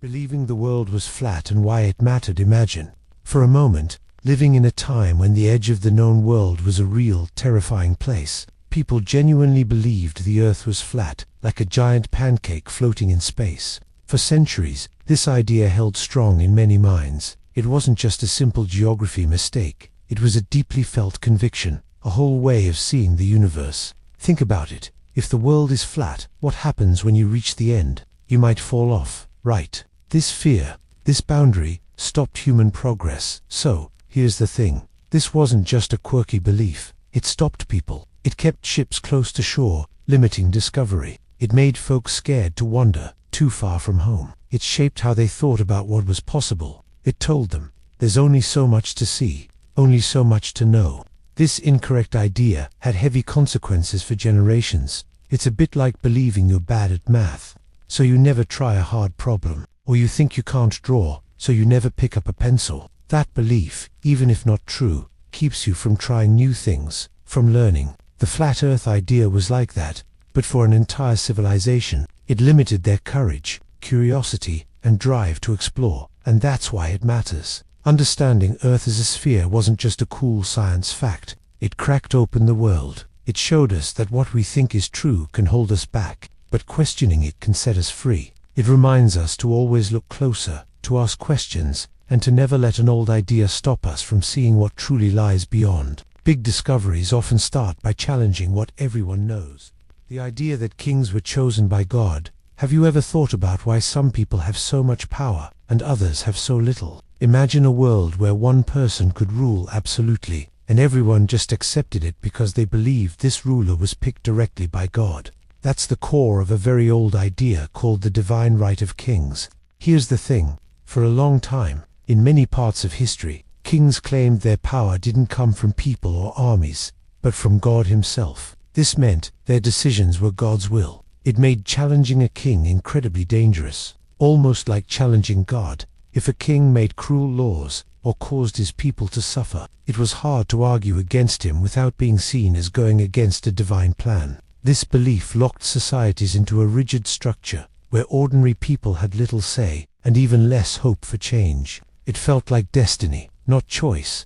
Believing the world was flat and why it mattered. Imagine, for a moment, living in a time when the edge of the known world was a real, terrifying place. People genuinely believed the Earth was flat, like a giant pancake floating in space. For centuries, this idea held strong in many minds. It wasn't just a simple geography mistake. It was a deeply felt conviction, a whole way of seeing the universe. Think about it. If the world is flat, what happens when you reach the end? You might fall off, right? This fear, this boundary, stopped human progress. So, here's the thing. This wasn't just a quirky belief. It stopped people. It kept ships close to shore, limiting discovery. It made folks scared to wander too far from home. It shaped how they thought about what was possible. It told them, there's only so much to see, only so much to know. This incorrect idea had heavy consequences for generations. It's a bit like believing you're bad at math, so you never try a hard problem, or you think you can't draw, so you never pick up a pencil. That belief, even if not true, keeps you from trying new things, from learning. The flat Earth idea was like that, but for an entire civilization. It limited their courage, curiosity, and drive to explore, and that's why it matters. Understanding Earth as a sphere wasn't just a cool science fact. It cracked open the world. It showed us that what we think is true can hold us back, but questioning it can set us free. It reminds us to always look closer, to ask questions, and to never let an old idea stop us from seeing what truly lies beyond. Big discoveries often start by challenging what everyone knows. The idea that kings were chosen by God. Have you ever thought about why some people have so much power and others have so little? Imagine a world where one person could rule absolutely, and everyone just accepted it because they believed this ruler was picked directly by God. That's the core of a very old idea called the divine right of kings. Here's the thing. For a long time, in many parts of history, kings claimed their power didn't come from people or armies, but from God himself. This meant their decisions were God's will. It made challenging a king incredibly dangerous, almost like challenging God. If a king made cruel laws or caused his people to suffer, it was hard to argue against him without being seen as going against a divine plan. This belief locked societies into a rigid structure where ordinary people had little say and even less hope for change. It felt like destiny, not choice.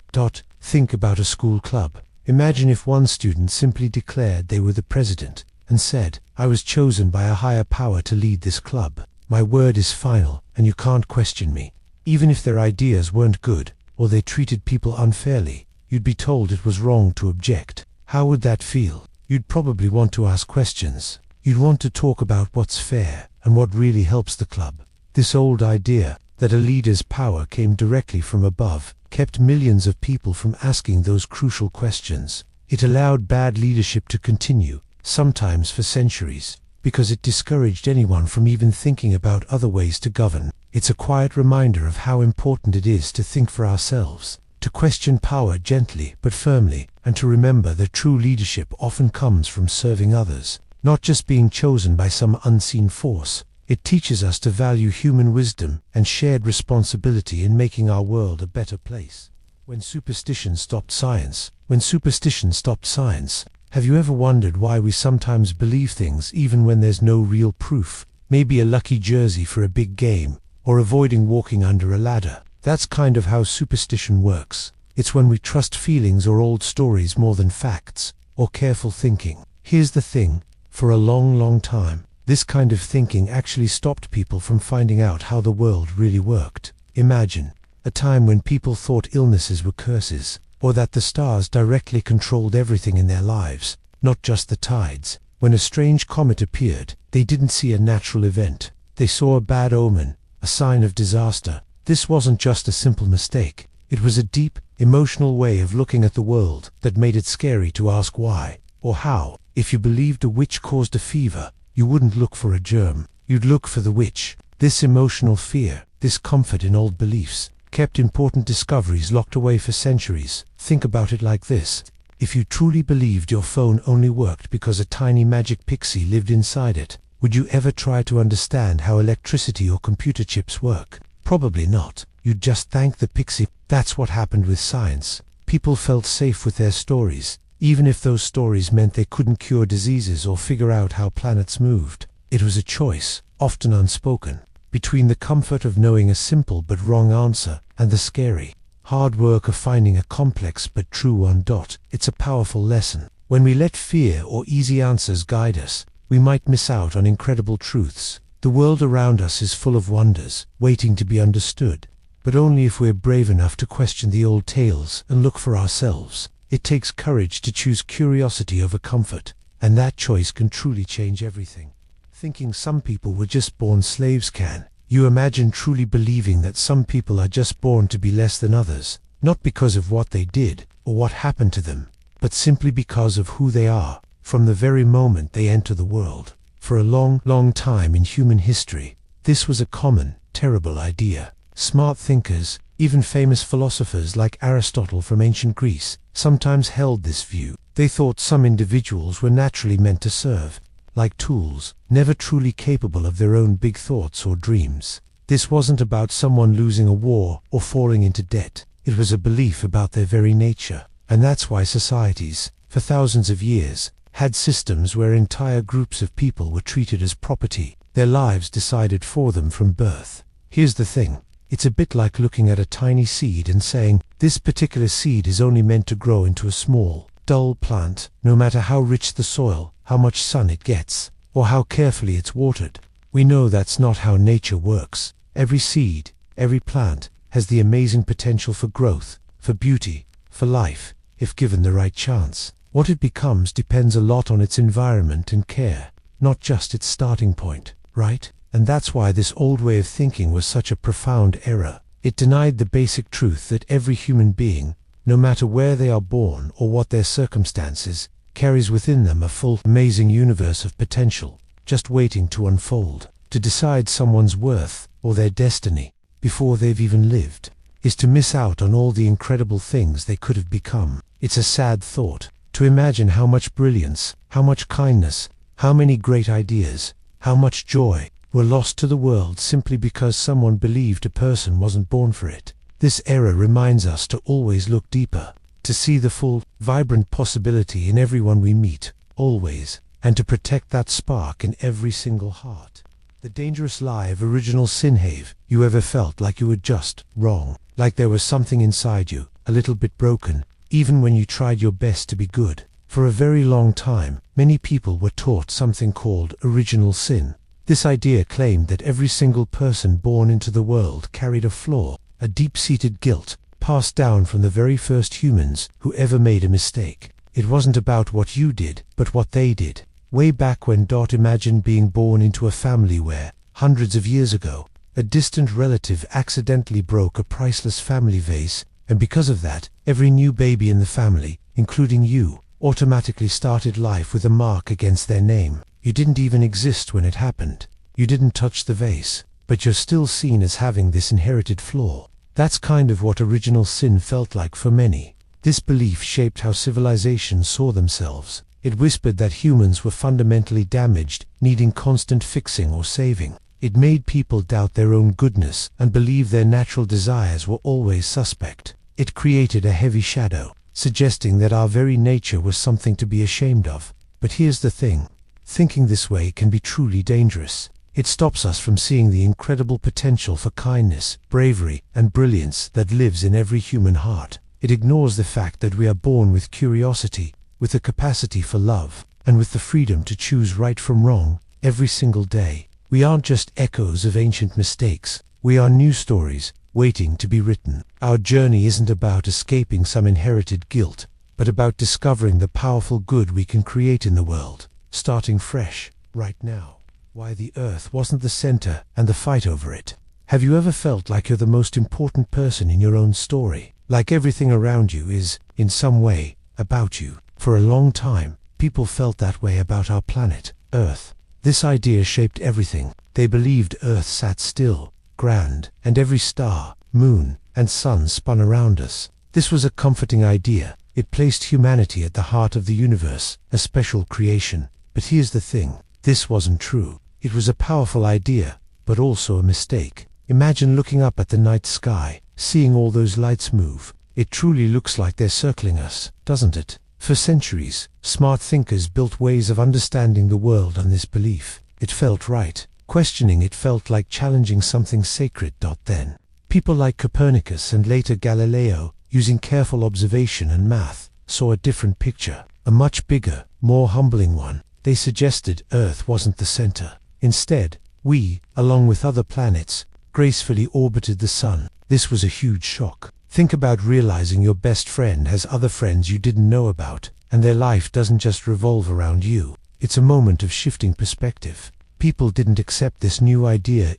Think about a school club. Imagine if one student simply declared they were the president and said, I was chosen by a higher power to lead this club. My word is final, and you can't question me. Even if their ideas weren't good, or they treated people unfairly, you'd be told it was wrong to object. How would that feel? You'd probably want to ask questions. You'd want to talk about what's fair and what really helps the club. This old idea that a leader's power came directly from above kept millions of people from asking those crucial questions. It allowed bad leadership to continue, sometimes for centuries, because it discouraged anyone from even thinking about other ways to govern. It's a quiet reminder of how important it is to think for ourselves, to question power gently but firmly, and to remember that true leadership often comes from serving others, not just being chosen by some unseen force. It teaches us to value human wisdom and shared responsibility in making our world a better place. When superstition stopped science, have you ever wondered why we sometimes believe things even when there's no real proof? Maybe a lucky jersey for a big game, or avoiding walking under a ladder. That's kind of how superstition works. It's when we trust feelings or old stories more than facts, or careful thinking. Here's the thing, for a long time, this kind of thinking actually stopped people from finding out how the world really worked. Imagine a time when people thought illnesses were curses, or that the stars directly controlled everything in their lives, not just the tides. When a strange comet appeared, they didn't see a natural event. They saw a bad omen, a sign of disaster. This wasn't just a simple mistake. It was a deep, emotional way of looking at the world that made it scary to ask why or how. If you believed a witch caused a fever, you wouldn't look for a germ. You'd look for the witch. This emotional fear, this comfort in old beliefs, kept important discoveries locked away for centuries. Think about it like this. If you truly believed your phone only worked because a tiny magic pixie lived inside it, would you ever try to understand how electricity or computer chips work? Probably not. You'd just thank the pixie. That's what happened with science. People felt safe with their stories, even if those stories meant they couldn't cure diseases or figure out how planets moved. It was a choice, often unspoken, between the comfort of knowing a simple but wrong answer and the scary, hard work of finding a complex but true one. It's a powerful lesson. When we let fear or easy answers guide us, we might miss out on incredible truths. The world around us is full of wonders, waiting to be understood, but only if we're brave enough to question the old tales and look for ourselves. It takes courage to choose curiosity over comfort, and that choice can truly change everything. Thinking some people were just born slaves can. You imagine truly believing that some people are just born to be less than others, not because of what they did or what happened to them, but simply because of who they are, from the very moment they enter the world. For a long, long time in human history, this was a common, terrible idea. Smart thinkers, even famous philosophers like Aristotle from ancient Greece, sometimes held this view. They thought some individuals were naturally meant to serve, like tools, never truly capable of their own big thoughts or dreams. This wasn't about someone losing a war or falling into debt. It was a belief about their very nature. And that's why societies, for thousands of years, had systems where entire groups of people were treated as property, their lives decided for them from birth. Here's the thing. It's a bit like looking at a tiny seed and saying, this particular seed is only meant to grow into a small, dull plant, no matter how rich the soil, how much sun it gets, or how carefully it's watered. We know that's not how nature works. Every seed, every plant, has the amazing potential for growth, for beauty, for life, if given the right chance. What it becomes depends a lot on its environment and care, not just its starting point, right? And that's why this old way of thinking was such a profound error. It denied the basic truth that every human being, no matter where they are born or what their circumstances, carries within them a full, amazing universe of potential, just waiting to unfold. To decide someone's worth or their destiny before they've even lived is to miss out on all the incredible things they could have become. It's a sad thought. To imagine how much brilliance, how much kindness, how many great ideas, how much joy were lost to the world simply because someone believed a person wasn't born for it. This error reminds us to always look deeper, to see the full, vibrant possibility in everyone we meet, always, and to protect that spark in every single heart. The dangerous lie of original sin. Have you ever felt like you were just wrong, like there was something inside you, a little bit broken, even when you tried your best to be good? For a very long time, many people were taught something called original sin. This idea claimed that every single person born into the world carried a flaw, a deep-seated guilt, passed down from the very first humans who ever made a mistake. It wasn't about what you did, but what they did. Way back when. Imagine being born into a family where, hundreds of years ago, a distant relative accidentally broke a priceless family vase, and because of that, every new baby in the family, including you, automatically started life with a mark against their name. You didn't even exist when it happened. You didn't touch the vase, but you're still seen as having this inherited flaw. That's kind of what original sin felt like for many. This belief shaped how civilizations saw themselves. It whispered that humans were fundamentally damaged, needing constant fixing or saving. It made people doubt their own goodness and believe their natural desires were always suspect. It created a heavy shadow, suggesting that our very nature was something to be ashamed of. But here's the thing. Thinking this way can be truly dangerous. It stops us from seeing the incredible potential for kindness, bravery, and brilliance that lives in every human heart. It ignores the fact that we are born with curiosity, with the capacity for love, and with the freedom to choose right from wrong every single day. We aren't just echoes of ancient mistakes. We are new stories, waiting to be written. Our journey isn't about escaping some inherited guilt, but about discovering the powerful good we can create in the world, starting fresh, right now. Why the Earth wasn't the center and the fight over it. Have you ever felt like you're the most important person in your own story? Like everything around you is, in some way, about you? For a long time, people felt that way about our planet, Earth. This idea shaped everything. They believed Earth sat still, grand, and every star, moon, and sun spun around us. This was a comforting idea. It placed humanity at the heart of the universe, a special creation. But here's the thing. This wasn't true. It was a powerful idea, but also a mistake. Imagine looking up at the night sky, seeing all those lights move. It truly looks like they're circling us, doesn't it? For centuries, smart thinkers built ways of understanding the world on this belief. It felt right. Questioning it felt like challenging something sacred. Then, people like Copernicus and later Galileo, using careful observation and math, saw a different picture, a much bigger, more humbling one. They suggested Earth wasn't the center. Instead, we, along with other planets, gracefully orbited the sun. This was a huge shock. Think about realizing your best friend has other friends you didn't know about, and their life doesn't just revolve around you. It's a moment of shifting perspective. People didn't accept this new idea.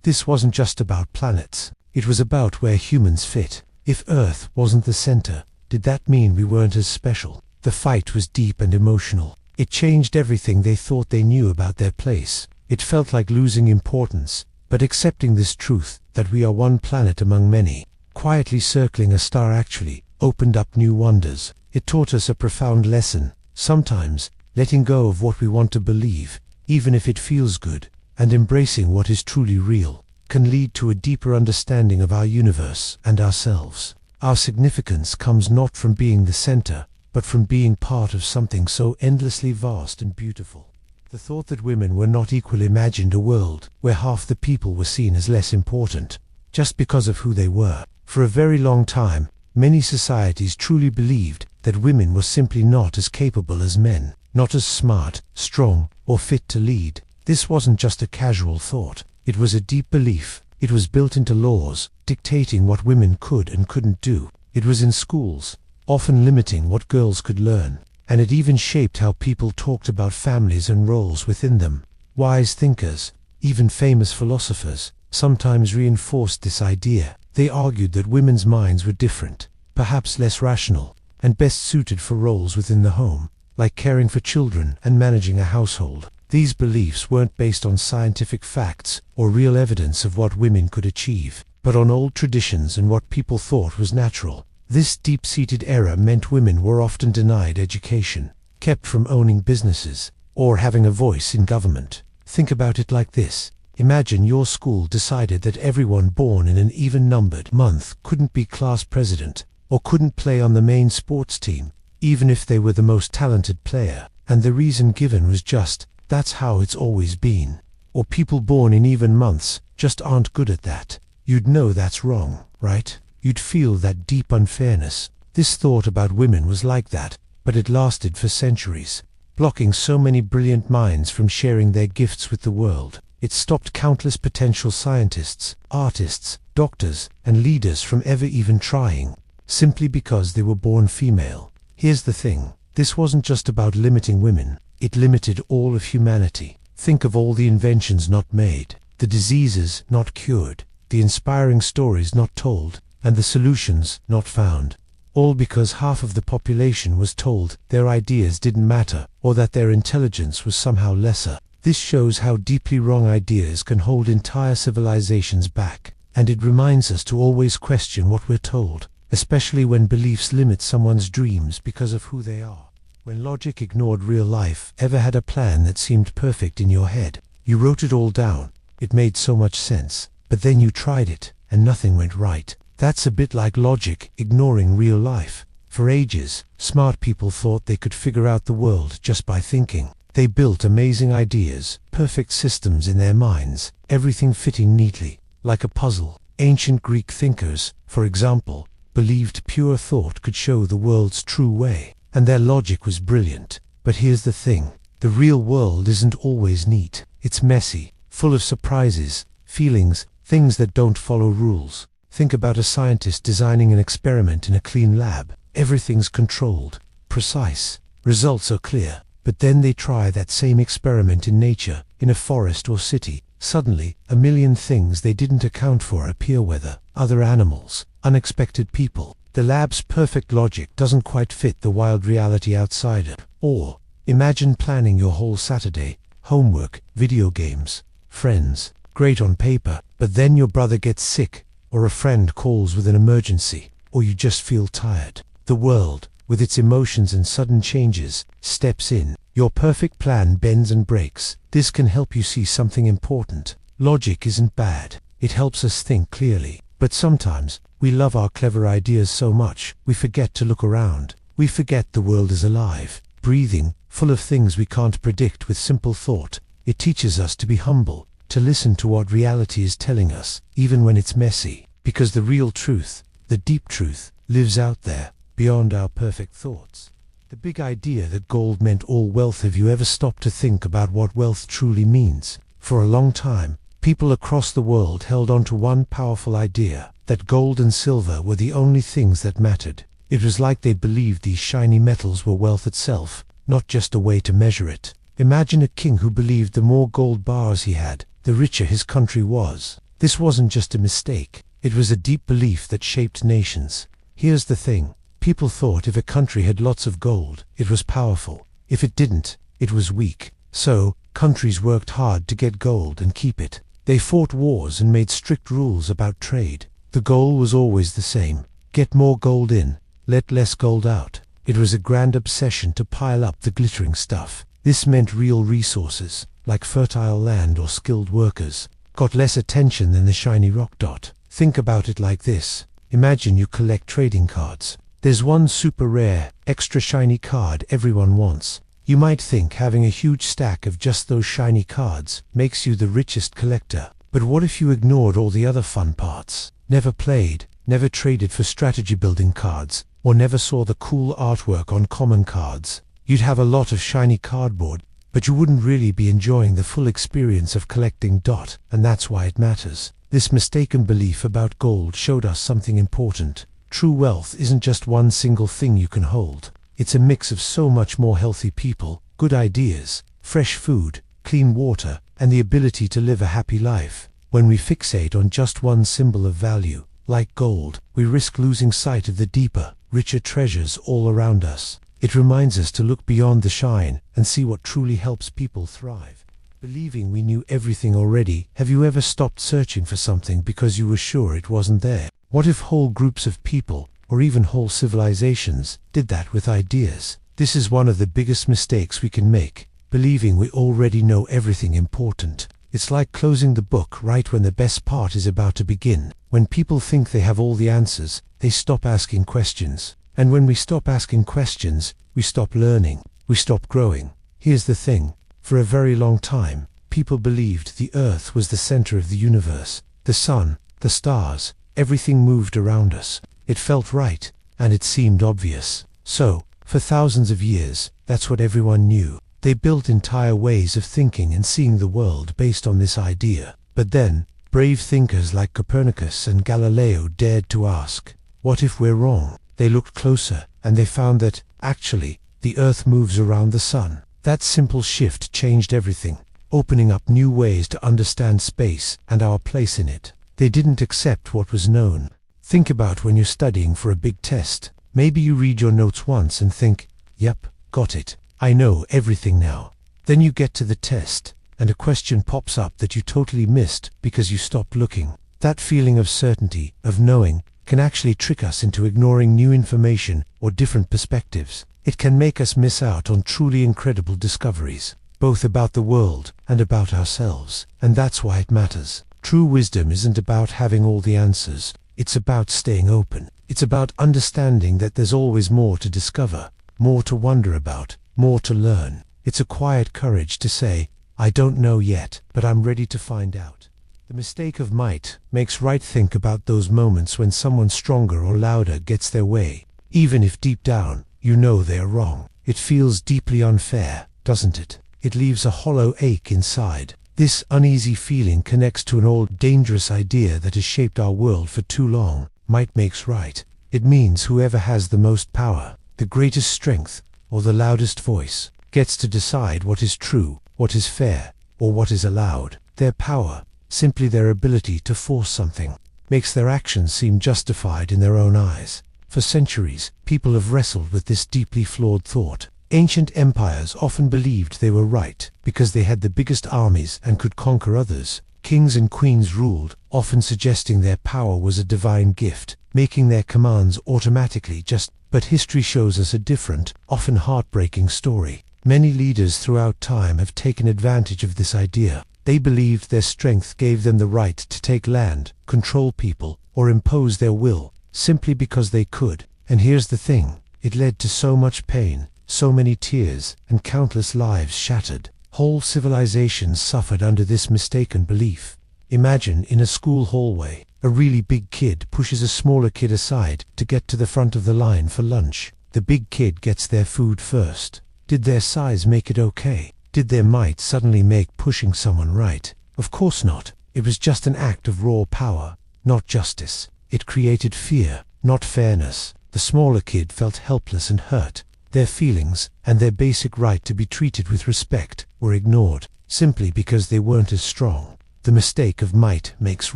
This wasn't just about planets. It was about where humans fit. If Earth wasn't the center, did that mean we weren't as special? The fight was deep and emotional. It changed everything they thought they knew about their place. It felt like losing importance, but accepting this truth, that we are one planet among many, quietly circling a star, actually opened up new wonders. It taught us a profound lesson. Sometimes, letting go of what we want to believe, even if it feels good, and embracing what is truly real, can lead to a deeper understanding of our universe and ourselves. Our significance comes not from being the center, but from being part of something so endlessly vast and beautiful. The thought that women were not equal imagined a world where half the people were seen as less important, just because of who they were. For a very long time, many societies truly believed that women were simply not as capable as men, not as smart, strong, or fit to lead. This wasn't just a casual thought. It was a deep belief. It was built into laws, dictating what women could and couldn't do. It was in schools, often limiting what girls could learn. And it even shaped how people talked about families and roles within them. Wise thinkers, even famous philosophers, sometimes reinforced this idea. They argued that women's minds were different, perhaps less rational, and best suited for roles within the home, like caring for children and managing a household. These beliefs weren't based on scientific facts or real evidence of what women could achieve, but on old traditions and what people thought was natural. This deep-seated error meant women were often denied education, kept from owning businesses, or having a voice in government. Think about it like this. Imagine your school decided that everyone born in an even-numbered month couldn't be class president, or couldn't play on the main sports team, even if they were the most talented player, and the reason given was just, that's how it's always been. Or people born in even months just aren't good at that. You'd know that's wrong, right? You'd feel that deep unfairness. This thought about women was like that, but it lasted for centuries, blocking so many brilliant minds from sharing their gifts with the world. It stopped countless potential scientists, artists, doctors, and leaders from ever even trying, simply because they were born female. Here's the thing, this wasn't just about limiting women, it limited all of humanity. Think of all the inventions not made, the diseases not cured, the inspiring stories not told, and the solutions not found, all because half of the population was told their ideas didn't matter, or that their intelligence was somehow lesser. This shows how deeply wrong ideas can hold entire civilizations back, and it reminds us to always question what we're told, especially when beliefs limit someone's dreams because of who they are. When logic ignored real life. Ever had a plan that seemed perfect in your head? You wrote it all down, it made so much sense, but then you tried it, and nothing went right. That's a bit like logic ignoring real life. For ages, smart people thought they could figure out the world just by thinking. They built amazing ideas, perfect systems in their minds, everything fitting neatly, like a puzzle. Ancient Greek thinkers, for example, believed pure thought could show the world's true way, and their logic was brilliant. But here's the thing, the real world isn't always neat. It's messy, full of surprises, feelings, things that don't follow rules. Think about a scientist designing an experiment in a clean lab. Everything's controlled, precise, results are clear. But then they try that same experiment in nature, in a forest or city. Suddenly, a million things they didn't account for appear: weather, other animals, unexpected people. The lab's perfect logic doesn't quite fit the wild reality outside it. Or, imagine planning your whole Saturday, homework, video games, friends, great on paper, but then your brother gets sick, or a friend calls with an emergency, or you just feel tired. The world, with its emotions and sudden changes, steps in. Your perfect plan bends and breaks. This can help you see something important. Logic isn't bad. It helps us think clearly. But sometimes, we love our clever ideas so much, we forget to look around. We forget the world is alive, breathing, full of things we can't predict with simple thought. It teaches us to be humble, to listen to what reality is telling us, even when it's messy, because the real truth, the deep truth, lives out there, beyond our perfect thoughts. The big idea that gold meant all wealth. Have you ever stopped to think about what wealth truly means? For a long time, people across the world held on to one powerful idea, that gold and silver were the only things that mattered. It was like they believed these shiny metals were wealth itself, not just a way to measure it. Imagine a king who believed the more gold bars he had, the richer his country was. This wasn't just a mistake, it was a deep belief that shaped nations. Here's the thing. People thought if a country had lots of gold, it was powerful. If it didn't, it was weak. So, countries worked hard to get gold and keep it. They fought wars and made strict rules about trade. The goal was always the same: get more gold in, let less gold out. It was a grand obsession to pile up the glittering stuff. This meant real resources, like fertile land or skilled workers, got less attention than the shiny rock dot. Think about it like this. Imagine you collect trading cards. There's one super rare, extra shiny card everyone wants. You might think having a huge stack of just those shiny cards makes you the richest collector. But what if you ignored all the other fun parts? Never played, never traded for strategy building cards, or never saw the cool artwork on common cards? You'd have a lot of shiny cardboard, but you wouldn't really be enjoying the full experience of collecting. And that's why it matters. This mistaken belief about gold showed us something important. True wealth isn't just one single thing you can hold. It's a mix of so much more: healthy people, good ideas, fresh food, clean water, and the ability to live a happy life. When we fixate on just one symbol of value, like gold, we risk losing sight of the deeper, richer treasures all around us. It reminds us to look beyond the shine and see what truly helps people thrive. Believing we knew everything already. Have you ever stopped searching for something because you were sure it wasn't there? What if whole groups of people, or even whole civilizations, did that with ideas? This is one of the biggest mistakes we can make, believing we already know everything important. It's like closing the book right when the best part is about to begin. When people think they have all the answers, they stop asking questions. And when we stop asking questions, we stop learning, we stop growing. Here's the thing. For a very long time, people believed the earth was the center of the universe. The sun, the stars, everything moved around us. It felt right, and it seemed obvious. So, for thousands of years, that's what everyone knew. They built entire ways of thinking and seeing the world based on this idea. But then, brave thinkers like Copernicus and Galileo dared to ask, what if we're wrong? They looked closer, and they found that, actually, the earth moves around the sun. That simple shift changed everything, opening up new ways to understand space and our place in it. They didn't accept what was known. Think about when you're studying for a big test. Maybe you read your notes once and think, yep, got it. I know everything now. Then you get to the test, and a question pops up that you totally missed because you stopped looking. That feeling of certainty, of knowing, can actually trick us into ignoring new information or different perspectives. It can make us miss out on truly incredible discoveries, both about the world and about ourselves. And that's why it matters. True wisdom isn't about having all the answers. It's about staying open. It's about understanding that there's always more to discover, more to wonder about, more to learn. It's a quiet courage to say, I don't know yet, but I'm ready to find out. The mistake of might makes right. Think about those moments when someone stronger or louder gets their way. Even if deep down, you know they are wrong. It feels deeply unfair, doesn't it? It leaves a hollow ache inside. This uneasy feeling connects to an old dangerous idea that has shaped our world for too long. Might makes right. It means whoever has the most power, the greatest strength, or the loudest voice, gets to decide what is true, what is fair, or what is allowed. Their power, simply their ability to force something, makes their actions seem justified in their own eyes. For centuries, people have wrestled with this deeply flawed thought. Ancient empires often believed they were right because they had the biggest armies and could conquer others. Kings and queens ruled, often suggesting their power was a divine gift, making their commands automatically just. But history shows us a different, often heartbreaking story. Many leaders throughout time have taken advantage of this idea. They believed their strength gave them the right to take land, control people, or impose their will, simply because they could. And here's the thing, it led to so much pain, so many tears, and countless lives shattered. Whole civilizations suffered under this mistaken belief. Imagine in a school hallway, a really big kid pushes a smaller kid aside to get to the front of the line for lunch. The big kid gets their food first. Did their size make it okay? Did their might suddenly make pushing someone right? Of course not. It was just an act of raw power, not justice. It created fear, not fairness. The smaller kid felt helpless and hurt. Their feelings and their basic right to be treated with respect were ignored, simply because they weren't as strong. The mistake of might makes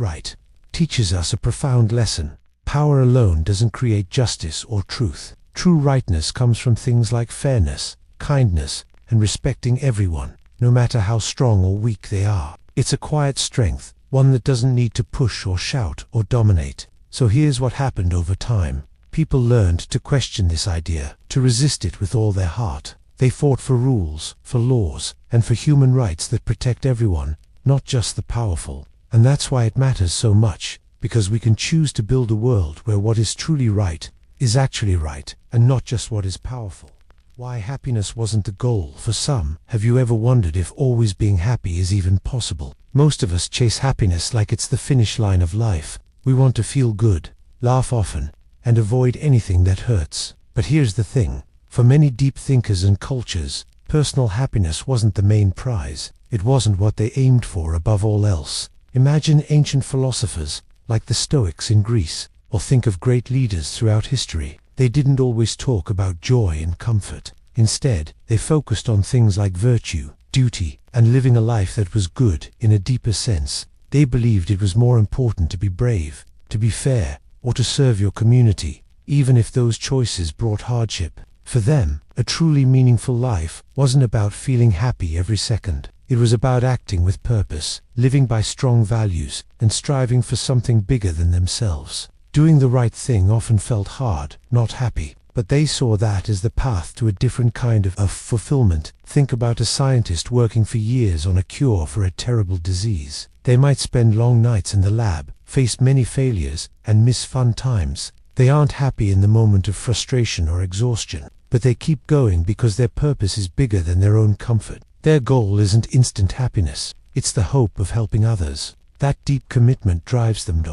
right teaches us a profound lesson. Power alone doesn't create justice or truth. True rightness comes from things like fairness, kindness, and respecting everyone, no matter how strong or weak they are. It's a quiet strength, one that doesn't need to push or shout or dominate. So here's what happened over time. People learned to question this idea, to resist it with all their heart. They fought for rules, for laws, and for human rights that protect everyone, not just the powerful. And that's why it matters so much, because we can choose to build a world where what is truly right is actually right, and not just what is powerful. Why happiness wasn't the goal for some. Have you ever wondered if always being happy is even possible? Most of us chase happiness like it's the finish line of life. We want to feel good, laugh often, and avoid anything that hurts. But here's the thing. For many deep thinkers and cultures, personal happiness wasn't the main prize. It wasn't what they aimed for above all else. Imagine ancient philosophers, like the Stoics in Greece, or think of great leaders throughout history. They didn't always talk about joy and comfort. Instead, they focused on things like virtue, duty, and living a life that was good in a deeper sense. They believed it was more important to be brave, to be fair, or to serve your community, even if those choices brought hardship. For them, a truly meaningful life wasn't about feeling happy every second. It was about acting with purpose, living by strong values, and striving for something bigger than themselves. Doing the right thing often felt hard, not happy, but they saw that as the path to a different kind of fulfillment. Think about a scientist working for years on a cure for a terrible disease. They might spend long nights in the lab, face many failures, and miss fun times. They aren't happy in the moment of frustration or exhaustion, but they keep going because their purpose is bigger than their own comfort. Their goal isn't instant happiness, it's the hope of helping others. That deep commitment drives them.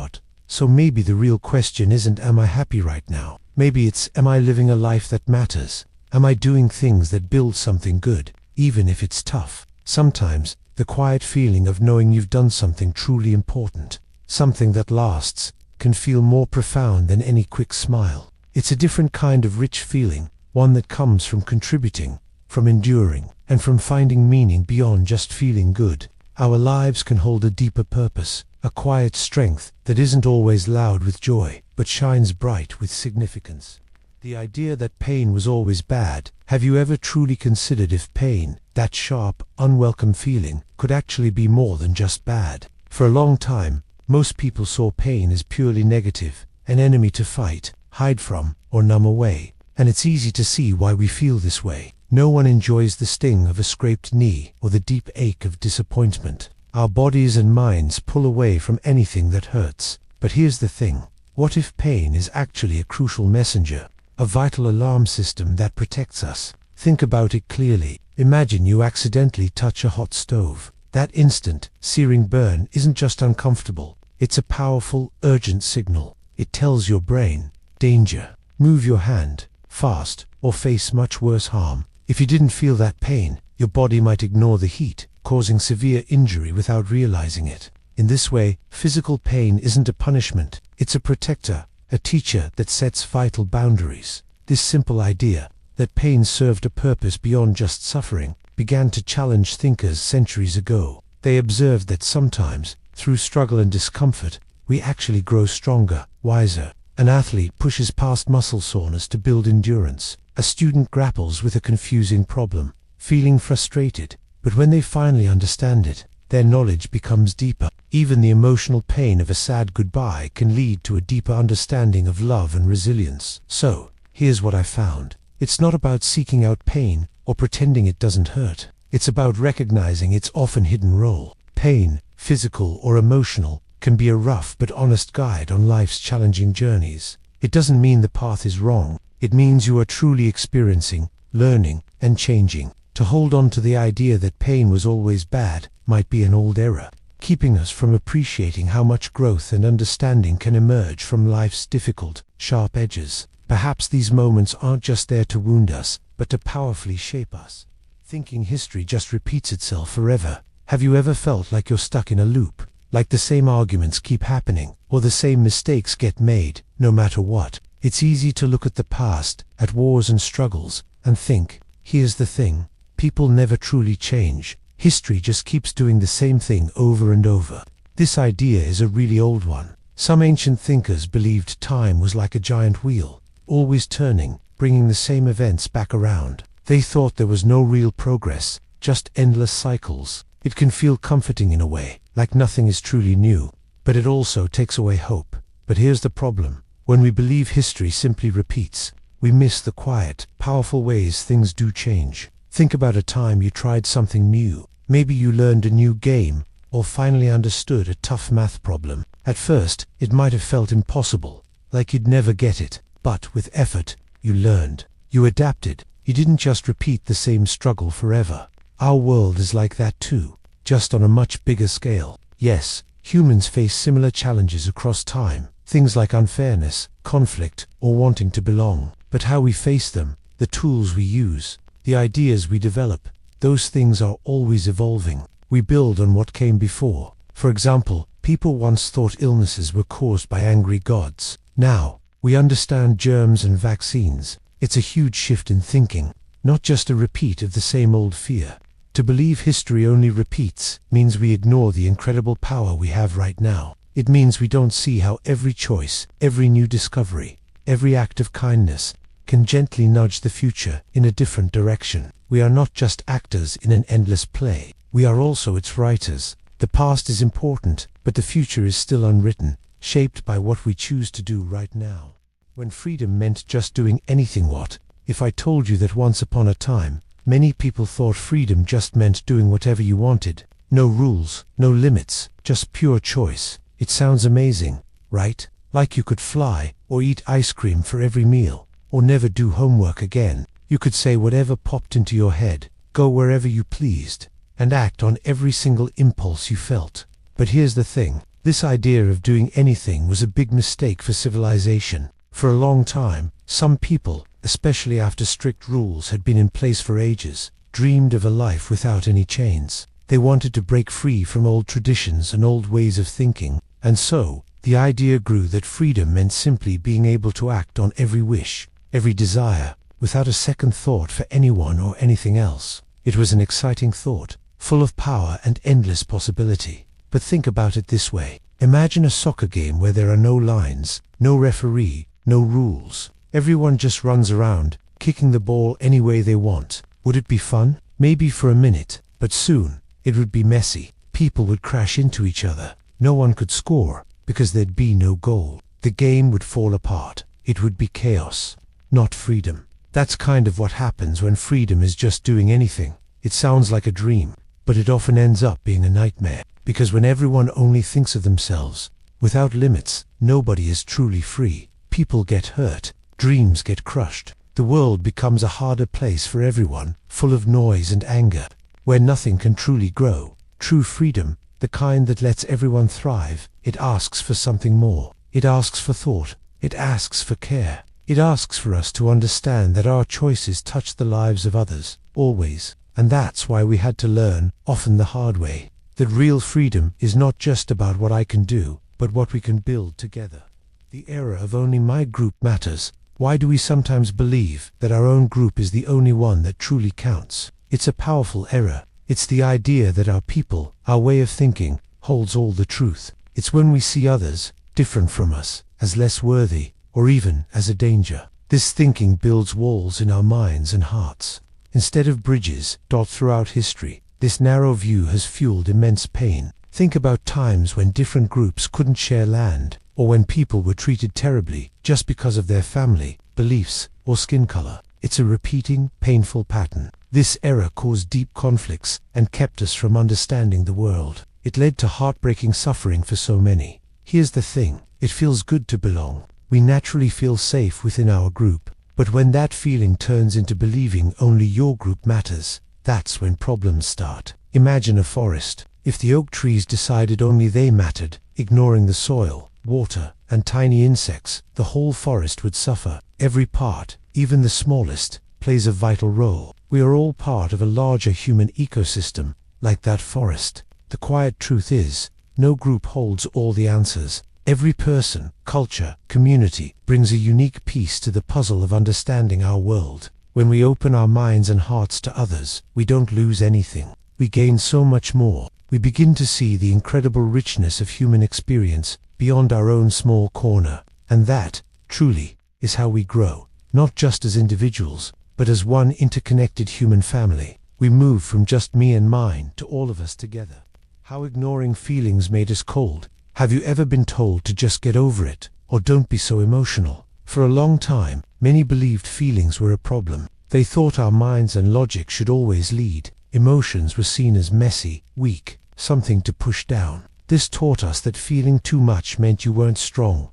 So maybe the real question isn't, am I happy right now? Maybe it's, am I living a life that matters? Am I doing things that build something good, even if it's tough? Sometimes, the quiet feeling of knowing you've done something truly important, something that lasts, can feel more profound than any quick smile. It's a different kind of rich feeling, one that comes from contributing, from enduring, and from finding meaning beyond just feeling good. Our lives can hold a deeper purpose, a quiet strength that isn't always loud with joy, but shines bright with significance. The idea that pain was always bad. Have you ever truly considered if pain, that sharp, unwelcome feeling, could actually be more than just bad? For a long time, most people saw pain as purely negative, an enemy to fight, hide from, or numb away. And it's easy to see why we feel this way. No one enjoys the sting of a scraped knee or the deep ache of disappointment. Our bodies and minds pull away from anything that hurts. But here's the thing. What if pain is actually a crucial messenger, a vital alarm system that protects us? Think about it clearly. Imagine you accidentally touch a hot stove. That instant, searing burn isn't just uncomfortable. It's a powerful, urgent signal. It tells your brain, danger. Move your hand, fast, or face much worse harm. If you didn't feel that pain, your body might ignore the heat, causing severe injury without realizing it. In this way, physical pain isn't a punishment, it's a protector, a teacher that sets vital boundaries. This simple idea, that pain served a purpose beyond just suffering, began to challenge thinkers centuries ago. They observed that sometimes, through struggle and discomfort, we actually grow stronger, wiser. An athlete pushes past muscle soreness to build endurance. A student grapples with a confusing problem, feeling frustrated, but when they finally understand it, their knowledge becomes deeper. Even the emotional pain of a sad goodbye can lead to a deeper understanding of love and resilience. So, here's what I found. It's not about seeking out pain or pretending it doesn't hurt. It's about recognizing its often hidden role. Pain, physical or emotional, can be a rough but honest guide on life's challenging journeys. It doesn't mean the path is wrong. It means you are truly experiencing, learning, and changing. To hold on to the idea that pain was always bad might be an old error, keeping us from appreciating how much growth and understanding can emerge from life's difficult, sharp edges. Perhaps these moments aren't just there to wound us, but to powerfully shape us. Thinking history just repeats itself forever. Have you ever felt like you're stuck in a loop? Like the same arguments keep happening, or the same mistakes get made, no matter what? It's easy to look at the past, at wars and struggles, and think, here's the thing, people never truly change. History just keeps doing the same thing over and over. This idea is a really old one. Some ancient thinkers believed time was like a giant wheel, always turning, bringing the same events back around. They thought there was no real progress, just endless cycles. It can feel comforting in a way, like nothing is truly new, but it also takes away hope. But here's the problem. When we believe history simply repeats, we miss the quiet, powerful ways things do change. Think about a time you tried something new. Maybe you learned a new game, or finally understood a tough math problem. At first, it might have felt impossible, like you'd never get it. But with effort, you learned. You adapted. You didn't just repeat the same struggle forever. Our world is like that too, just on a much bigger scale. Yes, humans face similar challenges across time, things like unfairness, conflict, or wanting to belong. But how we face them, the tools we use, the ideas we develop, those things are always evolving. We build on what came before. For example, people once thought illnesses were caused by angry gods. Now, we understand germs and vaccines. It's a huge shift in thinking, not just a repeat of the same old fear. To believe history only repeats means we ignore the incredible power we have right now. It means we don't see how every choice, every new discovery, every act of kindness can gently nudge the future in a different direction. We are not just actors in an endless play. We are also its writers. The past is important, but the future is still unwritten, shaped by what we choose to do right now. When freedom meant just doing anything, what if I told you that once upon a time, many people thought freedom just meant doing whatever you wanted? No rules, no limits, just pure choice. It sounds amazing, right? Like you could fly, or eat ice cream for every meal, or never do homework again. You could say whatever popped into your head, go wherever you pleased, and act on every single impulse you felt. But here's the thing. This idea of doing anything was a big mistake for civilization. For a long time, some people, especially after strict rules had been in place for ages, dreamed of a life without any chains. They wanted to break free from old traditions and old ways of thinking, and so, the idea grew that freedom meant simply being able to act on every wish, every desire, without a second thought for anyone or anything else. It was an exciting thought, full of power and endless possibility. But think about it this way. Imagine a soccer game where there are no lines, no referee, no rules. Everyone just runs around, kicking the ball any way they want. Would it be fun? Maybe for a minute, but soon, it would be messy. People would crash into each other. No one could score, because there'd be no goal. The game would fall apart. It would be chaos, not freedom. That's kind of what happens when freedom is just doing anything. It sounds like a dream, but it often ends up being a nightmare. Because when everyone only thinks of themselves, without limits, nobody is truly free. People get hurt. Dreams get crushed. The world becomes a harder place for everyone, full of noise and anger, where nothing can truly grow. True freedom, the kind that lets everyone thrive, it asks for something more. It asks for thought. It asks for care. It asks for us to understand that our choices touch the lives of others, always. And that's why we had to learn, often the hard way, that real freedom is not just about what I can do, but what we can build together. The era of only my group matters. Why do we sometimes believe that our own group is the only one that truly counts? It's a powerful error. It's the idea that our people, our way of thinking, holds all the truth. It's when we see others, different from us, as less worthy, or even as a danger. This thinking builds walls in our minds and hearts. Instead of bridges, throughout history, this narrow view has fueled immense pain. Think about times when different groups couldn't share land, or when people were treated terribly just because of their family, beliefs, or skin color. It's a repeating, painful pattern. This era caused deep conflicts and kept us from understanding the world. It led to heartbreaking suffering for so many. Here's the thing. It feels good to belong. We naturally feel safe within our group. But when that feeling turns into believing only your group matters, that's when problems start. Imagine a forest. If the oak trees decided only they mattered, ignoring the soil, water, and tiny insects, the whole forest would suffer. Every part, even the smallest, plays a vital role. We are all part of a larger human ecosystem, like that forest. The quiet truth is, no group holds all the answers. Every person, culture, community brings a unique piece to the puzzle of understanding our world. When we open our minds and hearts to others, we don't lose anything. We gain so much more. We begin to see the incredible richness of human experience beyond our own small corner. And that, truly, is how we grow, not just as individuals, but as one interconnected human family. We move from just me and mine to all of us together. How ignoring feelings made us cold. Have you ever been told to just get over it, or don't be so emotional? For a long time, many believed feelings were a problem. They thought our minds and logic should always lead. Emotions were seen as messy, weak, something to push down. This taught us that feeling too much meant you weren't strong.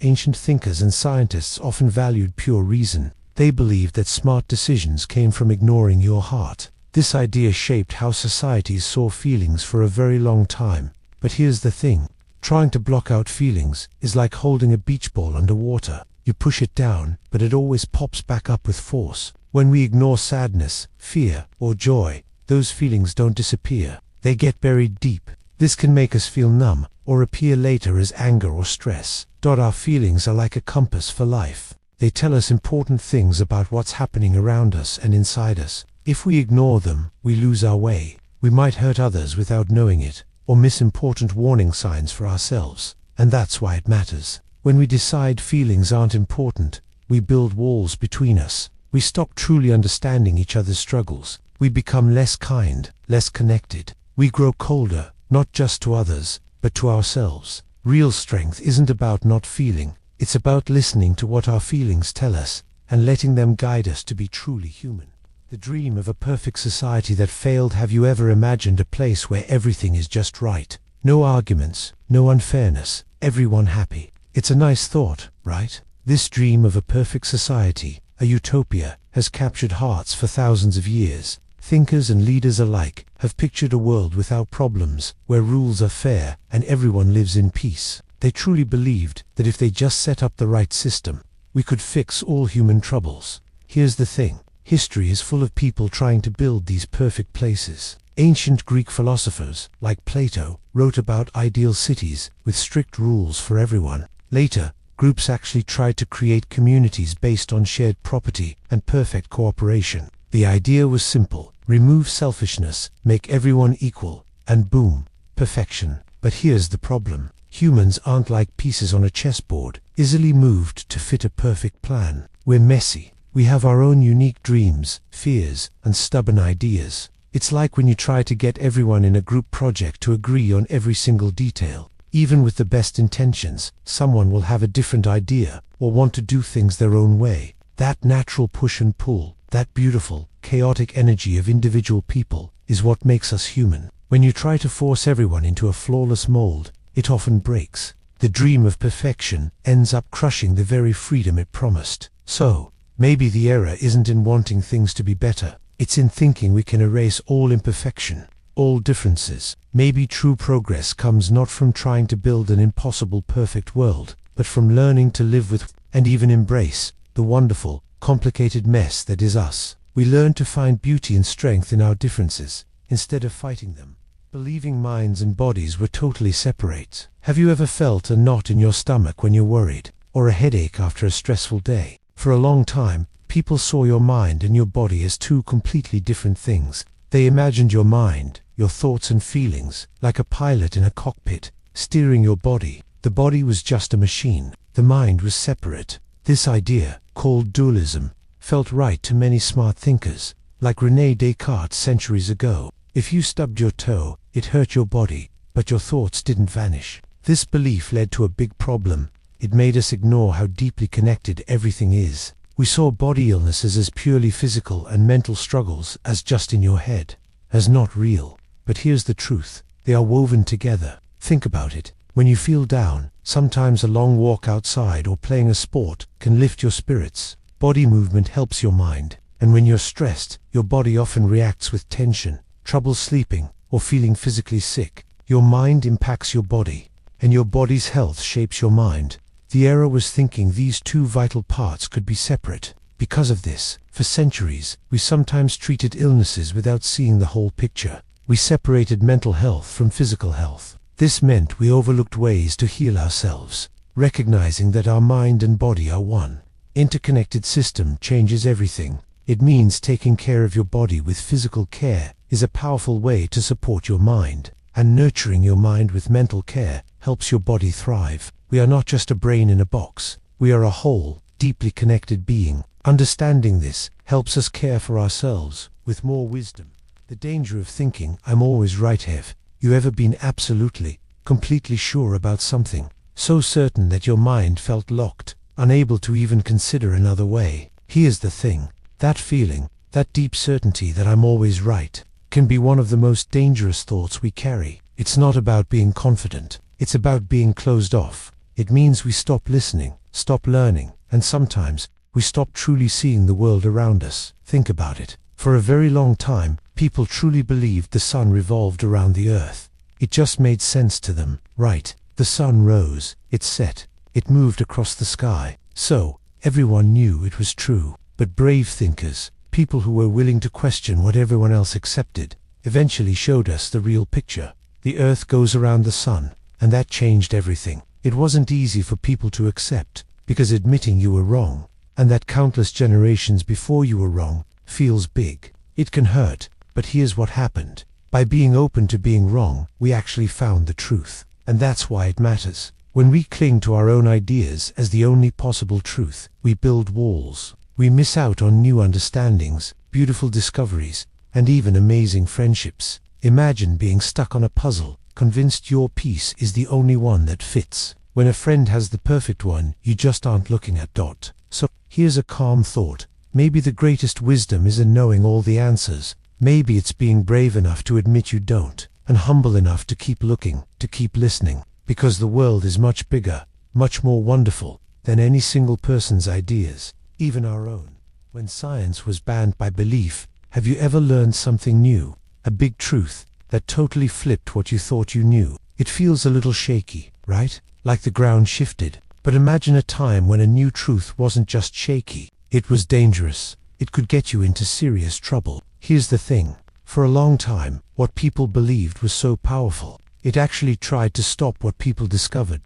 Ancient thinkers and scientists often valued pure reason. They believed that smart decisions came from ignoring your heart. This idea shaped how societies saw feelings for a very long time. But here's the thing. Trying to block out feelings is like holding a beach ball underwater. You push it down, but it always pops back up with force. When we ignore sadness, fear, or joy, those feelings don't disappear. They get buried deep. This can make us feel numb, or appear later as anger or stress. Our feelings are like a compass for life. They tell us important things about what's happening around us and inside us. If we ignore them, we lose our way. We might hurt others without knowing it, or miss important warning signs for ourselves. And that's why it matters. When we decide feelings aren't important, we build walls between us. We stop truly understanding each other's struggles. We become less kind, less connected. We grow colder, not just to others, but to ourselves. Real strength isn't about not feeling. It's about listening to what our feelings tell us and letting them guide us to be truly human. The dream of a perfect society that failed. Have you ever imagined a place where everything is just right? No arguments, no unfairness, everyone happy. It's a nice thought, right? This dream of a perfect society, a utopia, has captured hearts for thousands of years. Thinkers and leaders alike have pictured a world without problems, where rules are fair and everyone lives in peace. They truly believed that if they just set up the right system, we could fix all human troubles. Here's the thing. History is full of people trying to build these perfect places. Ancient Greek philosophers, like Plato, wrote about ideal cities with strict rules for everyone. Later, groups actually tried to create communities based on shared property and perfect cooperation. The idea was simple. Remove selfishness, make everyone equal, and boom, perfection. But here's the problem. Humans aren't like pieces on a chessboard, easily moved to fit a perfect plan. We're messy. We have our own unique dreams, fears, and stubborn ideas. It's like when you try to get everyone in a group project to agree on every single detail. Even with the best intentions, someone will have a different idea or want to do things their own way. That natural push and pull, that beautiful, chaotic energy of individual people, is what makes us human. When you try to force everyone into a flawless mold, it often breaks. The dream of perfection ends up crushing the very freedom it promised. So, maybe the error isn't in wanting things to be better. It's in thinking we can erase all imperfection, all differences. Maybe true progress comes not from trying to build an impossible perfect world, but from learning to live with and even embrace the wonderful, complicated mess that is us. We learn to find beauty and strength in our differences, instead of fighting them. Believing minds and bodies were totally separate. Have you ever felt a knot in your stomach when you're worried, or a headache after a stressful day? For a long time, people saw your mind and your body as two completely different things. They imagined your mind, your thoughts and feelings, like a pilot in a cockpit, steering your body. The body was just a machine. The mind was separate. This idea, called dualism, felt right to many smart thinkers, like René Descartes centuries ago. If you stubbed your toe, it hurt your body, but your thoughts didn't vanish. This belief led to a big problem. It made us ignore how deeply connected everything is. We saw body illnesses as purely physical and mental struggles as just in your head, as not real. But here's the truth. They are woven together. Think about it. When you feel down, sometimes a long walk outside or playing a sport can lift your spirits. Body movement helps your mind, And when you're stressed, your body often reacts with tension, trouble sleeping, or feeling physically sick. Your mind impacts your body, and your body's health shapes your mind. The error was thinking these two vital parts could be separate. Because of this, for centuries, we sometimes treated illnesses without seeing the whole picture. We separated mental health from physical health. This meant we overlooked ways to heal ourselves. Recognizing that our mind and body are one interconnected system changes everything. It means taking care of your body with physical care is a powerful way to support your mind, and nurturing your mind with mental care helps your body thrive. We are not just a brain in a box. We are a whole, deeply connected being. Understanding this helps us care for ourselves with more wisdom. The danger of thinking, I'm always right. Have you ever been absolutely, completely sure about something? So certain that your mind felt locked, unable to even consider another way. Here's the thing. That feeling, that deep certainty that I'm always right, can be one of the most dangerous thoughts we carry. It's not about being confident. It's about being closed off. It means we stop listening, stop learning, and sometimes we stop truly seeing the world around us. Think about it. For a very long time, people truly believed the sun revolved around the earth. It just made sense to them, right? The sun rose, it set, it moved across the sky. So, everyone knew it was true. But brave thinkers, people who were willing to question what everyone else accepted, eventually showed us the real picture. The earth goes around the sun, and that changed everything. It wasn't easy for people to accept, because admitting you were wrong, and that countless generations before you were wrong, feels big. It can hurt, but here's what happened. By being open to being wrong, we actually found the truth. And that's why it matters. When we cling to our own ideas as the only possible truth, we build walls. We miss out on new understandings, beautiful discoveries, and even amazing friendships. Imagine being stuck on a puzzle, convinced your piece is the only one that fits. When a friend has the perfect one, you just aren't looking at dot. So, here's a calm thought. Maybe the greatest wisdom isn't knowing all the answers. Maybe it's being brave enough to admit you don't, and humble enough to keep looking, to keep listening. Because the world is much bigger, much more wonderful, than any single person's ideas, even our own. When science was banned by belief, have you ever learned something new? A big truth that totally flipped what you thought you knew. It feels a little shaky, right? Like the ground shifted. But imagine a time when a new truth wasn't just shaky. It was dangerous. It could get you into serious trouble. Here's the thing. For a long time, what people believed was so powerful. It actually tried to stop what people discovered.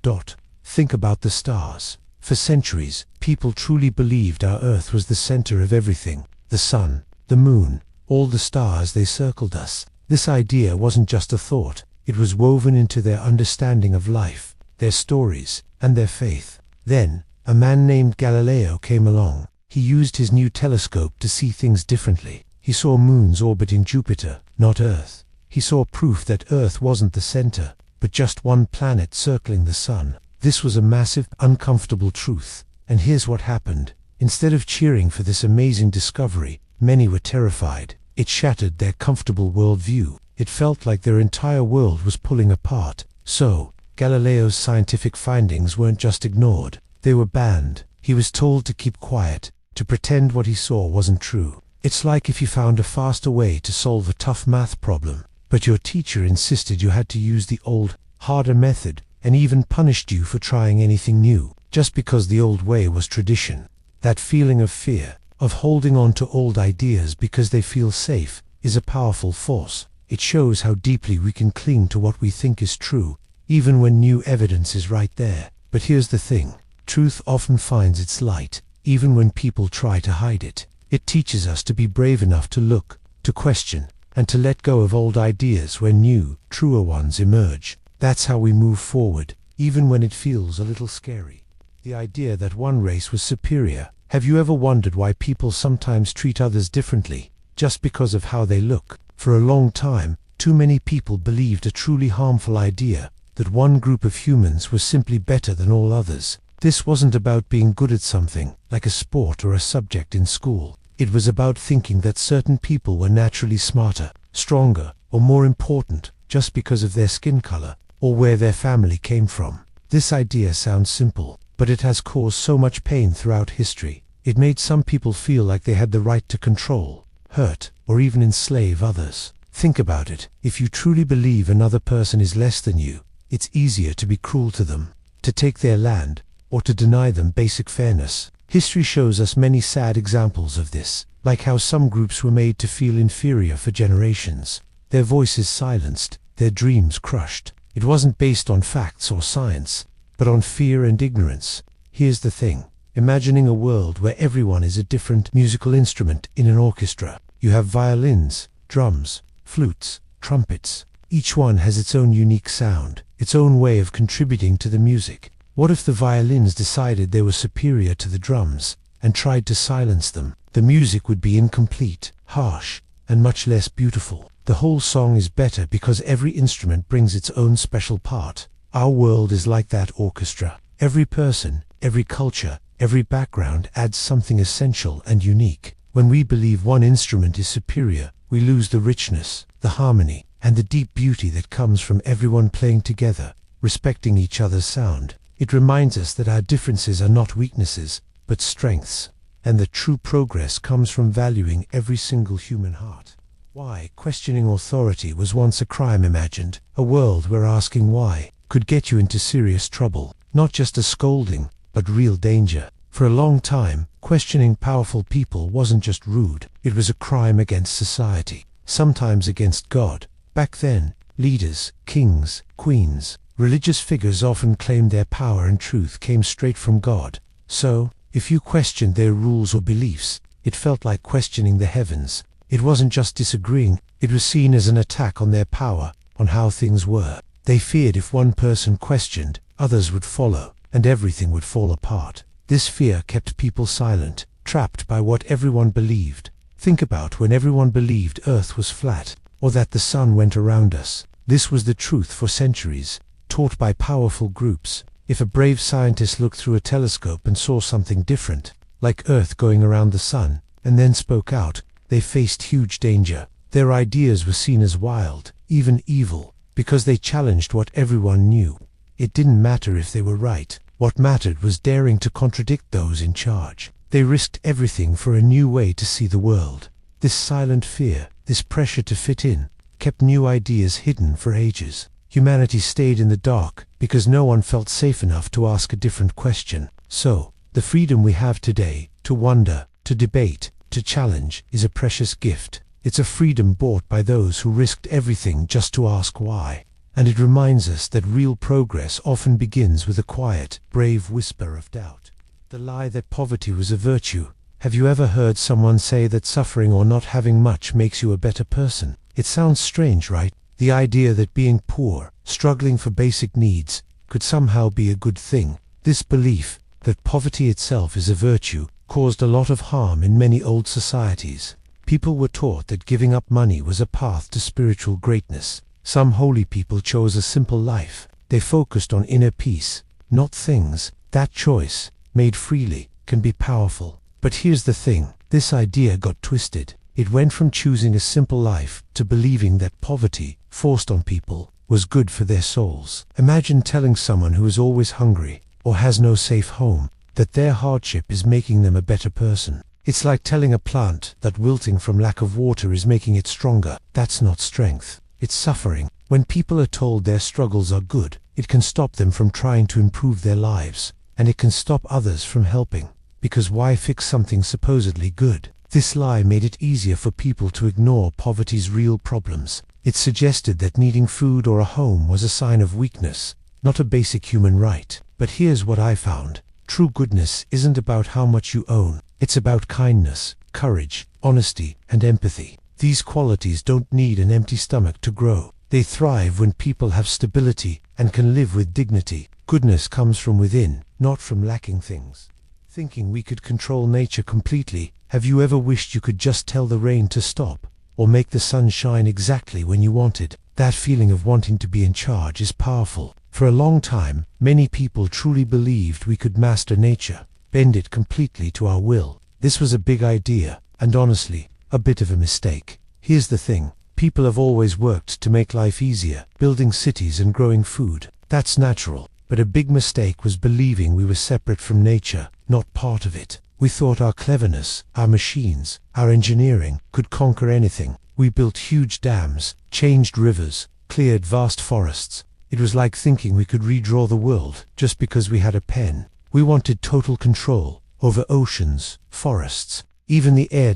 Think about the stars. For centuries, people truly believed our Earth was the center of everything. The sun, the moon, all the stars, they circled us. This idea wasn't just a thought. It was woven into their understanding of life, their stories, and their faith. Then, a man named Galileo came along. He used his new telescope to see things differently. He saw moons orbiting Jupiter, not Earth. He saw proof that Earth wasn't the center, but just one planet circling the sun. This was a massive, uncomfortable truth. And here's what happened. Instead of cheering for this amazing discovery, many were terrified. It shattered their comfortable worldview. It felt like their entire world was pulling apart. So, Galileo's scientific findings weren't just ignored. They were banned. He was told to keep quiet, to pretend what he saw wasn't true. It's like if you found a faster way to solve a tough math problem, but your teacher insisted you had to use the old, harder method, and even punished you for trying anything new, just because the old way was tradition. That feeling of fear, of holding on to old ideas because they feel safe, is a powerful force. It shows how deeply we can cling to what we think is true, even when new evidence is right there. But here's the thing. Truth often finds its light, even when people try to hide it. It teaches us to be brave enough to look, to question, and to let go of old ideas when new, truer ones emerge. That's how we move forward, even when it feels a little scary. The idea that one race was superior. Have you ever wondered why people sometimes treat others differently, just because of how they look? For a long time, too many people believed a truly harmful idea, that one group of humans was simply better than all others. This wasn't about being good at something, like a sport or a subject in school. It was about thinking that certain people were naturally smarter, stronger, or more important, just because of their skin color, or where their family came from. This idea sounds simple, but it has caused so much pain throughout history. It made some people feel like they had the right to control, hurt, or even enslave others. Think about it. If you truly believe another person is less than you, it's easier to be cruel to them, to take their land, or to deny them basic fairness. History shows us many sad examples of this, like how some groups were made to feel inferior for generations, their voices silenced, their dreams crushed. It wasn't based on facts or science, but on fear and ignorance. Here's the thing. Imagining a world where everyone is a different musical instrument in an orchestra. You have violins, drums, flutes, trumpets. Each one has its own unique sound, its own way of contributing to the music. What if the violins decided they were superior to the drums and tried to silence them? The music would be incomplete, harsh, and much less beautiful. The whole song is better because every instrument brings its own special part. Our world is like that orchestra. Every person, every culture, every background adds something essential and unique. When we believe one instrument is superior, we lose the richness, the harmony, and the deep beauty that comes from everyone playing together, respecting each other's sound. It reminds us that our differences are not weaknesses, but strengths, and that true progress comes from valuing every single human heart. Why questioning authority was once a crime imagined, a world where asking why could get you into serious trouble, not just a scolding, but real danger. For a long time, questioning powerful people wasn't just rude, it was a crime against society, sometimes against God. Back then, leaders, kings, queens, religious figures often claimed their power and truth came straight from God. So, if you questioned their rules or beliefs, it felt like questioning the heavens. It wasn't just disagreeing, it was seen as an attack on their power, on how things were. They feared if one person questioned, others would follow, and everything would fall apart. This fear kept people silent, trapped by what everyone believed. Think about when everyone believed Earth was flat, or that the sun went around us. This was the truth for centuries, taught by powerful groups. If a brave scientist looked through a telescope and saw something different, like Earth going around the sun, and then spoke out, they faced huge danger. Their ideas were seen as wild, even evil, because they challenged what everyone knew. It didn't matter if they were right. What mattered was daring to contradict those in charge. They risked everything for a new way to see the world. This silent fear, this pressure to fit in, kept new ideas hidden for ages. Humanity stayed in the dark because no one felt safe enough to ask a different question. So, the freedom we have today, to wonder, to debate, to challenge, is a precious gift. It's a freedom bought by those who risked everything just to ask why. And it reminds us that real progress often begins with a quiet, brave whisper of doubt. The lie that poverty was a virtue. Have you ever heard someone say that suffering or not having much makes you a better person? It sounds strange, right? The idea that being poor, struggling for basic needs, could somehow be a good thing. This belief, that poverty itself is a virtue, caused a lot of harm in many old societies. People were taught that giving up money was a path to spiritual greatness. Some holy people chose a simple life. They focused on inner peace, not things. That choice, made freely, can be powerful. But here's the thing, this idea got twisted. It went from choosing a simple life to believing that poverty, forced on people, was good for their souls. Imagine telling someone who is always hungry, or has no safe home, that their hardship is making them a better person. It's like telling a plant that wilting from lack of water is making it stronger. That's not strength. It's suffering. When people are told their struggles are good, it can stop them from trying to improve their lives, and it can stop others from helping. Because why fix something supposedly good? This lie made it easier for people to ignore poverty's real problems. It suggested that needing food or a home was a sign of weakness, not a basic human right. But here's what I found. True goodness isn't about how much you own. It's about kindness, courage, honesty, and empathy. These qualities don't need an empty stomach to grow. They thrive when people have stability and can live with dignity. Goodness comes from within, not from lacking things. Thinking we could control nature completely. Have you ever wished you could just tell the rain to stop, or make the sun shine exactly when you wanted? That feeling of wanting to be in charge is powerful. For a long time, many people truly believed we could master nature, bend it completely to our will. This was a big idea, and honestly, a bit of a mistake. Here's the thing, people have always worked to make life easier, building cities and growing food. That's natural, but a big mistake was believing we were separate from nature, not part of it. We thought our cleverness, our machines, our engineering could conquer anything. We built huge dams, changed rivers, cleared vast forests. It was like thinking we could redraw the world just because we had a pen. We wanted total control over oceans, forests, even the air.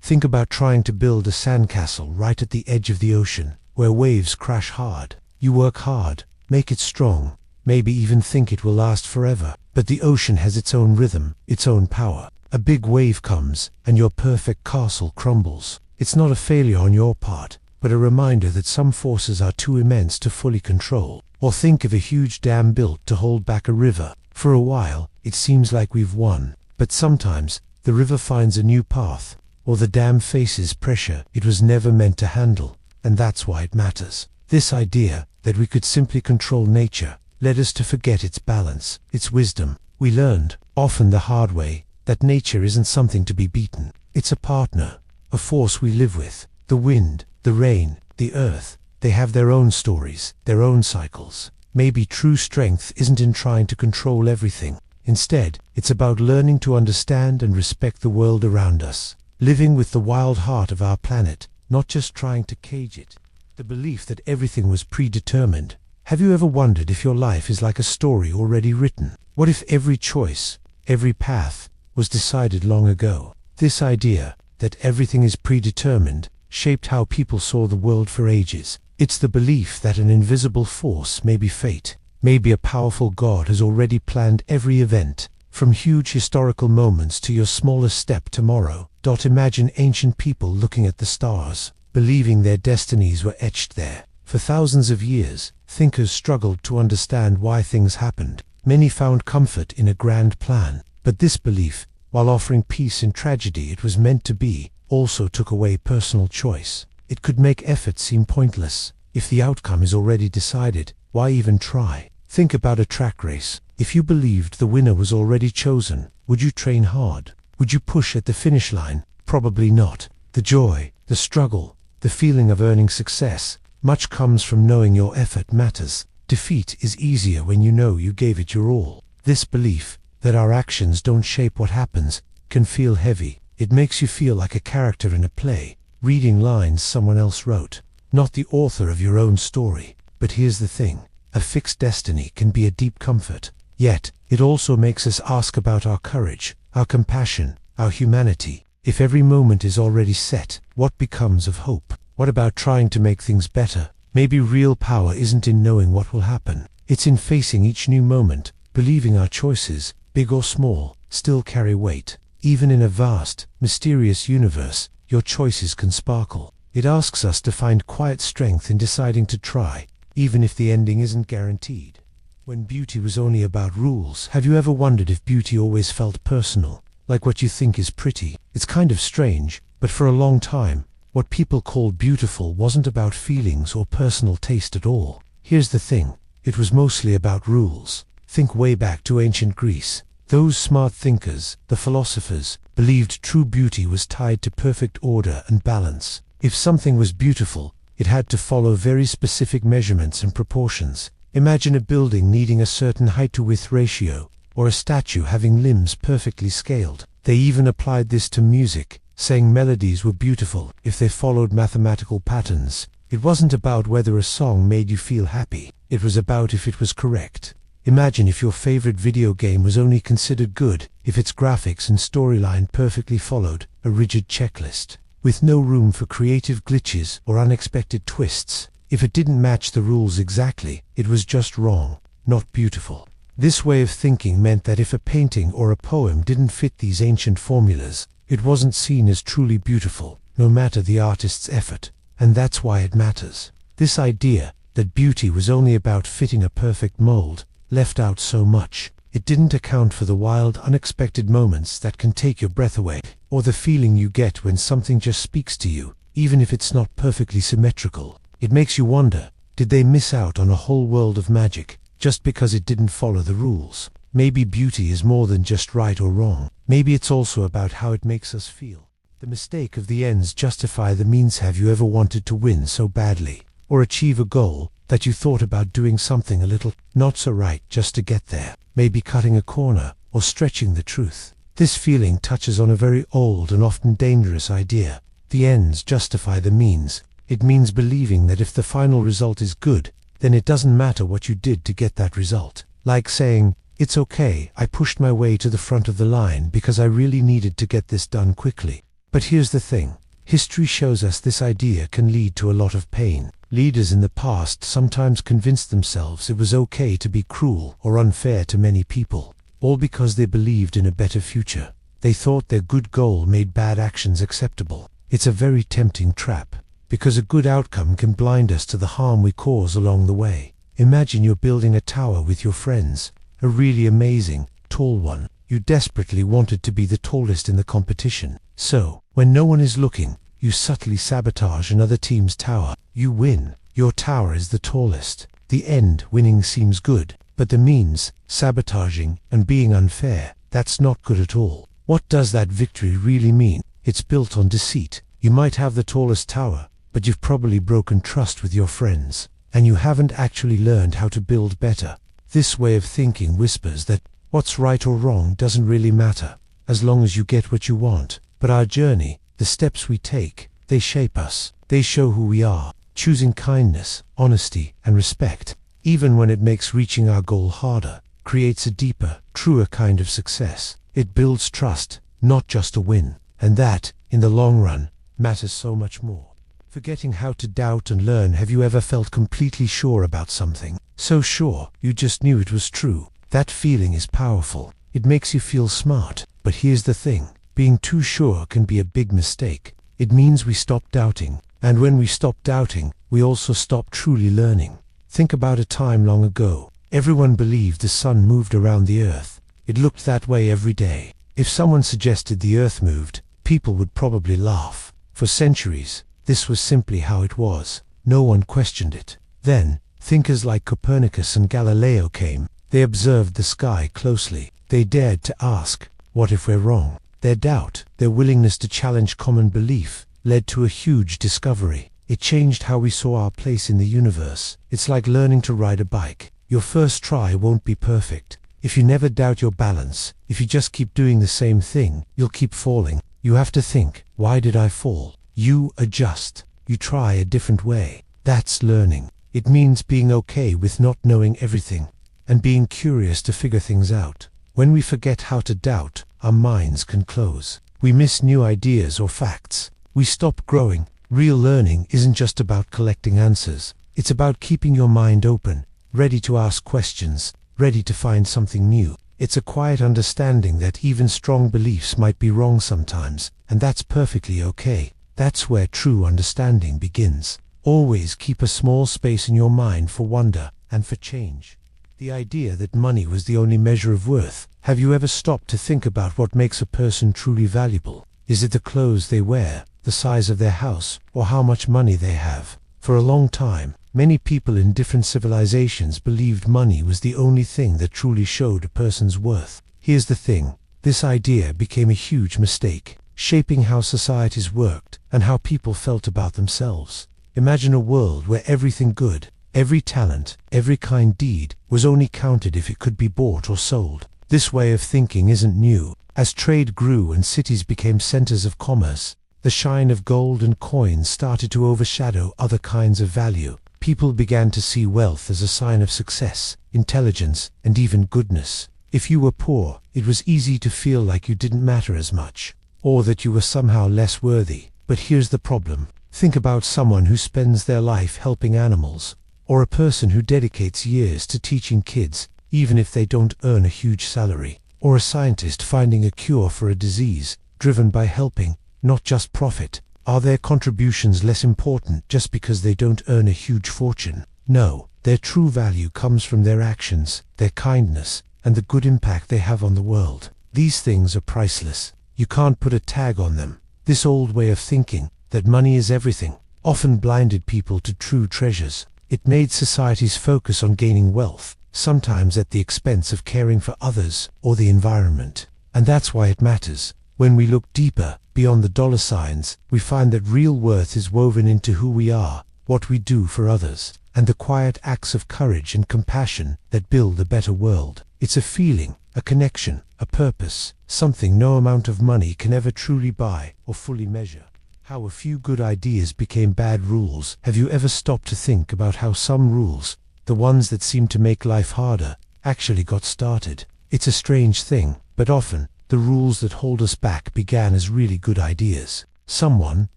Think about trying to build a sandcastle right at the edge of the ocean, where waves crash hard. You work hard, make it strong, maybe even think it will last forever. But the ocean has its own rhythm, its own power. A big wave comes, and your perfect castle crumbles. It's not a failure on your part, but a reminder that some forces are too immense to fully control. Or think of a huge dam built to hold back a river. For a while, it seems like we've won. But sometimes, the river finds a new path, or the dam faces pressure it was never meant to handle. And that's why it matters. This idea that we could simply control nature led us to forget its balance, its wisdom. We learned, often the hard way, that nature isn't something to be beaten. It's a partner, a force we live with. The wind, the rain, the earth, they have their own stories, their own cycles. Maybe true strength isn't in trying to control everything. Instead, it's about learning to understand and respect the world around us, living with the wild heart of our planet, not just trying to cage it. The belief that everything was predetermined. Have you ever wondered if your life is like a story already written? What if every choice, every path, was decided long ago? This idea that everything is predetermined shaped how people saw the world for ages. It's the belief that an invisible force, maybe fate, maybe a powerful God, has already planned every event, from huge historical moments to your smallest step tomorrow. Imagine ancient people looking at the stars, believing their destinies were etched there. For thousands of years, thinkers struggled to understand why things happened. Many found comfort in a grand plan. But this belief, while offering peace in tragedy it was meant to be, also took away personal choice. It could make effort seem pointless. If the outcome is already decided, why even try? Think about a track race. If you believed the winner was already chosen, would you train hard? Would you push at the finish line? Probably not. The joy, the struggle, the feeling of earning success, much comes from knowing your effort matters. Defeat is easier when you know you gave it your all. This belief that our actions don't shape what happens can feel heavy. It makes you feel like a character in a play, reading lines someone else wrote, not the author of your own story. But here's the thing, a fixed destiny can be a deep comfort. Yet, it also makes us ask about our courage, our compassion, our humanity. If every moment is already set, what becomes of hope? What about trying to make things better? Maybe real power isn't in knowing what will happen. It's in facing each new moment, believing our choices, big or small, still carry weight. Even in a vast, mysterious universe, your choices can sparkle. It asks us to find quiet strength in deciding to try, even if the ending isn't guaranteed. When beauty was only about rules, have you ever wondered if beauty always felt personal, like what you think is pretty? It's kind of strange, but for a long time, what people called beautiful wasn't about feelings or personal taste at all. Here's the thing, it was mostly about rules. Think way back to ancient Greece. Those smart thinkers, the philosophers, believed true beauty was tied to perfect order and balance. If something was beautiful, it had to follow very specific measurements and proportions. Imagine a building needing a certain height-to-width ratio, or a statue having limbs perfectly scaled. They even applied this to music, saying melodies were beautiful if they followed mathematical patterns. It wasn't about whether a song made you feel happy, it was about if it was correct. Imagine if your favorite video game was only considered good if its graphics and storyline perfectly followed a rigid checklist, with no room for creative glitches or unexpected twists. If it didn't match the rules exactly, it was just wrong, not beautiful. This way of thinking meant that if a painting or a poem didn't fit these ancient formulas, it wasn't seen as truly beautiful, no matter the artist's effort. And that's why it matters. This idea that beauty was only about fitting a perfect mold left out so much. It didn't account for the wild, unexpected moments that can take your breath away, or the feeling you get when something just speaks to you, even if it's not perfectly symmetrical. It makes you wonder, did they miss out on a whole world of magic just because it didn't follow the rules? Maybe beauty is more than just right or wrong. Maybe it's also about how it makes us feel. The mistake of the ends justify the means. Have you ever wanted to win so badly, or achieve a goal, that you thought about doing something a little not so right just to get there? Maybe cutting a corner, or stretching the truth. This feeling touches on a very old and often dangerous idea. The ends justify the means. It means believing that if the final result is good, then it doesn't matter what you did to get that result. Like saying, "It's okay, I pushed my way to the front of the line because I really needed to get this done quickly." But here's the thing. History shows us this idea can lead to a lot of pain. Leaders in the past sometimes convinced themselves it was okay to be cruel or unfair to many people, all because they believed in a better future. They thought their good goal made bad actions acceptable. It's a very tempting trap, because a good outcome can blind us to the harm we cause along the way. Imagine you're building a tower with your friends, a really amazing, tall one. You desperately wanted to be the tallest in the competition. So, when no one is looking, you subtly sabotage another team's tower. You win. Your tower is the tallest. The end, winning, seems good, but the means, sabotaging and being unfair, that's not good at all. What does that victory really mean? It's built on deceit. You might have the tallest tower, but you've probably broken trust with your friends, and you haven't actually learned how to build better. This way of thinking whispers that what's right or wrong doesn't really matter, as long as you get what you want. But our journey, the steps we take, they shape us. They show who we are. Choosing kindness, honesty, and respect, even when it makes reaching our goal harder, creates a deeper, truer kind of success. It builds trust, not just a win. And that, in the long run, matters so much more. Forgetting how to doubt and learn. Have you ever felt completely sure about something? So sure, you just knew it was true. That feeling is powerful. It makes you feel smart. But here's the thing. Being too sure can be a big mistake. It means we stop doubting. And when we stop doubting, we also stop truly learning. Think about a time long ago. Everyone believed the sun moved around the earth. It looked that way every day. If someone suggested the earth moved, people would probably laugh. For centuries, this was simply how it was. No one questioned it. Then, thinkers like Copernicus and Galileo came. They observed the sky closely. They dared to ask, what if we're wrong? Their doubt, their willingness to challenge common belief, led to a huge discovery. It changed how we saw our place in the universe. It's like learning to ride a bike. Your first try won't be perfect. If you never doubt your balance, if you just keep doing the same thing, you'll keep falling. You have to think, why did I fall? You adjust. You try a different way. That's learning. It means being okay with not knowing everything, and being curious to figure things out. When we forget how to doubt, our minds can close. We miss new ideas or facts. We stop growing. Real learning isn't just about collecting answers. It's about keeping your mind open, ready to ask questions, ready to find something new. It's a quiet understanding that even strong beliefs might be wrong sometimes, and that's perfectly okay. That's where true understanding begins. Always keep a small space in your mind for wonder and for change. The idea that money was the only measure of worth. Have you ever stopped to think about what makes a person truly valuable? Is it the clothes they wear, the size of their house, or how much money they have? For a long time, many people in different civilizations believed money was the only thing that truly showed a person's worth. Here's the thing. This idea became a huge mistake, shaping how societies worked and how people felt about themselves. Imagine a world where everything good, every talent, every kind deed was only counted if it could be bought or sold. This way of thinking isn't new. As trade grew and cities became centers of commerce, the shine of gold and coins started to overshadow other kinds of value. People began to see wealth as a sign of success, intelligence, and even goodness. If you were poor, it was easy to feel like you didn't matter as much, or that you were somehow less worthy. But here's the problem. Think about someone who spends their life helping animals, or a person who dedicates years to teaching kids, even if they don't earn a huge salary, or a scientist finding a cure for a disease, driven by helping, not just profit. Are their contributions less important just because they don't earn a huge fortune? No, their true value comes from their actions, their kindness, and the good impact they have on the world. These things are priceless. You can't put a tag on them. This old way of thinking, that money is everything, often blinded people to true treasures. It made societies focus on gaining wealth, sometimes at the expense of caring for others or the environment. And that's why it matters. When we look deeper, beyond the dollar signs, we find that real worth is woven into who we are, what we do for others, and the quiet acts of courage and compassion that build a better world. It's a feeling, a connection, a a purpose, something no amount of money can ever truly buy or fully measure. How a few good ideas became bad rules. Have you ever stopped to think about how some rules, the ones that seem to make life harder, actually got started? It's a strange thing, but often, the rules that hold us back began as really good ideas. Someone,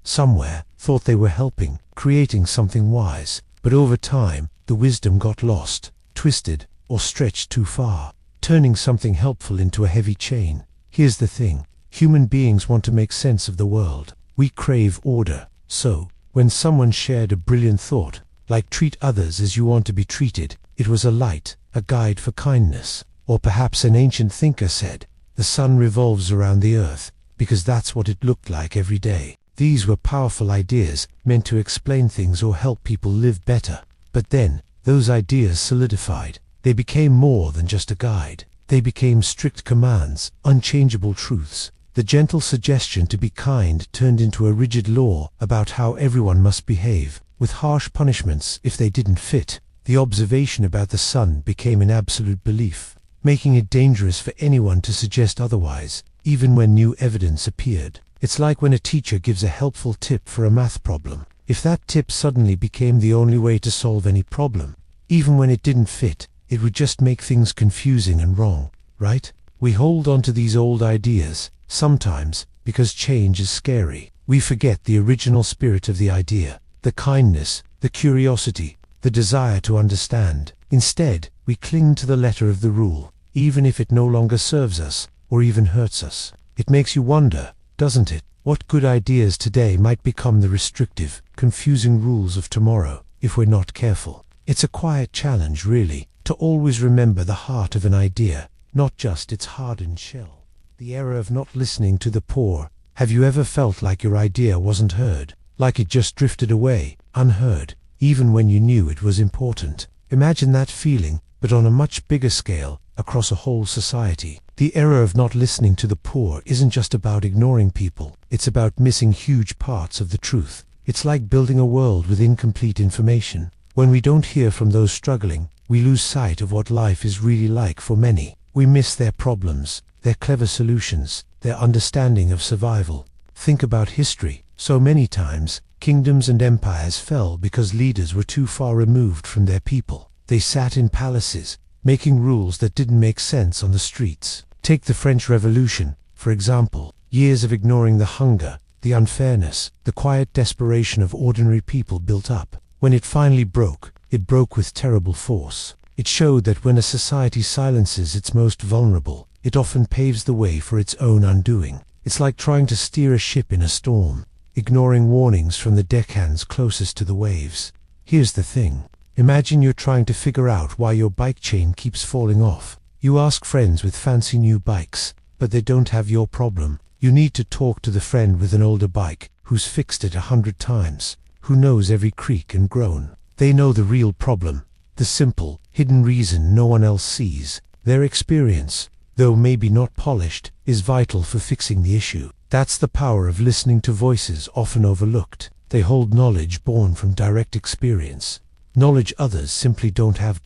somewhere, thought they were helping, creating something wise, but over time, the wisdom got lost, twisted, or stretched too far, turning something helpful into a heavy chain. Here's the thing, human beings want to make sense of the world. We crave order, so, when someone shared a brilliant thought, like treat others as you want to be treated, it was a light, a guide for kindness. Or perhaps an ancient thinker said, the sun revolves around the earth, because that's what it looked like every day. These were powerful ideas, meant to explain things or help people live better. But then, those ideas solidified. They became more than just a guide. They became strict commands, unchangeable truths. The gentle suggestion to be kind turned into a rigid law about how everyone must behave, with harsh punishments if they didn't fit. The observation about the sun became an absolute belief, making it dangerous for anyone to suggest otherwise, even when new evidence appeared. It's like when a teacher gives a helpful tip for a math problem. If that tip suddenly became the only way to solve any problem, even when it didn't fit, it would just make things confusing and wrong, right? We hold on to these old ideas, sometimes, because change is scary. We forget the original spirit of the idea, the kindness, the curiosity, the desire to understand. Instead, we cling to the letter of the rule, even if it no longer serves us, or even hurts us. It makes you wonder, doesn't it, what good ideas today might become the restrictive, confusing rules of tomorrow, if we're not careful. It's a quiet challenge, really, to always remember the heart of an idea, not just its hardened shell. The error of not listening to the poor. Have you ever felt like your idea wasn't heard, like it just drifted away, unheard, even when you knew it was important? Imagine that feeling, but on a much bigger scale, across a whole society. The error of not listening to the poor isn't just about ignoring people, it's about missing huge parts of the truth. It's like building a world with incomplete information. When we don't hear from those struggling, we lose sight of what life is really like for many. We miss their problems, their clever solutions, their understanding of survival. Think about history. So many times, kingdoms and empires fell because leaders were too far removed from their people. They sat in palaces, making rules that didn't make sense on the streets. Take the French Revolution, for example. Years of ignoring the hunger, the unfairness, the quiet desperation of ordinary people built up. When it finally broke, it broke with terrible force. It showed that when a society silences its most vulnerable, it often paves the way for its own undoing. It's like trying to steer a ship in a storm, ignoring warnings from the deckhands closest to the waves. Here's the thing. Imagine you're trying to figure out why your bike chain keeps falling off. You ask friends with fancy new bikes, but they don't have your problem. You need to talk to the friend with an older bike, who's fixed it 100 times, who knows every creak and groan. They know the real problem, the simple, hidden reason no one else sees. Their experience, though maybe not polished, is vital for fixing the issue. That's the power of listening to voices often overlooked. They hold knowledge born from direct experience, knowledge others simply don't have.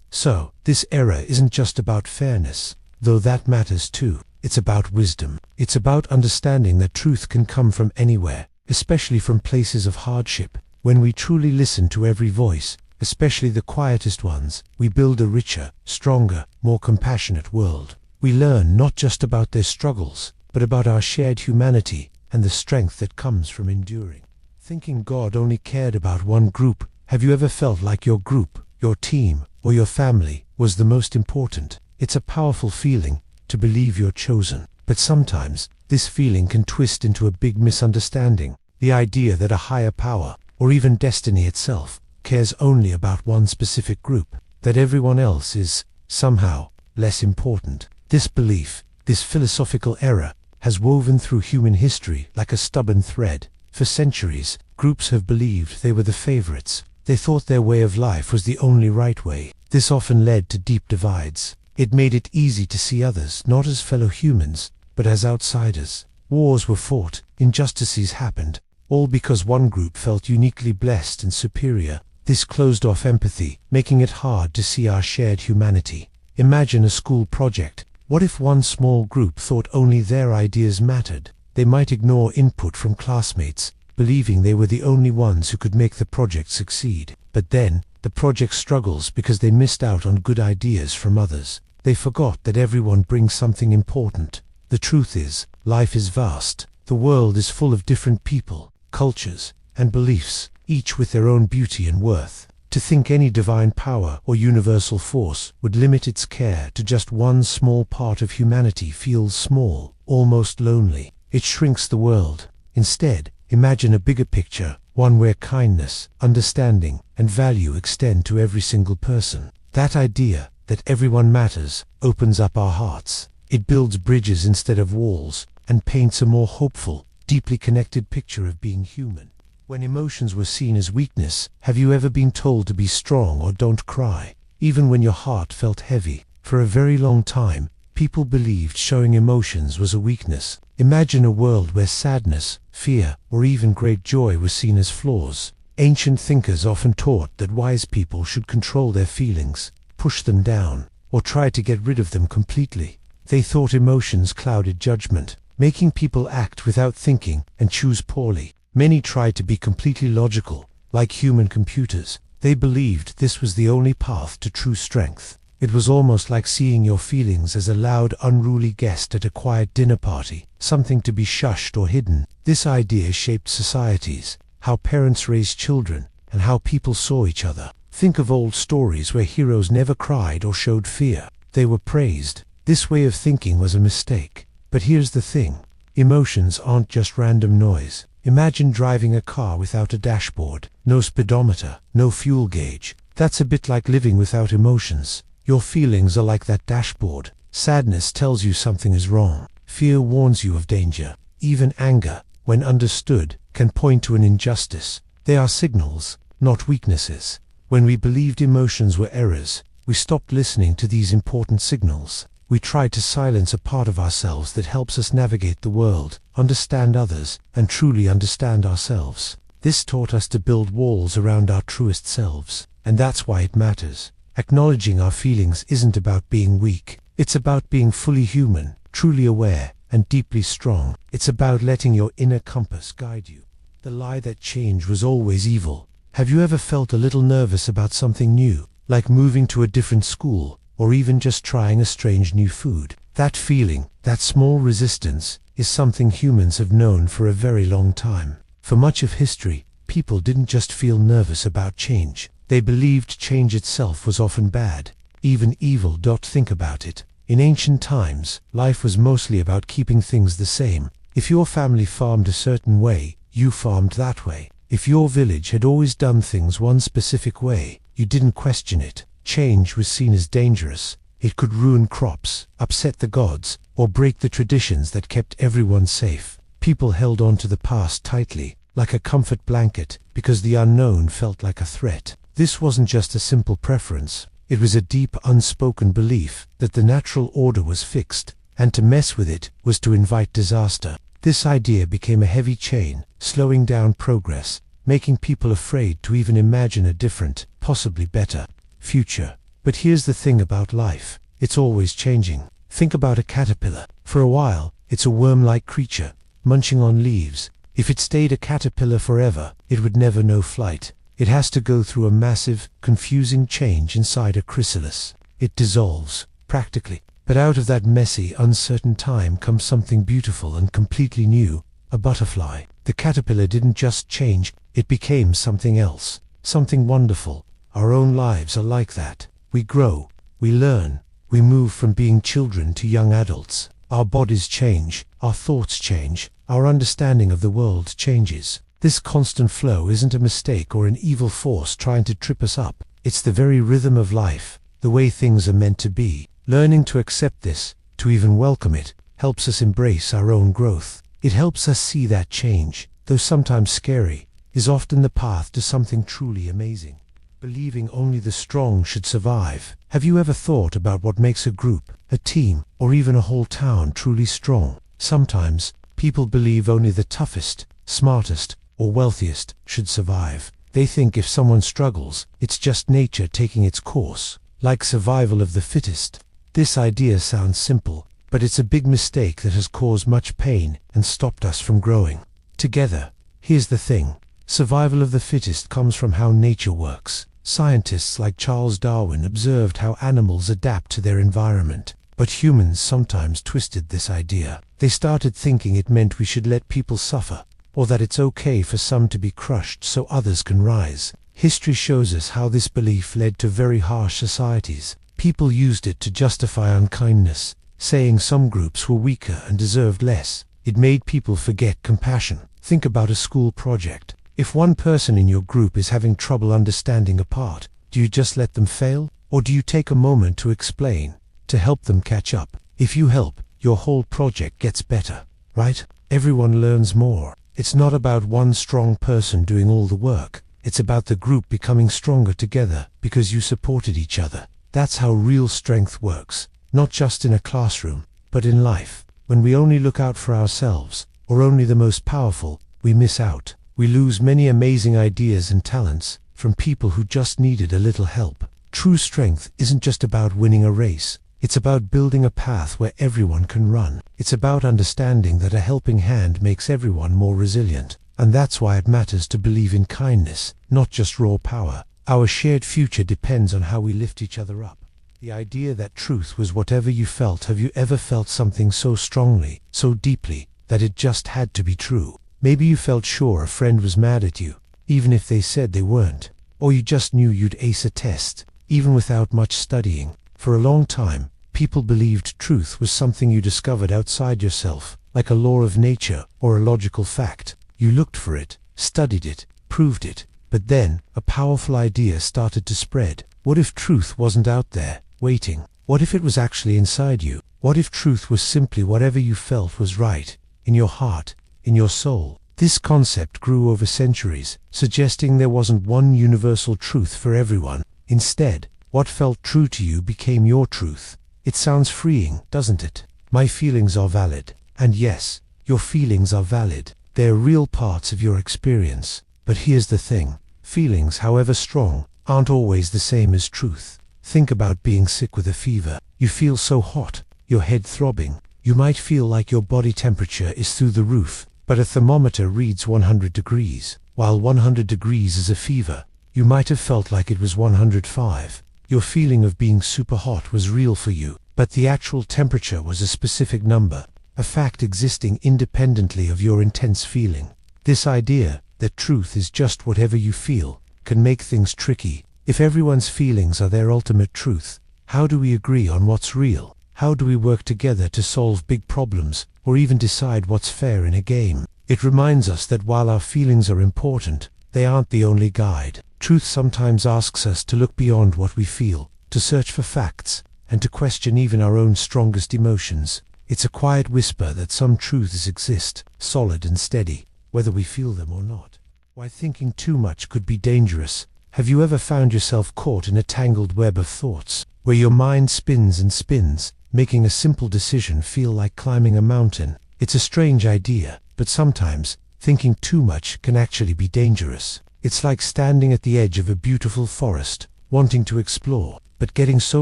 So, this era isn't just about fairness, though that matters too. It's about wisdom. It's about understanding that truth can come from anywhere, especially from places of hardship. When we truly listen to every voice, especially the quietest ones, we build a richer, stronger, more compassionate world. We learn not just about their struggles, but about our shared humanity and the strength that comes from enduring. Thinking God only cared about one group. Have you ever felt like your group, your team, or your family was the most important? It's a powerful feeling to believe you're chosen. But sometimes, this feeling can twist into a big misunderstanding. The idea that a higher power, or even destiny itself, cares only about one specific group, that everyone else is, somehow, less important. This belief, this philosophical error, has woven through human history like a stubborn thread. For centuries, groups have believed they were the favorites. They thought their way of life was the only right way. This often led to deep divides. It made it easy to see others not as fellow humans, but as outsiders. Wars were fought, injustices happened, all because one group felt uniquely blessed and superior. This closed off empathy, making it hard to see our shared humanity. Imagine a school project. What if one small group thought only their ideas mattered? They might ignore input from classmates, believing they were the only ones who could make the project succeed. But then, the project struggles because they missed out on good ideas from others. They forgot that everyone brings something important. The truth is, life is vast. The world is full of different people, cultures, and beliefs, each with their own beauty and worth. To think any divine power or universal force would limit its care to just one small part of humanity feels small, almost lonely. It shrinks the world. Instead, imagine a bigger picture, one where kindness, understanding, and value extend to every single person. That idea, that everyone matters, opens up our hearts. It builds bridges instead of walls, and paints a more hopeful, deeply connected picture of being human. When emotions were seen as weakness, have you ever been told to be strong or don't cry? Even when your heart felt heavy, for a very long time, people believed showing emotions was a weakness. Imagine a world where sadness, fear, or even great joy were seen as flaws. Ancient thinkers often taught that wise people should control their feelings, push them down, or try to get rid of them completely. They thought emotions clouded judgment, making people act without thinking and choose poorly. Many tried to be completely logical, like human computers. They believed this was the only path to true strength. It was almost like seeing your feelings as a loud, unruly guest at a quiet dinner party, something to be shushed or hidden. This idea shaped societies, how parents raised children, and how people saw each other. Think of old stories where heroes never cried or showed fear. They were praised. This way of thinking was a mistake. But here's the thing. Emotions aren't just random noise. Imagine driving a car without a dashboard, no speedometer, no fuel gauge. That's a bit like living without emotions. Your feelings are like that dashboard. Sadness tells you something is wrong. Fear warns you of danger. Even anger, when understood, can point to an injustice. They are signals, not weaknesses. When we believed emotions were errors, we stopped listening to these important signals. We tried to silence a part of ourselves that helps us navigate the world, understand others, and truly understand ourselves. This taught us to build walls around our truest selves. And that's why it matters. Acknowledging our feelings isn't about being weak. It's about being fully human, truly aware, and deeply strong. It's about letting your inner compass guide you. The lie that change was always evil. Have you ever felt a little nervous about something new, like moving to a different school, or even just trying a strange new food? That feeling, that small resistance, is something humans have known for a very long time. For much of history, people didn't just feel nervous about change. They believed change itself was often bad, even evil. Think about it. In ancient times, life was mostly about keeping things the same. If your family farmed a certain way, you farmed that way. If your village had always done things one specific way, you didn't question it. Change was seen as dangerous. It could ruin crops, upset the gods, or break the traditions that kept everyone safe. People held on to the past tightly, like a comfort blanket, because the unknown felt like a threat. This wasn't just a simple preference. It was a deep, unspoken belief that the natural order was fixed, and to mess with it was to invite disaster. This idea became a heavy chain, slowing down progress, making people afraid to even imagine a different, possibly better, future. But here's the thing about life. It's always changing. Think about a caterpillar. For a while, it's a worm-like creature, munching on leaves. If it stayed a caterpillar forever, it would never know flight. It has to go through a massive, confusing change inside a chrysalis. It dissolves, practically. But out of that messy, uncertain time comes something beautiful and completely new, a butterfly. The caterpillar didn't just change, it became something else, something wonderful. Our own lives are like that. We grow, we learn, we move from being children to young adults. Our bodies change, our thoughts change, our understanding of the world changes. This constant flow isn't a mistake or an evil force trying to trip us up. It's the very rhythm of life, the way things are meant to be. Learning to accept this, to even welcome it, helps us embrace our own growth. It helps us see that change, though sometimes scary, is often the path to something truly amazing. Believing only the strong should survive. Have you ever thought about what makes a group, a team, or even a whole town truly strong? Sometimes, people believe only the toughest, smartest, or wealthiest should survive. They think if someone struggles, it's just nature taking its course, like survival of the fittest. This idea sounds simple, but it's a big mistake that has caused much pain and stopped us from growing together. Here's the thing. Survival of the fittest comes from how nature works. Scientists like Charles Darwin observed how animals adapt to their environment. But humans sometimes twisted this idea. They started thinking it meant we should let people suffer, or that it's okay for some to be crushed so others can rise. History shows us how this belief led to very harsh societies. People used it to justify unkindness, saying some groups were weaker and deserved less. It made people forget compassion. Think about a school project. If one person in your group is having trouble understanding a part, do you just let them fail? Or do you take a moment to explain, to help them catch up? If you help, your whole project gets better, right? Everyone learns more. It's not about one strong person doing all the work. It's about the group becoming stronger together because you supported each other. That's how real strength works, not just in a classroom, but in life. When we only look out for ourselves, or only the most powerful, we miss out. We lose many amazing ideas and talents from people who just needed a little help. True strength isn't just about winning a race. It's about building a path where everyone can run. It's about understanding that a helping hand makes everyone more resilient. And that's why it matters to believe in kindness, not just raw power. Our shared future depends on how we lift each other up. The idea that truth was whatever you felt. Have you ever felt something so strongly, so deeply, that it just had to be true? Maybe you felt sure a friend was mad at you, even if they said they weren't. Or you just knew you'd ace a test, even without much studying. For a long time, people believed truth was something you discovered outside yourself, like a law of nature or a logical fact. You looked for it, studied it, proved it. But then, a powerful idea started to spread. What if truth wasn't out there, waiting? What if it was actually inside you? What if truth was simply whatever you felt was right, in your heart, in your soul? This concept grew over centuries, suggesting there wasn't one universal truth for everyone. Instead, what felt true to you became your truth. It sounds freeing, doesn't it? My feelings are valid. And yes, your feelings are valid. They're real parts of your experience. But here's the thing. Feelings, however strong, aren't always the same as truth. Think about being sick with a fever. You feel so hot, your head throbbing. You might feel like your body temperature is through the roof, but a thermometer reads 100 degrees. While 100 degrees is a fever, you might have felt like it was 105. Your feeling of being super hot was real for you, but the actual temperature was a specific number, a fact existing independently of your intense feeling. This idea that truth is just whatever you feel can make things tricky. If everyone's feelings are their ultimate truth, how do we agree on what's real? How do we work together to solve big problems, or even decide what's fair in a game? It reminds us that while our feelings are important, they aren't the only guide. Truth sometimes asks us to look beyond what we feel, to search for facts, and to question even our own strongest emotions. It's a quiet whisper that some truths exist, solid and steady, whether we feel them or not. Why thinking too much could be dangerous. Have you ever found yourself caught in a tangled web of thoughts, where your mind spins and spins, making a simple decision feel like climbing a mountain? It's a strange idea, but sometimes, thinking too much can actually be dangerous. It's like standing at the edge of a beautiful forest, wanting to explore, but getting so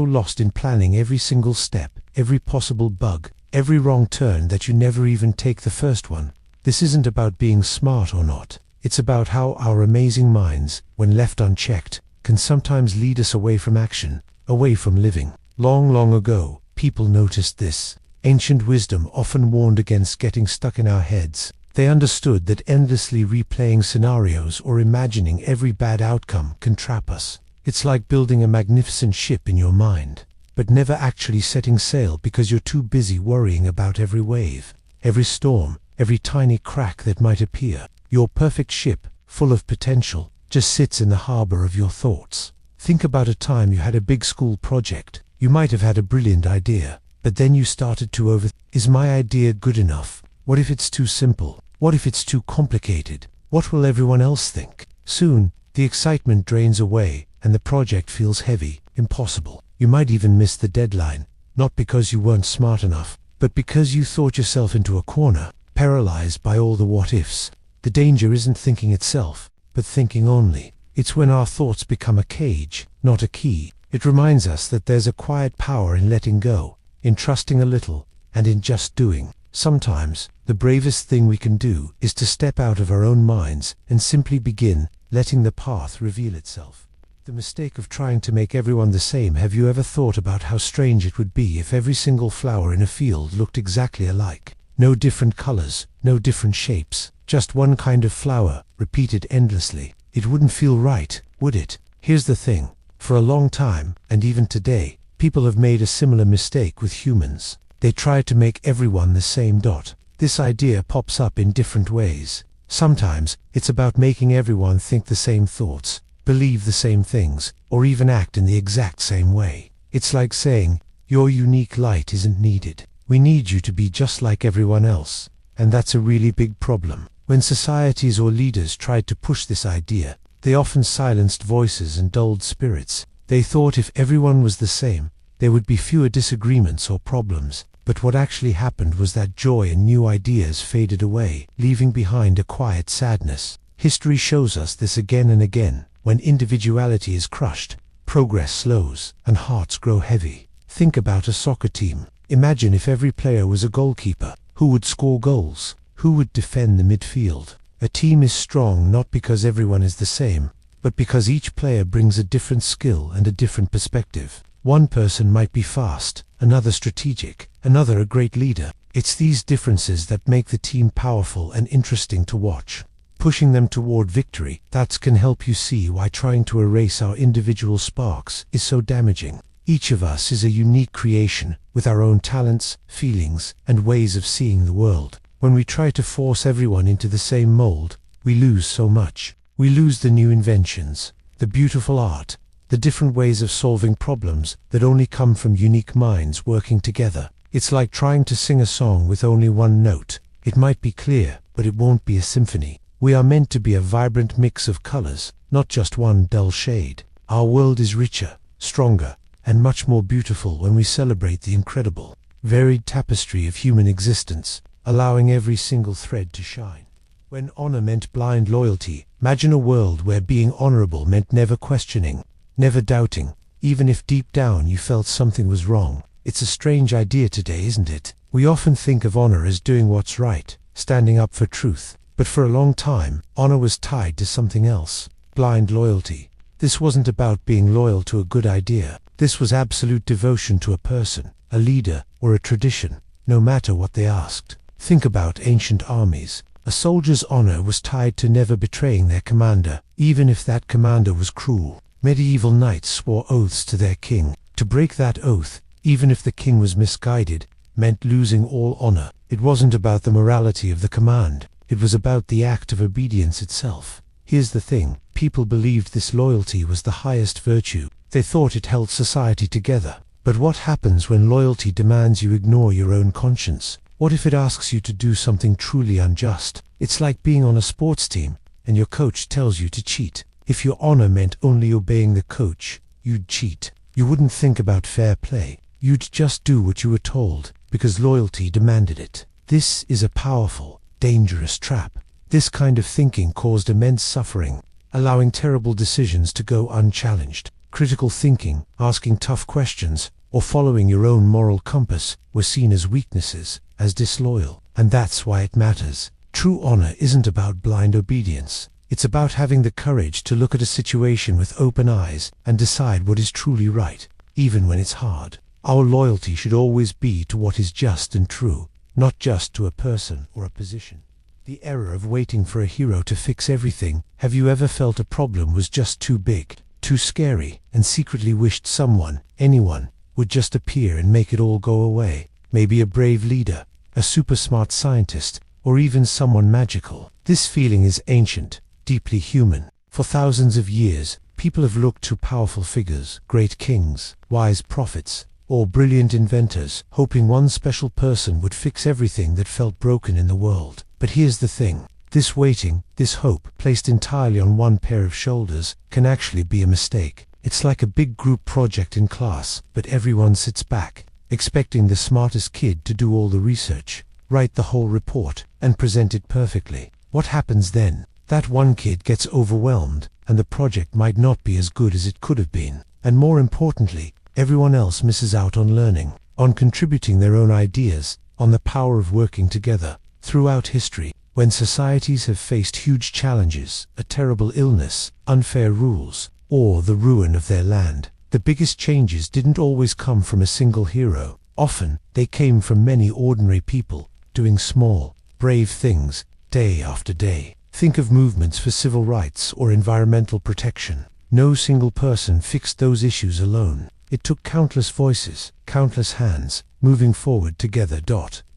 lost in planning every single step, every possible bug, every wrong turn that you never even take the first one. This isn't about being smart or not. It's about how our amazing minds, when left unchecked, can sometimes lead us away from action, away from living. Long, long ago, people noticed this. Ancient wisdom often warned against getting stuck in our heads. They understood that endlessly replaying scenarios or imagining every bad outcome can trap us. It's like building a magnificent ship in your mind, but never actually setting sail because you're too busy worrying about every wave, every storm, every tiny crack that might appear. Your perfect ship, full of potential, just sits in the harbor of your thoughts. Think about a time you had a big school project. You might have had a brilliant idea, but then you started to overthink. Is my idea good enough? What if it's too simple? What if it's too complicated? What will everyone else think? Soon, the excitement drains away, and the project feels heavy, impossible. You might even miss the deadline, not because you weren't smart enough, but because you thought yourself into a corner, paralyzed by all the what-ifs. The danger isn't thinking itself, but thinking only. It's when our thoughts become a cage, not a key. It reminds us that there's a quiet power in letting go, in trusting a little, and in just doing. Sometimes, the bravest thing we can do is to step out of our own minds and simply begin letting the path reveal itself. The mistake of trying to make everyone the same. Have you ever thought about how strange it would be if every single flower in a field looked exactly alike? No different colors, no different shapes, just one kind of flower, repeated endlessly. It wouldn't feel right, would it? Here's the thing. For a long time, and even today, people have made a similar mistake with humans. They try to make everyone the same. This idea pops up in different ways. Sometimes, it's about making everyone think the same thoughts, believe the same things, or even act in the exact same way. It's like saying, your unique light isn't needed. We need you to be just like everyone else. And that's a really big problem. When societies or leaders tried to push this idea, they often silenced voices and dulled spirits. They thought if everyone was the same, there would be fewer disagreements or problems. But what actually happened was that joy and new ideas faded away, leaving behind a quiet sadness. History shows us this again and again. When individuality is crushed, progress slows, and hearts grow heavy. Think about a soccer team. Imagine if every player was a goalkeeper. Who would score goals? Who would defend the midfield? A team is strong not because everyone is the same, but because each player brings a different skill and a different perspective. One person might be fast, another strategic, another a great leader. It's these differences that make the team powerful and interesting to watch. Pushing them toward victory, that can help you see why trying to erase our individual sparks is so damaging. Each of us is a unique creation, with our own talents, feelings, and ways of seeing the world. When we try to force everyone into the same mold, we lose so much. We lose the new inventions, the beautiful art, the different ways of solving problems that only come from unique minds working together. It's like trying to sing a song with only one note. It might be clear, but it won't be a symphony. We are meant to be a vibrant mix of colors, not just one dull shade. Our world is richer, stronger, and much more beautiful when we celebrate the incredible, varied tapestry of human existence, allowing every single thread to shine. When honor meant blind loyalty, imagine a world where being honorable meant never questioning, never doubting, even if deep down you felt something was wrong. It's a strange idea today, isn't it? We often think of honor as doing what's right, standing up for truth. But for a long time, honor was tied to something else, blind loyalty. This wasn't about being loyal to a good idea. This was absolute devotion to a person, a leader, or a tradition, no matter what they asked. Think about ancient armies. A soldier's honor was tied to never betraying their commander, even if that commander was cruel. Medieval knights swore oaths to their king. To break that oath, even if the king was misguided, meant losing all honor. It wasn't about the morality of the command. It was about the act of obedience itself. Here's the thing, people believed this loyalty was the highest virtue. They thought it held society together. But what happens when loyalty demands you ignore your own conscience? What if it asks you to do something truly unjust? It's like being on a sports team, and your coach tells you to cheat. If your honor meant only obeying the coach, you'd cheat. You wouldn't think about fair play. You'd just do what you were told, because loyalty demanded it. This is a powerful, dangerous trap. This kind of thinking caused immense suffering, allowing terrible decisions to go unchallenged. Critical thinking, asking tough questions, or following your own moral compass were seen as weaknesses, as disloyal. And that's why it matters. True honor isn't about blind obedience. It's about having the courage to look at a situation with open eyes and decide what is truly right, even when it's hard. Our loyalty should always be to what is just and true, not just to a person or a position. The error of waiting for a hero to fix everything. Have you ever felt a problem was just too big, too scary, and secretly wished someone, anyone, would just appear and make it all go away? Maybe a brave leader, a super smart scientist, or even someone magical. This feeling is ancient, deeply human. For thousands of years, people have looked to powerful figures, great kings, wise prophets, or brilliant inventors, hoping one special person would fix everything that felt broken in the world. But here's the thing. This waiting, this hope, placed entirely on one pair of shoulders, can actually be a mistake. It's like a big group project in class, but everyone sits back, expecting the smartest kid to do all the research, write the whole report, and present it perfectly. What happens then? That one kid gets overwhelmed, and the project might not be as good as it could have been. And more importantly, everyone else misses out on learning, on contributing their own ideas, on the power of working together. Throughout history, when societies have faced huge challenges, a terrible illness, unfair rules, or the ruin of their land, the biggest changes didn't always come from a single hero. Often, they came from many ordinary people, doing small, brave things, day after day. Think of movements for civil rights or environmental protection. No single person fixed those issues alone. It took countless voices, countless hands, moving forward together.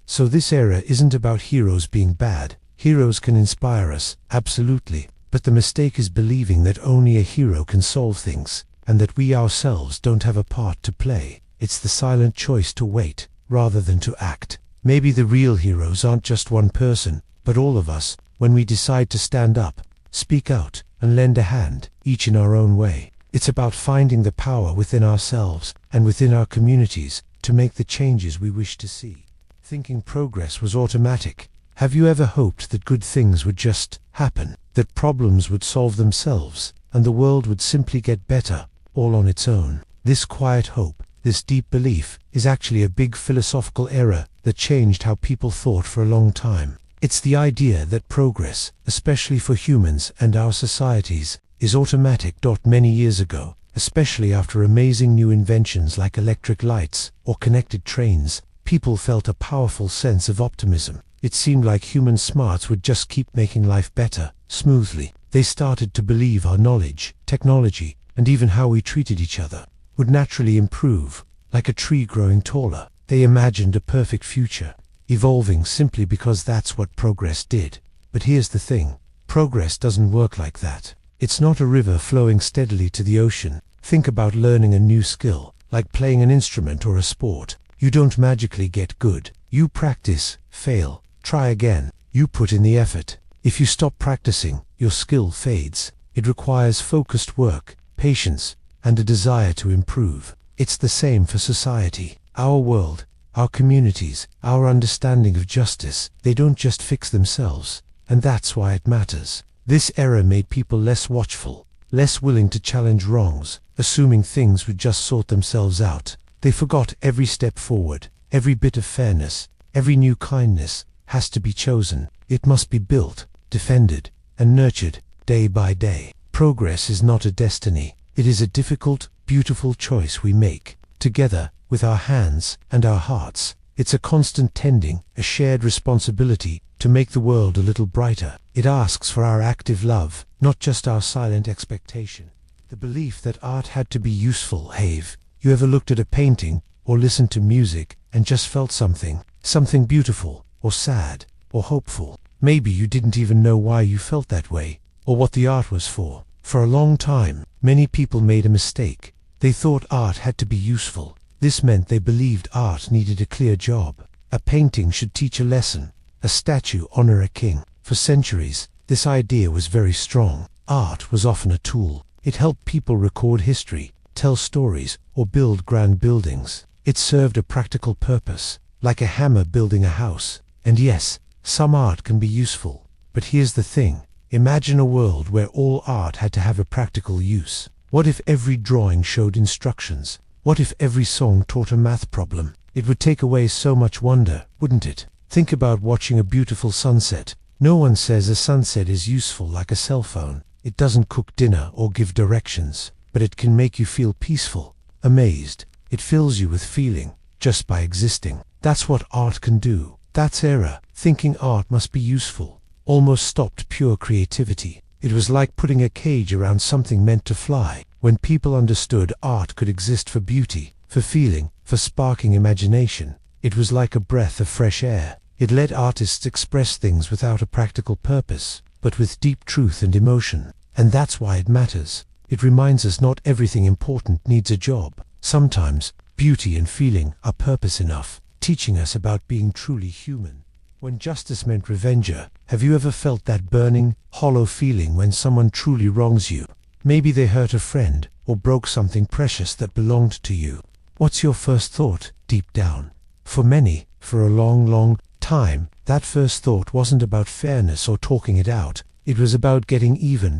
So this era isn't about heroes being bad. Heroes can inspire us, absolutely, but the mistake is believing that only a hero can solve things, and that we ourselves don't have a part to play. It's the silent choice to wait, rather than to act. Maybe the real heroes aren't just one person, but all of us, when we decide to stand up, speak out, and lend a hand, each in our own way. It's about finding the power within ourselves, and within our communities, to make the changes we wish to see. Thinking progress was automatic. Have you ever hoped that good things would just happen, that problems would solve themselves, and the world would simply get better, all on its own? This quiet hope, this deep belief, is actually a big philosophical error that changed how people thought for a long time. It's the idea that progress, especially for humans and our societies, is automatic. Many years ago, especially after amazing new inventions like electric lights or connected trains, people felt a powerful sense of optimism. It seemed like human smarts would just keep making life better, smoothly. They started to believe our knowledge, technology, and even how we treated each other would naturally improve, like a tree growing taller. They imagined a perfect future, evolving simply because that's what progress did. But here's the thing, progress doesn't work like that. It's not a river flowing steadily to the ocean. Think about learning a new skill, like playing an instrument or a sport. You don't magically get good. You practice, fail, try again. You put in the effort. If you stop practicing, your skill fades. It requires focused work, patience, and a desire to improve. It's the same for society. Our world, our communities, our understanding of justice, they don't just fix themselves. And that's why it matters. This era made people less watchful, less willing to challenge wrongs, assuming things would just sort themselves out. They forgot every step forward, every bit of fairness, every new kindness has to be chosen. It must be built, defended, and nurtured, day by day. Progress is not a destiny. It is a difficult, beautiful choice we make, together, with our hands and our hearts. It's a constant tending, a shared responsibility to make the world a little brighter. It asks for our active love, not just our silent expectation. The belief that art had to be useful. You ever looked at a painting, or listened to music, and just felt something beautiful, or sad, or hopeful? Maybe you didn't even know why you felt that way, or what the art was for. For a long time, many people made a mistake. They thought art had to be useful. This meant they believed art needed a clear job. A painting should teach a lesson, a statue honor a king. For centuries, this idea was very strong. Art was often a tool. It helped people record history, tell stories, or build grand buildings. It served a practical purpose, like a hammer building a house. And yes, some art can be useful. But here's the thing. Imagine a world where all art had to have a practical use. What if every drawing showed instructions? What if every song taught a math problem? It would take away so much wonder, wouldn't it? Think about watching a beautiful sunset. No one says a sunset is useful like a cell phone. It doesn't cook dinner or give directions, but it can make you feel peaceful, amazed. It fills you with feeling, just by existing. That's what art can do. That's era. Thinking art must be useful almost stopped pure creativity. It was like putting a cage around something meant to fly. When people understood art could exist for beauty, for feeling, for sparking imagination, it was like a breath of fresh air. It let artists express things without a practical purpose, but with deep truth and emotion. And that's why it matters. It reminds us not everything important needs a job. Sometimes, beauty and feeling are purpose enough, teaching us about being truly human. When justice meant revenge, have you ever felt that burning, hollow feeling when someone truly wrongs you? Maybe they hurt a friend, or broke something precious that belonged to you. What's your first thought, deep down? For many, for a long time, that first thought wasn't about fairness or talking it out. It was about getting even.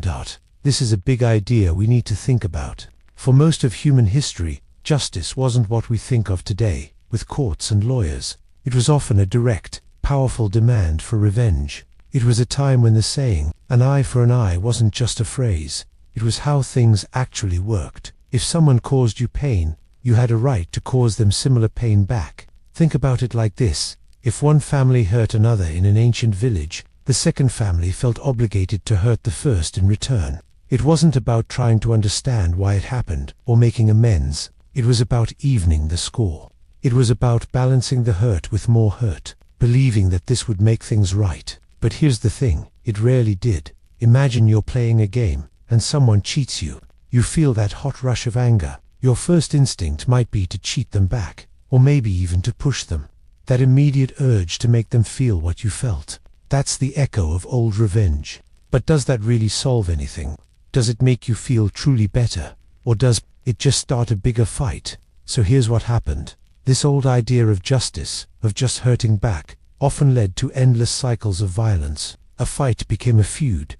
This is a big idea we need to think about. For most of human history, justice wasn't what we think of today, with courts and lawyers. It was often a direct, powerful demand for revenge. It was a time when the saying, "an eye for an eye," wasn't just a phrase. It was how things actually worked. If someone caused you pain, you had a right to cause them similar pain back. Think about it like this. If one family hurt another in an ancient village, the second family felt obligated to hurt the first in return. It wasn't about trying to understand why it happened or making amends. It was about evening the score. It was about balancing the hurt with more hurt, believing that this would make things right. But here's the thing, it rarely did. Imagine you're playing a game, and someone cheats you. You feel that hot rush of anger. Your first instinct might be to cheat them back, or maybe even to push them. That immediate urge to make them feel what you felt. That's the echo of old revenge. But does that really solve anything? Does it make you feel truly better? Or does it just start a bigger fight? So here's what happened. This old idea of justice, of just hurting back, often led to endless cycles of violence. A fight became a feud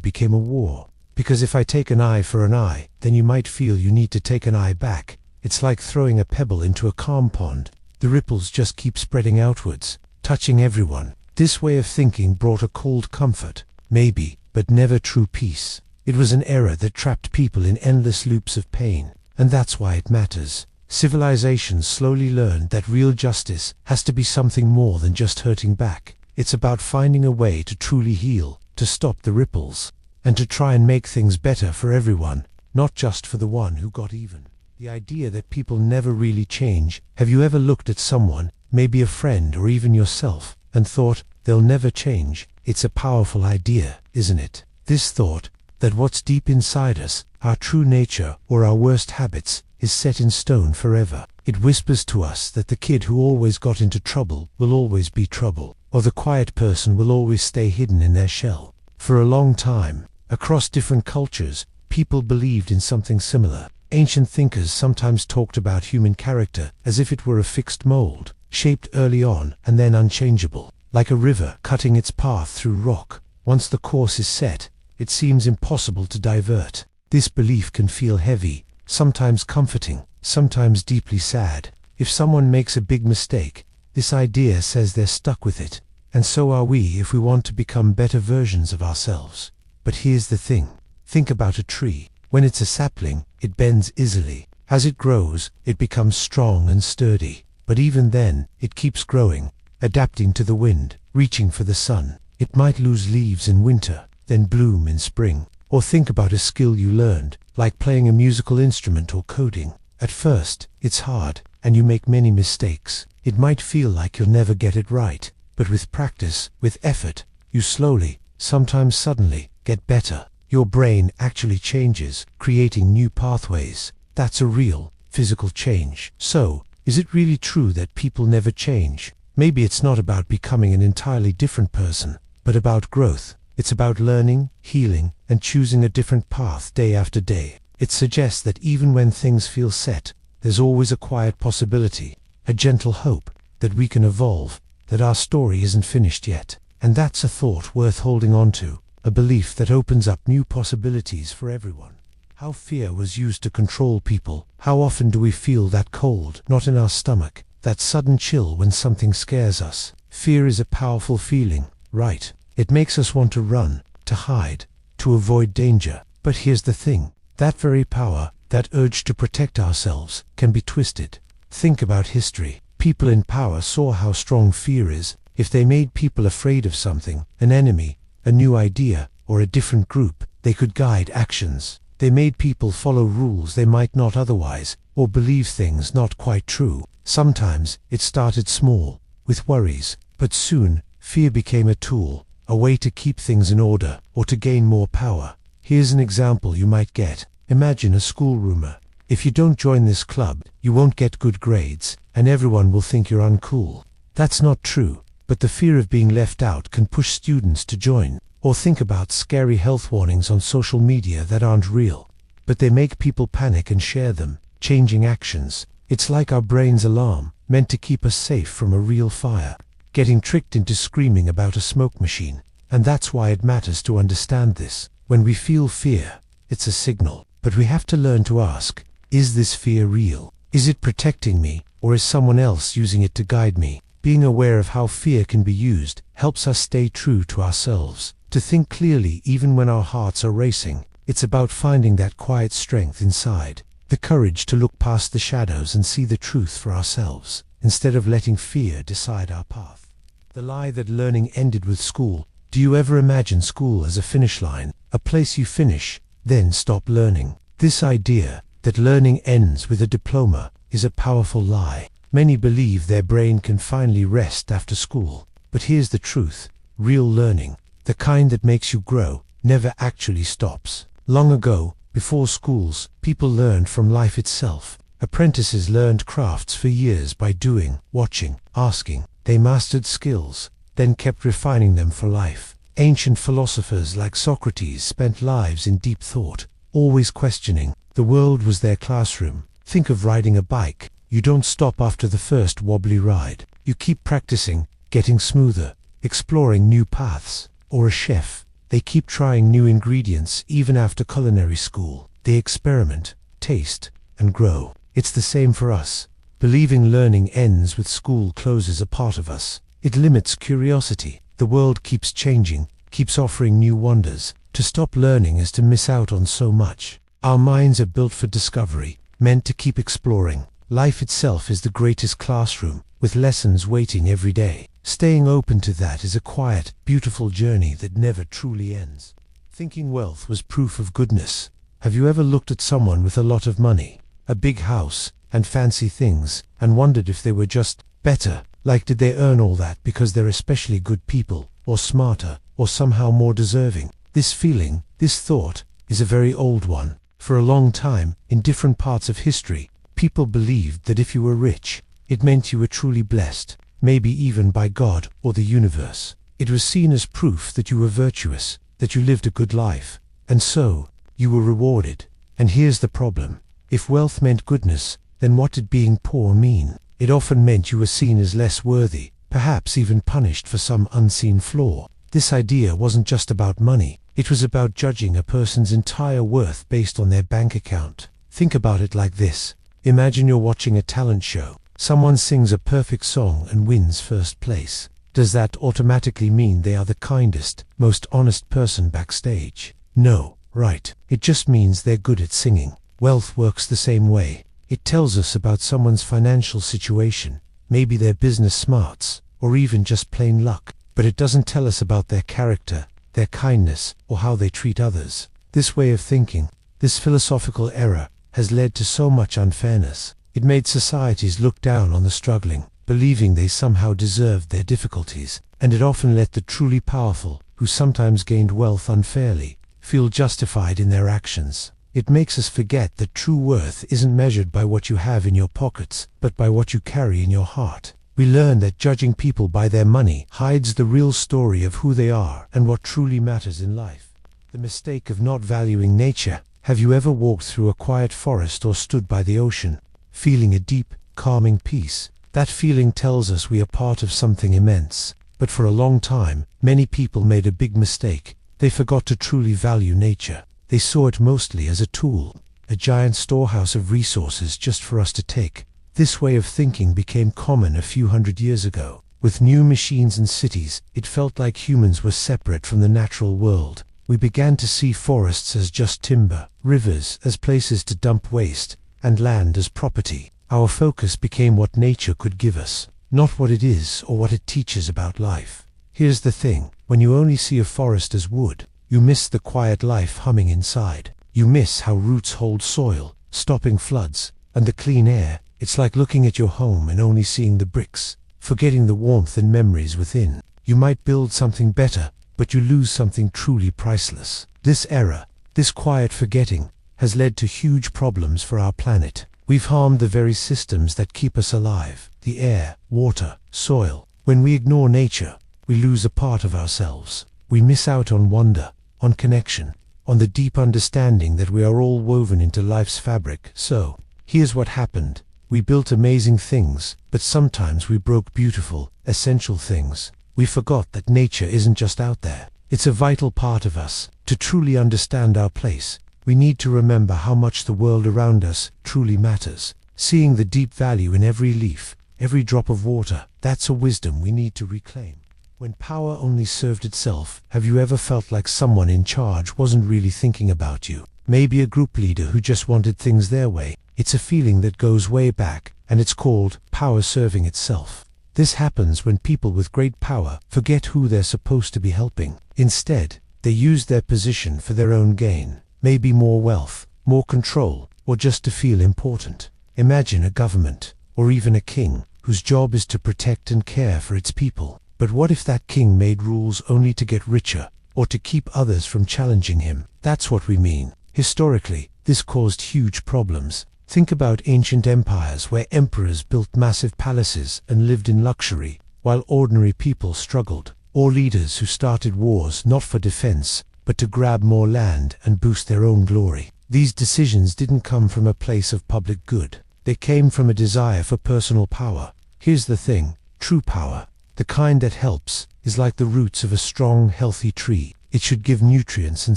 became a war. Because if I take an eye for an eye, then you might feel you need to take an eye back. It's like throwing a pebble into a calm pond. The ripples just keep spreading outwards, touching everyone. This way of thinking brought a cold comfort, maybe, but never true peace. It was an error that trapped people in endless loops of pain, and that's why it matters. Civilizations slowly learned that real justice has to be something more than just hurting back. It's about finding a way to truly heal, to stop the ripples, and to try and make things better for everyone, not just for the one who got even. The idea that people never really change. Have you ever looked at someone, maybe a friend or even yourself, and thought, they'll never change? It's a powerful idea, isn't it? This thought, that what's deep inside us, our true nature or our worst habits, is set in stone forever. It whispers to us that the kid who always got into trouble will always be trouble, or the quiet person will always stay hidden in their shell. For a long time, across different cultures, people believed in something similar. Ancient thinkers sometimes talked about human character as if it were a fixed mold, shaped early on and then unchangeable, like a river cutting its path through rock. Once the course is set, it seems impossible to divert. This belief can feel heavy, sometimes comforting, sometimes deeply sad. If someone makes a big mistake, this idea says they're stuck with it, and so are we if we want to become better versions of ourselves. But here's the thing. Think about a tree. When it's a sapling, it bends easily. As it grows, it becomes strong and sturdy. But even then, it keeps growing, adapting to the wind, reaching for the sun. It might lose leaves in winter, then bloom in spring. Or think about a skill you learned, like playing a musical instrument or coding. At first, it's hard, and you make many mistakes. It might feel like you'll never get it right. But with practice, with effort, you slowly, sometimes suddenly, get better. Your brain actually changes, creating new pathways. That's a real, physical change. So, is it really true that people never change? Maybe it's not about becoming an entirely different person, but about growth. It's about learning, healing, and choosing a different path day after day. It suggests that even when things feel set, there's always a quiet possibility, a gentle hope, that we can evolve, that our story isn't finished yet. And that's a thought worth holding on to. A belief that opens up new possibilities for everyone. How fear was used to control people. How often do we feel that cold, not in our stomach, that sudden chill when something scares us? Fear is a powerful feeling, right? It makes us want to run, to hide, to avoid danger. But here's the thing. That very power, that urge to protect ourselves, can be twisted. Think about history. People in power saw how strong fear is. If they made people afraid of something, an enemy, a new idea, or a different group, they could guide actions. They made people follow rules they might not otherwise, or believe things not quite true. Sometimes it started small, with worries, but soon fear became a tool, a way to keep things in order, or to gain more power. Here's an example you might get. Imagine a school rumor. If you don't join this club, you won't get good grades, and everyone will think you're uncool. That's not true. But the fear of being left out can push students to join. Or think about scary health warnings on social media that aren't real, but they make people panic and share them, changing actions. It's like our brain's alarm, meant to keep us safe from a real fire, getting tricked into screaming about a smoke machine. And that's why it matters to understand this. When we feel fear, it's a signal. But we have to learn to ask, is this fear real? Is it protecting me, or is someone else using it to guide me? Being aware of how fear can be used helps us stay true to ourselves, to think clearly even when our hearts are racing. It's about finding that quiet strength inside, the courage to look past the shadows and see the truth for ourselves, instead of letting fear decide our path. The lie that learning ended with school. Do you ever imagine school as a finish line, a place you finish, then stop learning? This idea that learning ends with a diploma is a powerful lie. Many believe their brain can finally rest after school. But here's the truth. Real learning, the kind that makes you grow, never actually stops. Long ago, before schools, people learned from life itself. Apprentices learned crafts for years by doing, watching, asking. They mastered skills, then kept refining them for life. Ancient philosophers like Socrates spent lives in deep thought, always questioning. The world was their classroom. Think of riding a bike. You don't stop after the first wobbly ride. You keep practicing, getting smoother, exploring new paths. Or a chef. They keep trying new ingredients even after culinary school. They experiment, taste, and grow. It's the same for us. Believing learning ends with school closes a part of us. It limits curiosity. The world keeps changing, keeps offering new wonders. To stop learning is to miss out on so much. Our minds are built for discovery, meant to keep exploring. Life itself is the greatest classroom, with lessons waiting every day. Staying open to that is a quiet, beautiful journey that never truly ends. Thinking wealth was proof of goodness. Have you ever looked at someone with a lot of money, a big house, and fancy things, and wondered if they were just better? Like, did they earn all that because they're especially good people, or smarter, or somehow more deserving? This feeling, this thought, is a very old one. For a long time, in different parts of history, people believed that if you were rich, it meant you were truly blessed, maybe even by God or the universe. It was seen as proof that you were virtuous, that you lived a good life, and so, you were rewarded. And here's the problem. If wealth meant goodness, then what did being poor mean? It often meant you were seen as less worthy, perhaps even punished for some unseen flaw. This idea wasn't just about money. It was about judging a person's entire worth based on their bank account. Think about it like this. Imagine you're watching a talent show. Someone sings a perfect song and wins first place. Does that automatically mean they are the kindest, most honest person backstage? No, right. It just means they're good at singing. Wealth works the same way. It tells us about someone's financial situation, maybe their business smarts, or even just plain luck. But it doesn't tell us about their character, their kindness, or how they treat others. This way of thinking, this philosophical error, has led to so much unfairness. It made societies look down on the struggling, believing they somehow deserved their difficulties, and it often let the truly powerful, who sometimes gained wealth unfairly, feel justified in their actions. It makes us forget that true worth isn't measured by what you have in your pockets, but by what you carry in your heart. We learn that judging people by their money hides the real story of who they are and what truly matters in life. The mistake of not valuing nature. Have you ever walked through a quiet forest or stood by the ocean, feeling a deep, calming peace? That feeling tells us we are part of something immense. But for a long time, many people made a big mistake. They forgot to truly value nature. They saw it mostly as a tool, a giant storehouse of resources just for us to take. This way of thinking became common a few hundred years ago. With new machines and cities, it felt like humans were separate from the natural world. We began to see forests as just timber, rivers as places to dump waste, and land as property. Our focus became what nature could give us, not what it is or what it teaches about life. Here's the thing, when you only see a forest as wood, you miss the quiet life humming inside. You miss how roots hold soil, stopping floods, and the clean air. It's like looking at your home and only seeing the bricks, forgetting the warmth and memories within. You might build something better, but you lose something truly priceless. This error, this quiet forgetting, has led to huge problems for our planet. We've harmed the very systems that keep us alive, the air, water, soil. When we ignore nature, we lose a part of ourselves. We miss out on wonder, on connection, on the deep understanding that we are all woven into life's fabric. So, here's what happened. We built amazing things, but sometimes we broke beautiful, essential things. We forgot that nature isn't just out there. It's a vital part of us. To truly understand our place, we need to remember how much the world around us truly matters. Seeing the deep value in every leaf, every drop of water, that's a wisdom we need to reclaim. When power only served itself, have you ever felt like someone in charge wasn't really thinking about you? Maybe a group leader who just wanted things their way. It's a feeling that goes way back, and it's called power serving itself. This happens when people with great power forget who they're supposed to be helping. Instead, they use their position for their own gain, maybe more wealth, more control, or just to feel important. Imagine a government, or even a king, whose job is to protect and care for its people. But what if that king made rules only to get richer, or to keep others from challenging him? That's what we mean. Historically, this caused huge problems. Think about ancient empires where emperors built massive palaces and lived in luxury, while ordinary people struggled. Or leaders who started wars not for defense, but to grab more land and boost their own glory. These decisions didn't come from a place of public good. They came from a desire for personal power. Here's the thing, true power, the kind that helps, is like the roots of a strong, healthy tree. It should give nutrients and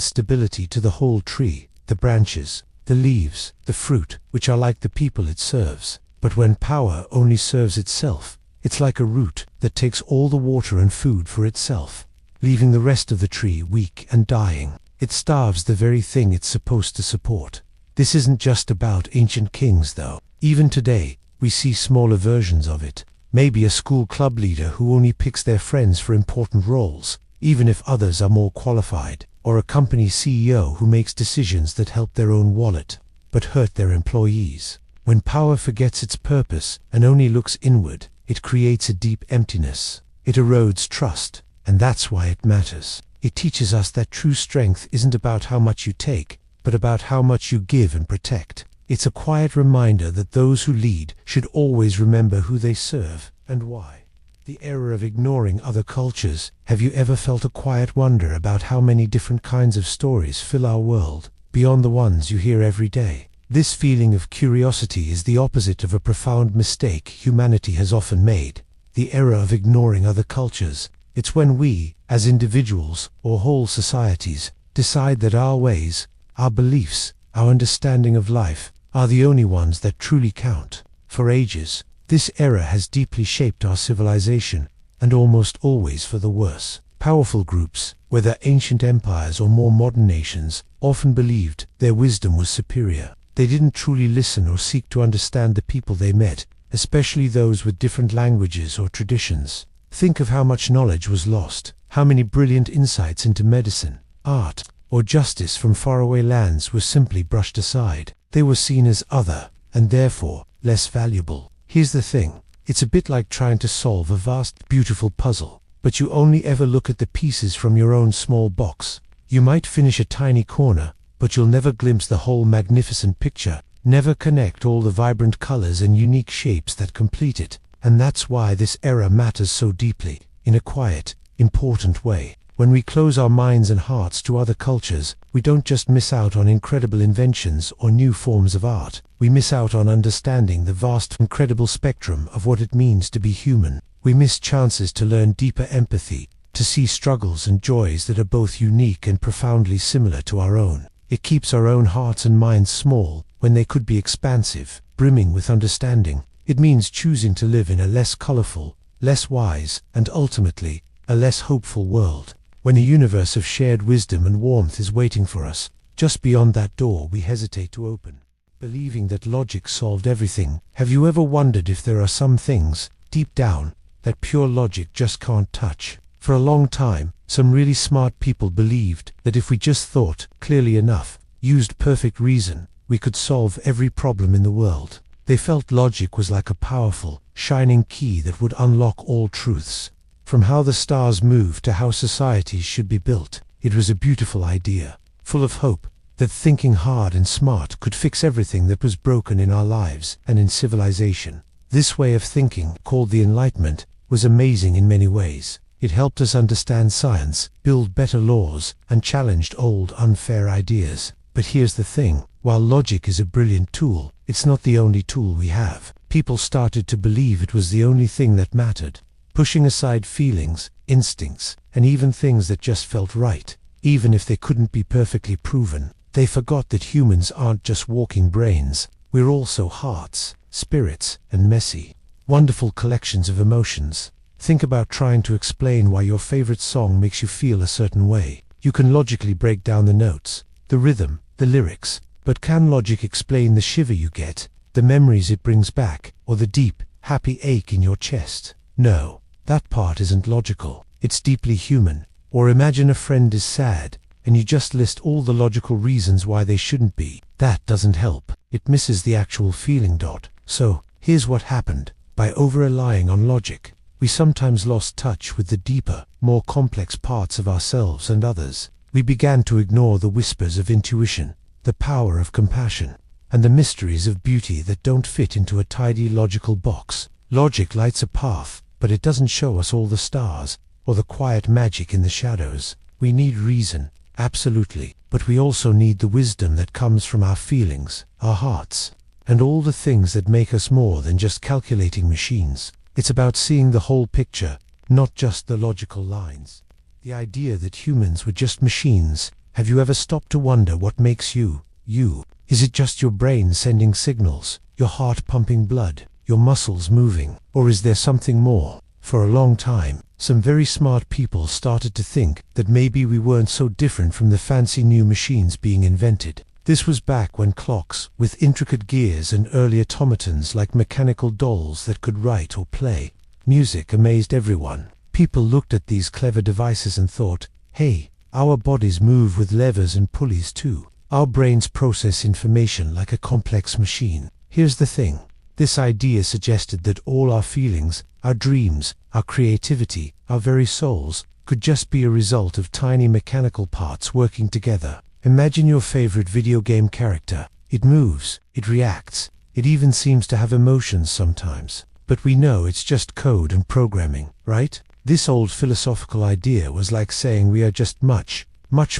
stability to the whole tree, the branches, the leaves, the fruit, which are like the people it serves. But when power only serves itself, it's like a root that takes all the water and food for itself, leaving the rest of the tree weak and dying. It starves the very thing it's supposed to support. This isn't just about ancient kings, though. Even today, we see smaller versions of it. Maybe a school club leader who only picks their friends for important roles, even if others are more qualified, or a company CEO who makes decisions that help their own wallet, but hurt their employees. When power forgets its purpose and only looks inward, it creates a deep emptiness. It erodes trust, and that's why it matters. It teaches us that true strength isn't about how much you take, but about how much you give and protect. It's a quiet reminder that those who lead should always remember who they serve and why. The error of ignoring other cultures. Have you ever felt a quiet wonder about how many different kinds of stories fill our world, beyond the ones you hear every day? This feeling of curiosity is the opposite of a profound mistake humanity has often made, the error of ignoring other cultures. It's when we, as individuals or whole societies, decide that our ways, our beliefs, our understanding of life, are the only ones that truly count. For ages, this error has deeply shaped our civilization, and almost always for the worse. Powerful groups, whether ancient empires or more modern nations, often believed their wisdom was superior. They didn't truly listen or seek to understand the people they met, especially those with different languages or traditions. Think of how much knowledge was lost, how many brilliant insights into medicine, art, or justice from faraway lands were simply brushed aside. They were seen as other, and therefore less valuable. Here's the thing, it's a bit like trying to solve a vast, beautiful puzzle, but you only ever look at the pieces from your own small box. You might finish a tiny corner, but you'll never glimpse the whole magnificent picture, never connect all the vibrant colors and unique shapes that complete it. And that's why this error matters so deeply, in a quiet, important way. When we close our minds and hearts to other cultures, we don't just miss out on incredible inventions or new forms of art. We miss out on understanding the vast, incredible spectrum of what it means to be human. We miss chances to learn deeper empathy, to see struggles and joys that are both unique and profoundly similar to our own. It keeps our own hearts and minds small when they could be expansive, brimming with understanding. It means choosing to live in a less colorful, less wise, and ultimately, a less hopeful world. When a universe of shared wisdom and warmth is waiting for us, just beyond that door we hesitate to open, believing that logic solved everything. Have you ever wondered if there are some things, deep down, that pure logic just can't touch? For a long time, some really smart people believed that if we just thought clearly enough, used perfect reason, we could solve every problem in the world. They felt logic was like a powerful, shining key that would unlock all truths. From how the stars move to how societies should be built, it was a beautiful idea, full of hope, that thinking hard and smart could fix everything that was broken in our lives and in civilization. This way of thinking, called the Enlightenment, was amazing in many ways. It helped us understand science, build better laws, and challenged old, unfair ideas. But here's the thing, while logic is a brilliant tool, it's not the only tool we have. People started to believe it was the only thing that mattered, pushing aside feelings, instincts, and even things that just felt right, even if they couldn't be perfectly proven. They forgot that humans aren't just walking brains, we're also hearts, spirits, and messy, wonderful collections of emotions. Think about trying to explain why your favorite song makes you feel a certain way. You can logically break down the notes, the rhythm, the lyrics, but can logic explain the shiver you get, the memories it brings back, or the deep, happy ache in your chest? No, that part isn't logical. It's deeply human. Or imagine a friend is sad, and you just list all the logical reasons why they shouldn't be. That doesn't help. It misses the actual feeling. So, here's what happened. By over-relying on logic, we sometimes lost touch with the deeper, more complex parts of ourselves and others. We began to ignore the whispers of intuition, the power of compassion, and the mysteries of beauty that don't fit into a tidy logical box. Logic lights a path, but it doesn't show us all the stars, or the quiet magic in the shadows. We need reason, absolutely, but we also need the wisdom that comes from our feelings, our hearts, and all the things that make us more than just calculating machines. It's about seeing the whole picture, not just the logical lines. The idea that humans were just machines. Have you ever stopped to wonder what makes you, you? Is it just your brain sending signals, your heart pumping blood, your muscles moving, or is there something more? For a long time, some very smart people started to think that maybe we weren't so different from the fancy new machines being invented. This was back when clocks, with intricate gears, and early automatons like mechanical dolls that could write or play music amazed everyone. People looked at these clever devices and thought, hey, our bodies move with levers and pulleys too. Our brains process information like a complex machine. Here's the thing. This idea suggested that all our feelings, our dreams, our creativity, our very souls, could just be a result of tiny mechanical parts working together. Imagine your favorite video game character. It moves, it reacts, it even seems to have emotions sometimes. But we know it's just code and programming, right? This old philosophical idea was like saying we are just much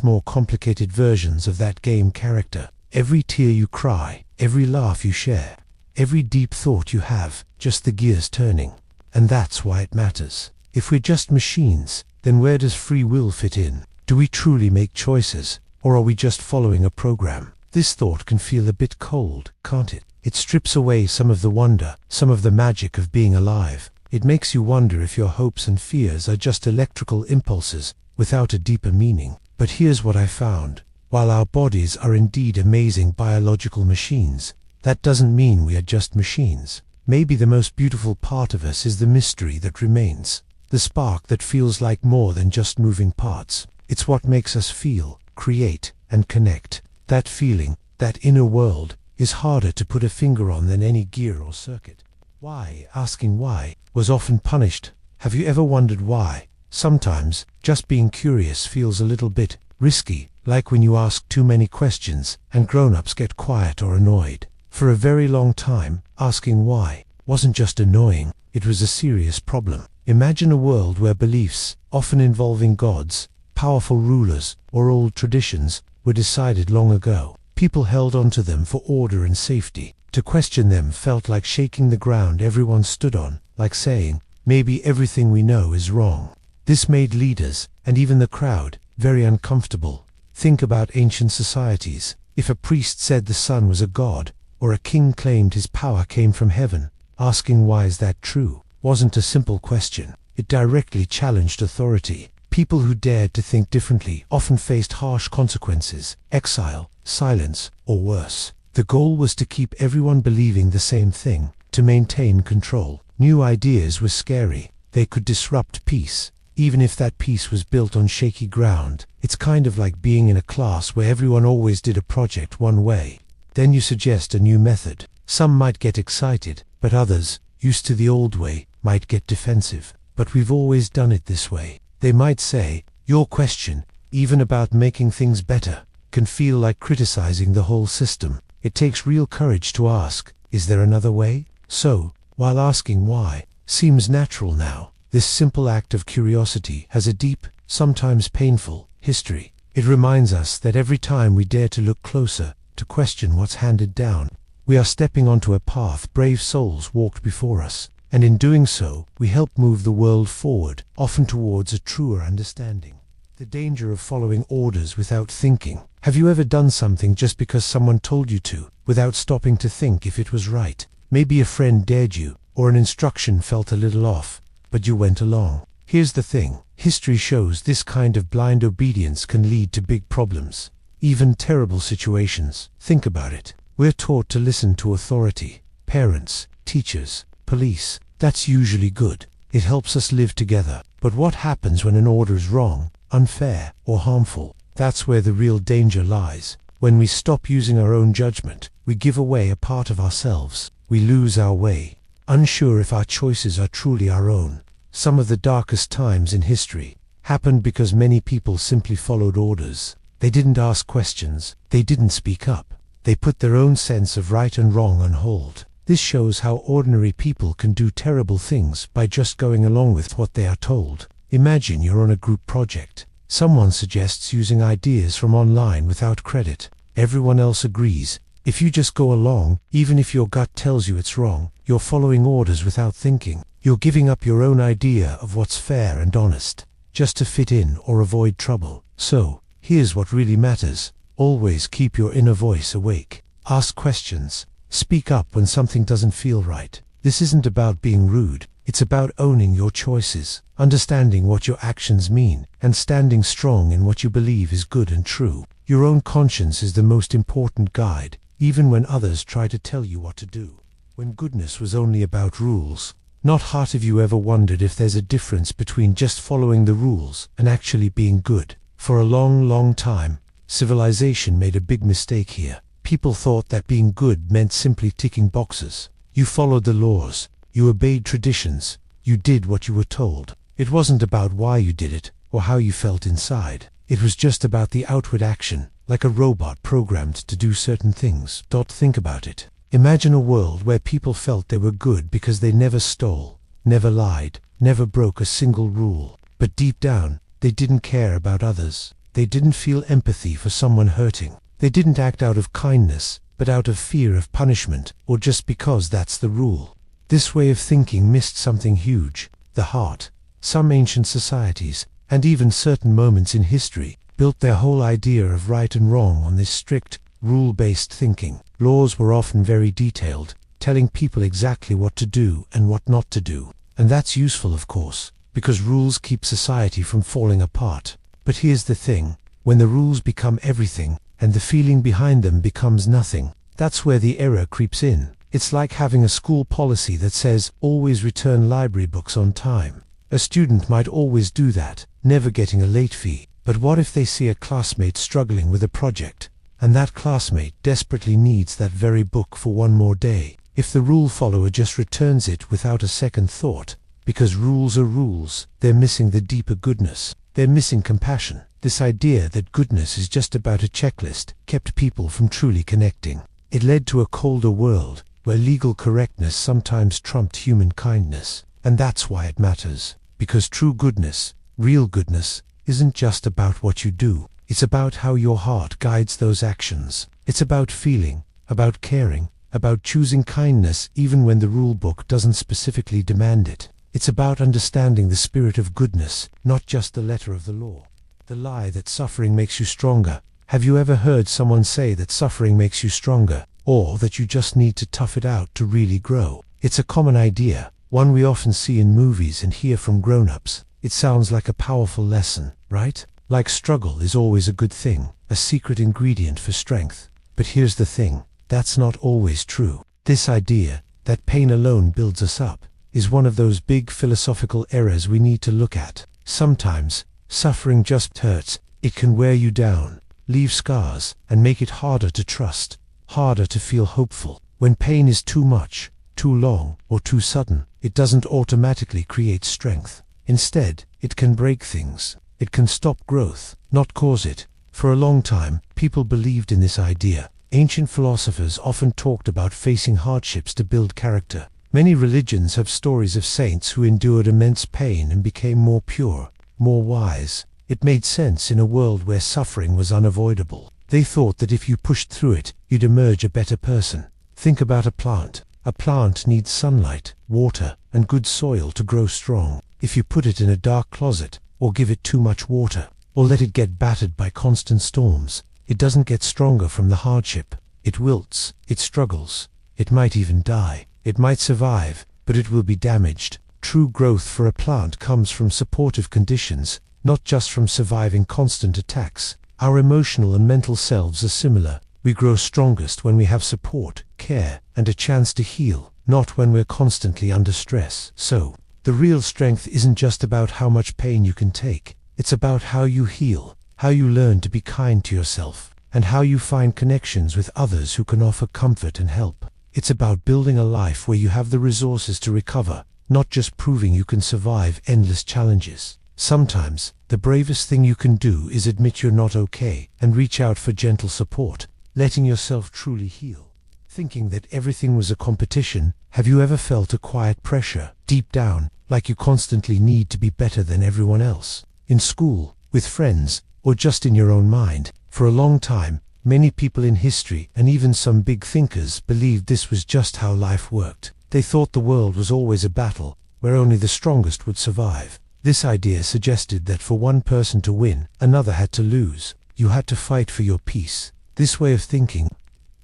more complicated versions of that game character. Every tear you cry, every laugh you share, every deep thought you have, just the gears turning. And that's why it matters. If we're just machines, then where does free will fit in? Do we truly make choices, or are we just following a program? This thought can feel a bit cold, can't it? It strips away some of the wonder, some of the magic of being alive. It makes you wonder if your hopes and fears are just electrical impulses without a deeper meaning. But here's what I found. While our bodies are indeed amazing biological machines, that doesn't mean we are just machines. Maybe the most beautiful part of us is the mystery that remains, the spark that feels like more than just moving parts. It's what makes us feel, create, and connect. That feeling, that inner world, is harder to put a finger on than any gear or circuit. Why, asking why, was often punished. Have you ever wondered why? Sometimes, just being curious feels a little bit risky, like when you ask too many questions and grown-ups get quiet or annoyed. For a very long time, asking why wasn't just annoying, it was a serious problem. Imagine a world where beliefs, often involving gods, powerful rulers, or old traditions, were decided long ago. People held on to them for order and safety. To question them felt like shaking the ground everyone stood on, like saying, maybe everything we know is wrong. This made leaders, and even the crowd, very uncomfortable. Think about ancient societies. If a priest said the sun was a god, or a king claimed his power came from heaven, asking why is that true wasn't a simple question. It directly challenged authority. People who dared to think differently often faced harsh consequences, exile, silence, or worse. The goal was to keep everyone believing the same thing, to maintain control. New ideas were scary. They could disrupt peace, even if that peace was built on shaky ground. It's kind of like being in a class where everyone always did a project one way. Then you suggest a new method. Some might get excited, but others, used to the old way, might get defensive. But we've always done it this way. They might say, your question, even about making things better, can feel like criticizing the whole system. It takes real courage to ask, is there another way? So, while asking why seems natural now, this simple act of curiosity has a deep, sometimes painful, history. It reminds us that every time we dare to look closer, to question what's handed down, we are stepping onto a path brave souls walked before us, and in doing so, we help move the world forward, often towards a truer understanding. The danger of following orders without thinking. Have you ever done something just because someone told you to, without stopping to think if it was right? Maybe a friend dared you, or an instruction felt a little off, but you went along. Here's the thing. History shows this kind of blind obedience can lead to big problems, even terrible situations. Think about it. We're taught to listen to authority. Parents, teachers, police. That's usually good. It helps us live together. But what happens when an order is wrong, unfair, or harmful? That's where the real danger lies. When we stop using our own judgment, we give away a part of ourselves. We lose our way, unsure if our choices are truly our own. Some of the darkest times in history happened because many people simply followed orders. They didn't ask questions. They didn't speak up. They put their own sense of right and wrong on hold. This shows how ordinary people can do terrible things by just going along with what they are told. Imagine you're on a group project. Someone suggests using ideas from online without credit. Everyone else agrees. If you just go along, even if your gut tells you it's wrong, you're following orders without thinking. You're giving up your own idea of what's fair and honest, just to fit in or avoid trouble. So, here's what really matters. Always keep your inner voice awake. Ask questions. Speak up when something doesn't feel right. This isn't about being rude. It's about owning your choices, understanding what your actions mean, and standing strong in what you believe is good and true. Your own conscience is the most important guide, even when others try to tell you what to do. When goodness was only about rules, not heart. Have you ever wondered if there's a difference between just following the rules and actually being good? For a long, long time, civilization made a big mistake here. People thought that being good meant simply ticking boxes. You followed the laws, you obeyed traditions, you did what you were told. It wasn't about why you did it, or how you felt inside. It was just about the outward action, like a robot programmed to do certain things. Think about it. Imagine a world where people felt they were good because they never stole, never lied, never broke a single rule. But deep down, they didn't care about others. They didn't feel empathy for someone hurting. They didn't act out of kindness, but out of fear of punishment, or just because that's the rule. This way of thinking missed something huge: the heart. Some ancient societies, and even certain moments in history, built their whole idea of right and wrong on this strict, rule-based thinking. Laws were often very detailed, telling people exactly what to do and what not to do. And that's useful, of course, because rules keep society from falling apart. But here's the thing: when the rules become everything, and the feeling behind them becomes nothing, that's where the error creeps in. It's like having a school policy that says, always return library books on time. A student might always do that, never getting a late fee. But what if they see a classmate struggling with a project, and that classmate desperately needs that very book for one more day? If the rule follower just returns it without a second thought, because rules are rules, they're missing the deeper goodness. They're missing compassion. This idea that goodness is just about a checklist kept people from truly connecting. It led to a colder world, where legal correctness sometimes trumped human kindness. And that's why it matters. Because true goodness, real goodness, isn't just about what you do. It's about how your heart guides those actions. It's about feeling, about caring, about choosing kindness even when the rule book doesn't specifically demand it. It's about understanding the spirit of goodness, not just the letter of the law. The lie that suffering makes you stronger. Have you ever heard someone say that suffering makes you stronger, or that you just need to tough it out to really grow? It's a common idea, one we often see in movies and hear from grown-ups. It sounds like a powerful lesson, right? Like struggle is always a good thing, a secret ingredient for strength. But here's the thing, that's not always true. This idea, that pain alone builds us up, is one of those big philosophical errors we need to look at. Sometimes, suffering just hurts. It can wear you down, leave scars, and make it harder to trust, harder to feel hopeful. When pain is too much, too long, or too sudden, it doesn't automatically create strength. Instead, it can break things. It can stop growth, not cause it. For a long time, people believed in this idea. Ancient philosophers often talked about facing hardships to build character. Many religions have stories of saints who endured immense pain and became more pure, more wise. It made sense in a world where suffering was unavoidable. They thought that if you pushed through it, you'd emerge a better person. Think about a plant. A plant needs sunlight, water, and good soil to grow strong. If you put it in a dark closet, or give it too much water, or let it get battered by constant storms. It doesn't get stronger from the hardship. It wilts, it struggles, it might even die. It might survive, but it will be damaged. True growth for a plant comes from supportive conditions, not just from surviving constant attacks. Our emotional and mental selves are similar. We grow strongest when we have support, care, and a chance to heal, not when we're constantly under stress. So, the real strength isn't just about how much pain you can take. It's about how you heal, how you learn to be kind to yourself, and how you find connections with others who can offer comfort and help. It's about building a life where you have the resources to recover, not just proving you can survive endless challenges. Sometimes, the bravest thing you can do is admit you're not okay and reach out for gentle support, letting yourself truly heal. Thinking that everything was a competition, have you ever felt a quiet pressure, deep down, like you constantly need to be better than everyone else? In school, with friends, or just in your own mind? For a long time, many people in history, and even some big thinkers, believed this was just how life worked. They thought the world was always a battle, where only the strongest would survive. This idea suggested that for one person to win, another had to lose. You had to fight for your peace. This way of thinking,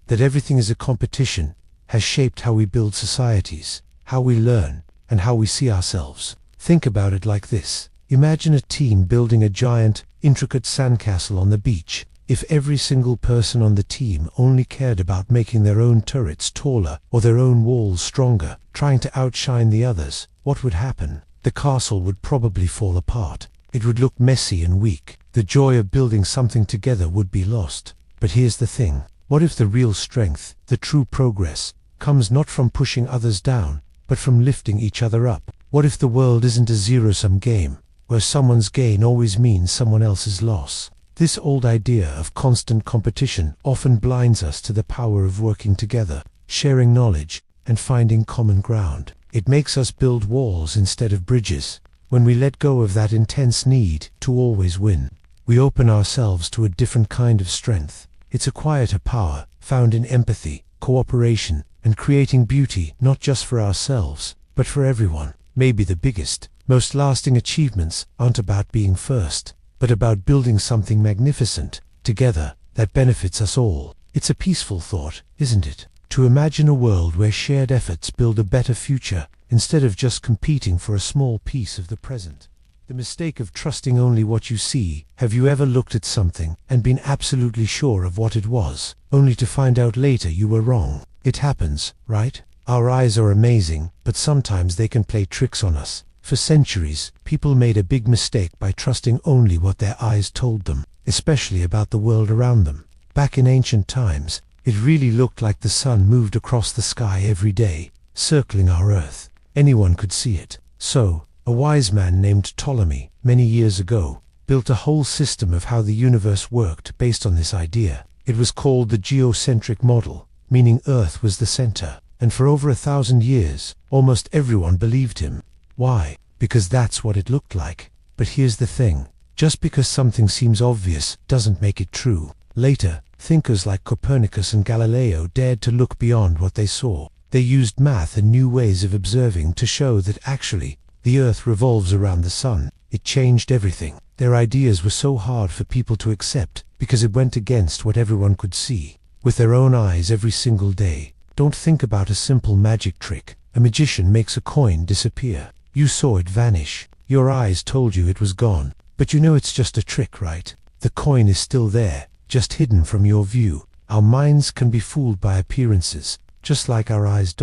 that everything is a competition, has shaped how we build societies, how we learn, and how we see ourselves. Think about it like this. Imagine a team building a giant, intricate sandcastle on the beach. If every single person on the team only cared about making their own turrets taller or their own walls stronger, trying to outshine the others, what would happen? The castle would probably fall apart. It would look messy and weak. The joy of building something together would be lost. But here's the thing. What if the real strength, the true progress, comes not from pushing others down, but from lifting each other up? What if the world isn't a zero-sum game, where someone's gain always means someone else's loss? This old idea of constant competition often blinds us to the power of working together, sharing knowledge, and finding common ground. It makes us build walls instead of bridges. When we let go of that intense need to always win, we open ourselves to a different kind of strength. It's a quieter power, found in empathy, cooperation, and creating beauty not just for ourselves, but for everyone. Maybe the biggest, most lasting achievements aren't about being first, but about building something magnificent, together, that benefits us all. It's a peaceful thought, isn't it? To imagine a world where shared efforts build a better future, instead of just competing for a small piece of the present. The mistake of trusting only what you see. Have you ever looked at something and been absolutely sure of what it was, only to find out later you were wrong? It happens, right? Our eyes are amazing, but sometimes they can play tricks on us. For centuries, people made a big mistake by trusting only what their eyes told them, especially about the world around them. Back in ancient times, it really looked like the sun moved across the sky every day, circling our Earth. Anyone could see it. So, a wise man named Ptolemy, many years ago, built a whole system of how the universe worked based on this idea. It was called the geocentric model, meaning Earth was the center. And for over 1,000 years, almost everyone believed him. Why? Because that's what it looked like. But here's the thing. Just because something seems obvious doesn't make it true. Later, thinkers like Copernicus and Galileo dared to look beyond what they saw. They used math and new ways of observing to show that actually, the Earth revolves around the sun. It changed everything. Their ideas were so hard for people to accept because it went against what everyone could see with their own eyes every single day. Don't think about a simple magic trick. A magician makes a coin disappear. You saw it vanish. Your eyes told you it was gone. But you know it's just a trick, right? The coin is still there, just hidden from your view. Our minds can be fooled by appearances, just like our eyes.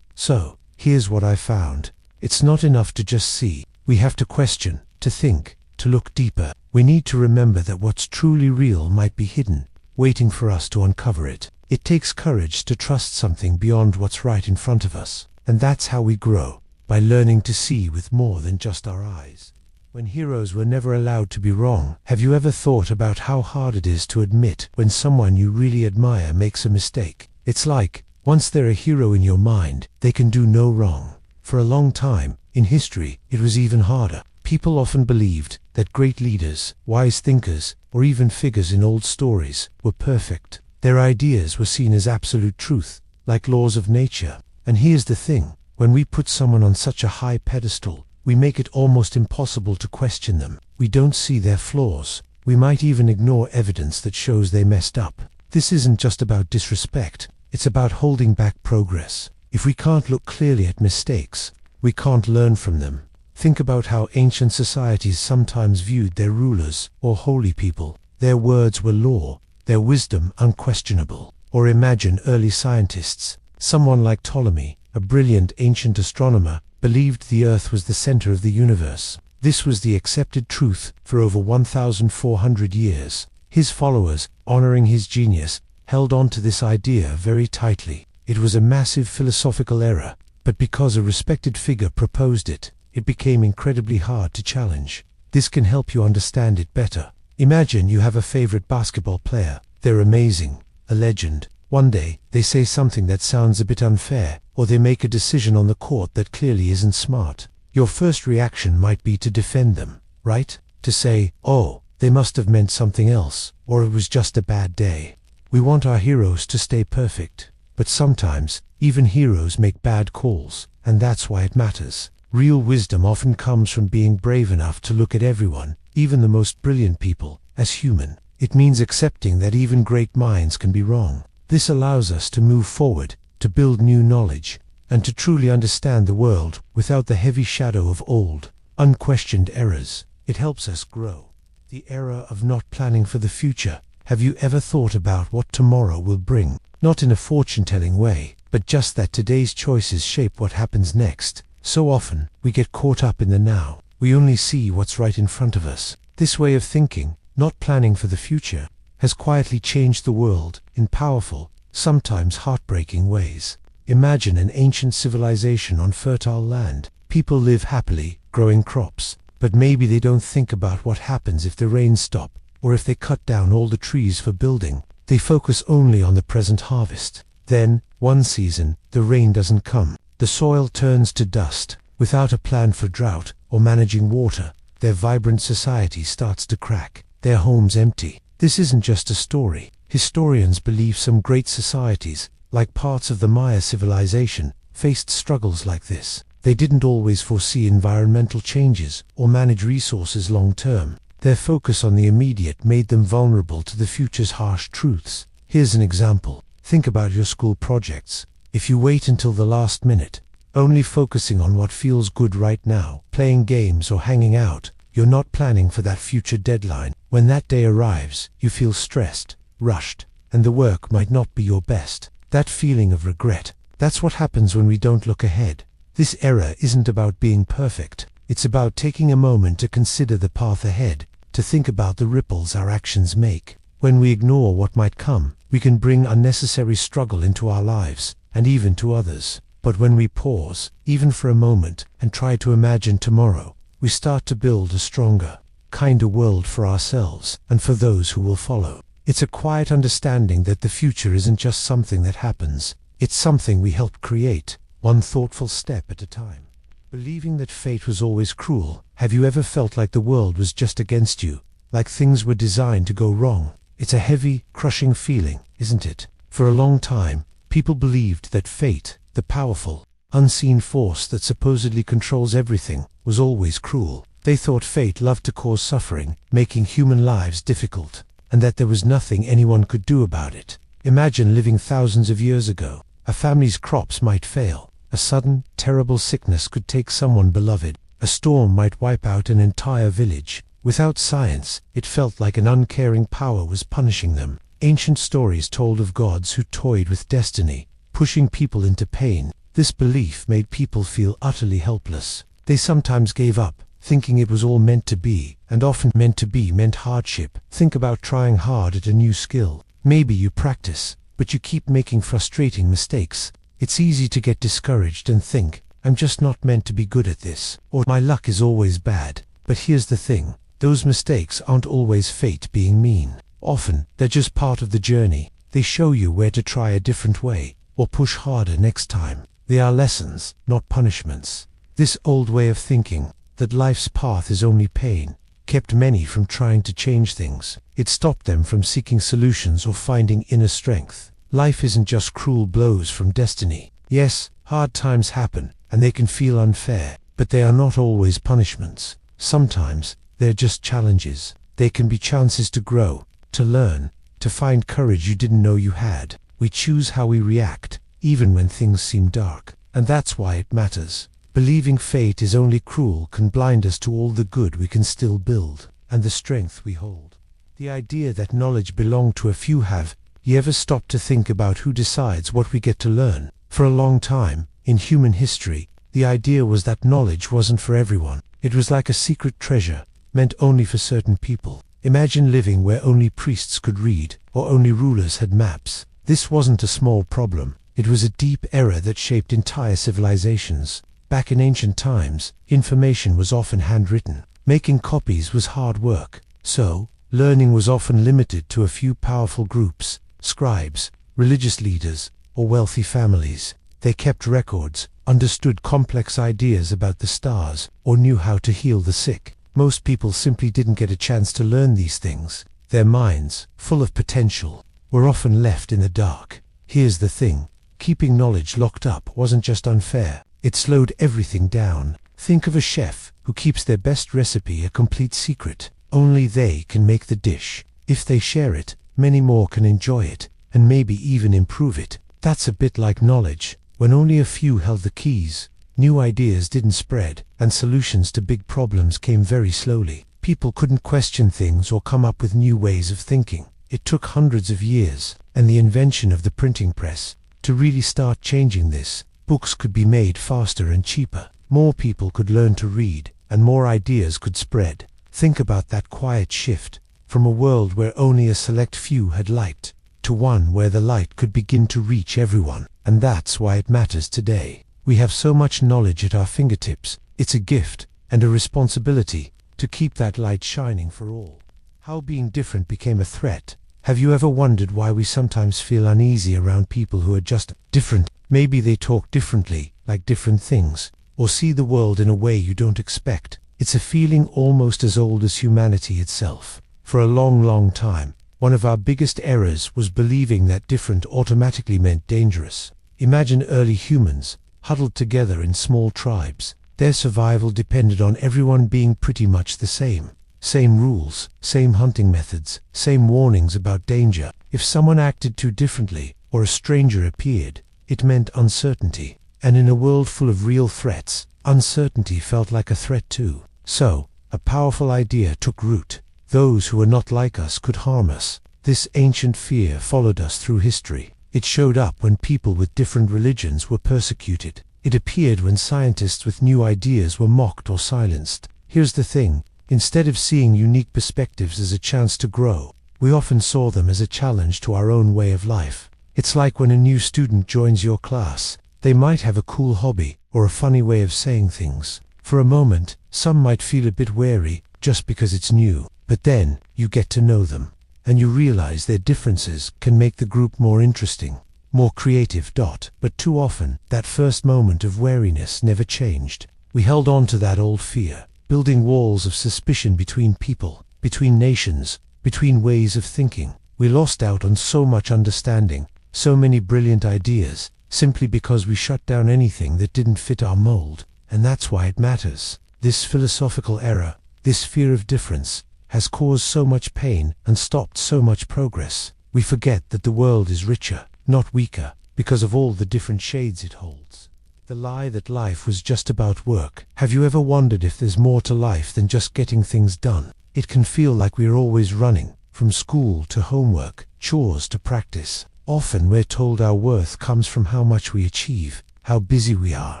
So, here's what I found. It's not enough to just see. We have to question, to think, to look deeper. We need to remember that what's truly real might be hidden, waiting for us to uncover it. It takes courage to trust something beyond what's right in front of us. And that's how we grow, by learning to see with more than just our eyes. When heroes were never allowed to be wrong, have you ever thought about how hard it is to admit when someone you really admire makes a mistake? It's like, once they're a hero in your mind, they can do no wrong. For a long time, in history, it was even harder. People often believed that great leaders, wise thinkers, or even figures in old stories were perfect. Their ideas were seen as absolute truth, like laws of nature. And here's the thing, when we put someone on such a high pedestal, we make it almost impossible to question them. We don't see their flaws. We might even ignore evidence that shows they messed up. This isn't just about disrespect, it's about holding back progress. If we can't look clearly at mistakes, we can't learn from them. Think about how ancient societies sometimes viewed their rulers or holy people. Their words were law, their wisdom unquestionable. Or imagine early scientists. Someone like Ptolemy, a brilliant ancient astronomer, believed the Earth was the center of the universe. This was the accepted truth for over 1,400 years. His followers, honoring his genius, held on to this idea very tightly. It was a massive philosophical error, but because a respected figure proposed it, it became incredibly hard to challenge. This can help you understand it better. Imagine you have a favorite basketball player. They're amazing, a legend. One day, they say something that sounds a bit unfair, or they make a decision on the court that clearly isn't smart. Your first reaction might be to defend them, right? To say, oh, they must have meant something else, or it was just a bad day. We want our heroes to stay perfect, but sometimes, even heroes make bad calls, and that's why it matters. Real wisdom often comes from being brave enough to look at everyone, even the most brilliant people, as human. It means accepting that even great minds can be wrong. This allows us to move forward, to build new knowledge, and to truly understand the world without the heavy shadow of old, unquestioned errors. It helps us grow. The error of not planning for the future. Have you ever thought about what tomorrow will bring? Not in a fortune-telling way, but just that today's choices shape what happens next. So often, we get caught up in the now. We only see what's right in front of us. This way of thinking, not planning for the future, has quietly changed the world in powerful, sometimes heartbreaking ways. Imagine an ancient civilization on fertile land. People live happily, growing crops, but maybe they don't think about what happens if the rains stop, or if they cut down all the trees for building. They focus only on the present harvest. Then, one season, the rain doesn't come. The soil turns to dust. Without a plan for drought or managing water, their vibrant society starts to crack, their homes empty. This isn't just a story. Historians believe some great societies, like parts of the Maya civilization, faced struggles like this. They didn't always foresee environmental changes or manage resources long term. Their focus on the immediate made them vulnerable to the future's harsh truths. Here's an example. Think about your school projects. If you wait until the last minute, only focusing on what feels good right now, playing games or hanging out, you're not planning for that future deadline. When that day arrives, you feel stressed, rushed, and the work might not be your best. That feeling of regret, that's what happens when we don't look ahead. This era isn't about being perfect. It's about taking a moment to consider the path ahead, to think about the ripples our actions make. When we ignore what might come, we can bring unnecessary struggle into our lives, and even to others. But when we pause, even for a moment, and try to imagine tomorrow, we start to build a stronger, kinder world for ourselves and for those who will follow. It's a quiet understanding that the future isn't just something that happens. It's something we help create, one thoughtful step at a time. Believing that fate was always cruel. Have you ever felt like the world was just against you, like things were designed to go wrong? It's a heavy, crushing feeling, isn't it? For a long time, people believed that fate, the powerful, unseen force that supposedly controls everything, was always cruel. They thought fate loved to cause suffering, making human lives difficult, and that there was nothing anyone could do about it. Imagine living thousands of years ago. A family's crops might fail. A sudden, terrible sickness could take someone beloved. A storm might wipe out an entire village. Without science, it felt like an uncaring power was punishing them. Ancient stories told of gods who toyed with destiny, pushing people into pain. This belief made people feel utterly helpless. They sometimes gave up, thinking it was all meant to be, and often meant to be meant hardship. Think about trying hard at a new skill. Maybe you practice, but you keep making frustrating mistakes. It's easy to get discouraged and think, I'm just not meant to be good at this, or my luck is always bad. But here's the thing, those mistakes aren't always fate being mean. Often, they're just part of the journey. They show you where to try a different way, or push harder next time. They are lessons, not punishments. This old way of thinking, that life's path is only pain, kept many from trying to change things. It stopped them from seeking solutions or finding inner strength. Life isn't just cruel blows from destiny. Yes, hard times happen, and they can feel unfair, but they are not always punishments. Sometimes, they're just challenges. They can be chances to grow, to learn, to find courage you didn't know you had. We choose how we react, even when things seem dark. And that's why it matters. Believing fate is only cruel can blind us to all the good we can still build, and the strength we hold. The idea that knowledge belonged to a few. Have you ever stopped to think about who decides what we get to learn? For a long time, in human history, the idea was that knowledge wasn't for everyone. It was like a secret treasure, meant only for certain people. Imagine living where only priests could read, or only rulers had maps. This wasn't a small problem. It was a deep error that shaped entire civilizations. Back in ancient times, information was often handwritten. Making copies was hard work. So, learning was often limited to a few powerful groups, scribes, religious leaders, or wealthy families. They kept records, understood complex ideas about the stars, or knew how to heal the sick. Most people simply didn't get a chance to learn these things. Their minds, full of potential, were often left in the dark. Here's the thing. Keeping knowledge locked up wasn't just unfair. It slowed everything down. Think of a chef who keeps their best recipe a complete secret. Only they can make the dish. If they share it, many more can enjoy it, and maybe even improve it. That's a bit like knowledge. When only a few held the keys, new ideas didn't spread, and solutions to big problems came very slowly. People couldn't question things or come up with new ways of thinking. It took hundreds of years, and the invention of the printing press, to really start changing this. Books could be made faster and cheaper. More people could learn to read, and more ideas could spread. Think about that quiet shift, from a world where only a select few had light, to one where the light could begin to reach everyone. And that's why it matters today. We have so much knowledge at our fingertips. It's a gift, and a responsibility, to keep that light shining for all. How being different became a threat. Have you ever wondered why we sometimes feel uneasy around people who are just different? Maybe they talk differently, like different things, or see the world in a way you don't expect. It's a feeling almost as old as humanity itself. For a long time, one of our biggest errors was believing that different automatically meant dangerous. Imagine early humans, huddled together in small tribes. Their survival depended on everyone being pretty much the same. Same rules, same hunting methods, same warnings about danger. If someone acted too differently, or a stranger appeared, it meant uncertainty. And in a world full of real threats, uncertainty felt like a threat too. So, a powerful idea took root. Those who were not like us could harm us. This ancient fear followed us through history. It showed up when people with different religions were persecuted. It appeared when scientists with new ideas were mocked or silenced. Here's the thing. Instead of seeing unique perspectives as a chance to grow, we often saw them as a challenge to our own way of life. It's like when a new student joins your class. They might have a cool hobby, or a funny way of saying things. For a moment, some might feel a bit wary, just because it's new. But then, you get to know them, and you realize their differences can make the group more interesting, more creative. But too often, that first moment of wariness never changed. We held on to that old fear, building walls of suspicion between people, between nations, between ways of thinking. We lost out on so much understanding, so many brilliant ideas, simply because we shut down anything that didn't fit our mold. And that's why it matters. This philosophical error, this fear of difference, has caused so much pain and stopped so much progress. We forget that the world is richer, not weaker, because of all the different shades it holds. The lie that life was just about work. Have you ever wondered if there's more to life than just getting things done? It can feel like we're always running, from school to homework, chores to practice. Often we're told our worth comes from how much we achieve, how busy we are.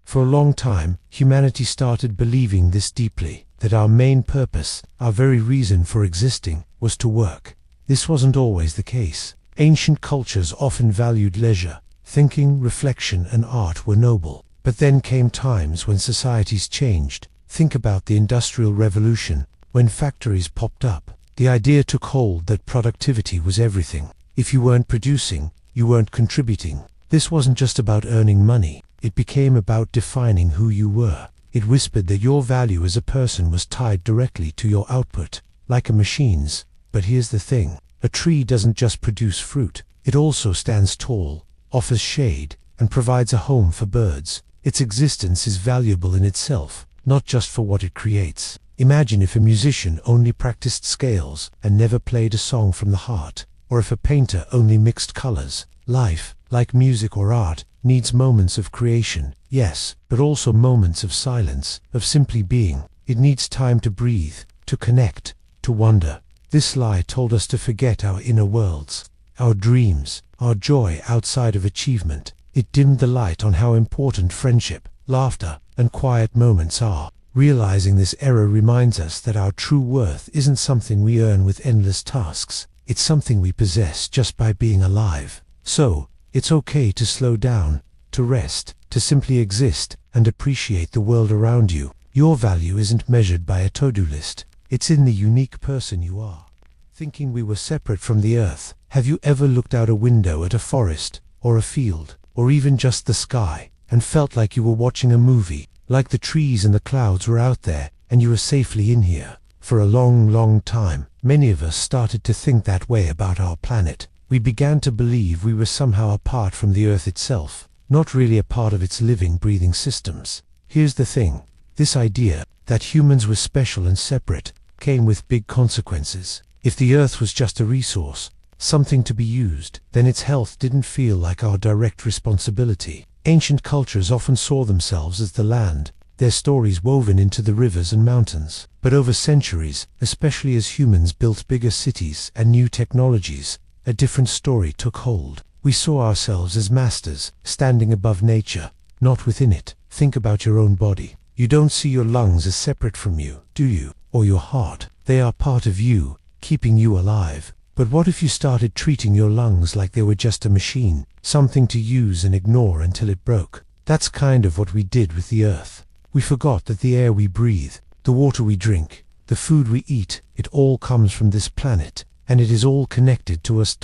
For a long time, humanity started believing this deeply, that our main purpose, our very reason for existing, was to work. This wasn't always the case. Ancient cultures often valued leisure. Thinking, reflection, and art were noble. But then came times when societies changed. Think about the Industrial Revolution. When factories popped up, the idea took hold that productivity was everything. If you weren't producing, you weren't contributing. This wasn't just about earning money. It became about defining who you were. It whispered that your value as a person was tied directly to your output, like a machine's. But here's the thing. A tree doesn't just produce fruit. It also stands tall, offers shade, and provides a home for birds. Its existence is valuable in itself, not just for what it creates. Imagine if a musician only practiced scales and never played a song from the heart, or if a painter only mixed colors. Life, like music or art, needs moments of creation, yes, but also moments of silence, of simply being. It needs time to breathe, to connect, to wonder. This lie told us to forget our inner worlds, our dreams, our joy outside of achievement. It dimmed the light on how important friendship, laughter, and quiet moments are. Realizing this error reminds us that our true worth isn't something we earn with endless tasks. It's something we possess just by being alive. So, it's okay to slow down, to rest, to simply exist, and appreciate the world around you. Your value isn't measured by a to-do list. It's in the unique person you are. Thinking we were separate from the earth, have you ever looked out a window at a forest, or a field, or even just the sky, and felt like you were watching a movie, like the trees and the clouds were out there, and you were safely in here? For a long, long time, many of us started to think that way about our planet. We began to believe we were somehow apart from the earth itself, not really a part of its living, breathing systems. Here's the thing. This idea that humans were special and separate came with big consequences. If the earth was just a resource, something to be used, then its health didn't feel like our direct responsibility. Ancient cultures often saw themselves as the land, their stories woven into the rivers and mountains. But over centuries, especially as humans built bigger cities and new technologies, a different story took hold. We saw ourselves as masters, standing above nature, not within it. Think about your own body. You don't see your lungs as separate from you, do you? Or your heart. They are part of you, keeping you alive. But what if you started treating your lungs like they were just a machine, something to use and ignore until it broke? That's kind of what we did with the earth. We forgot that the air we breathe, the water we drink, the food we eat, it all comes from this planet, and it is all connected to us.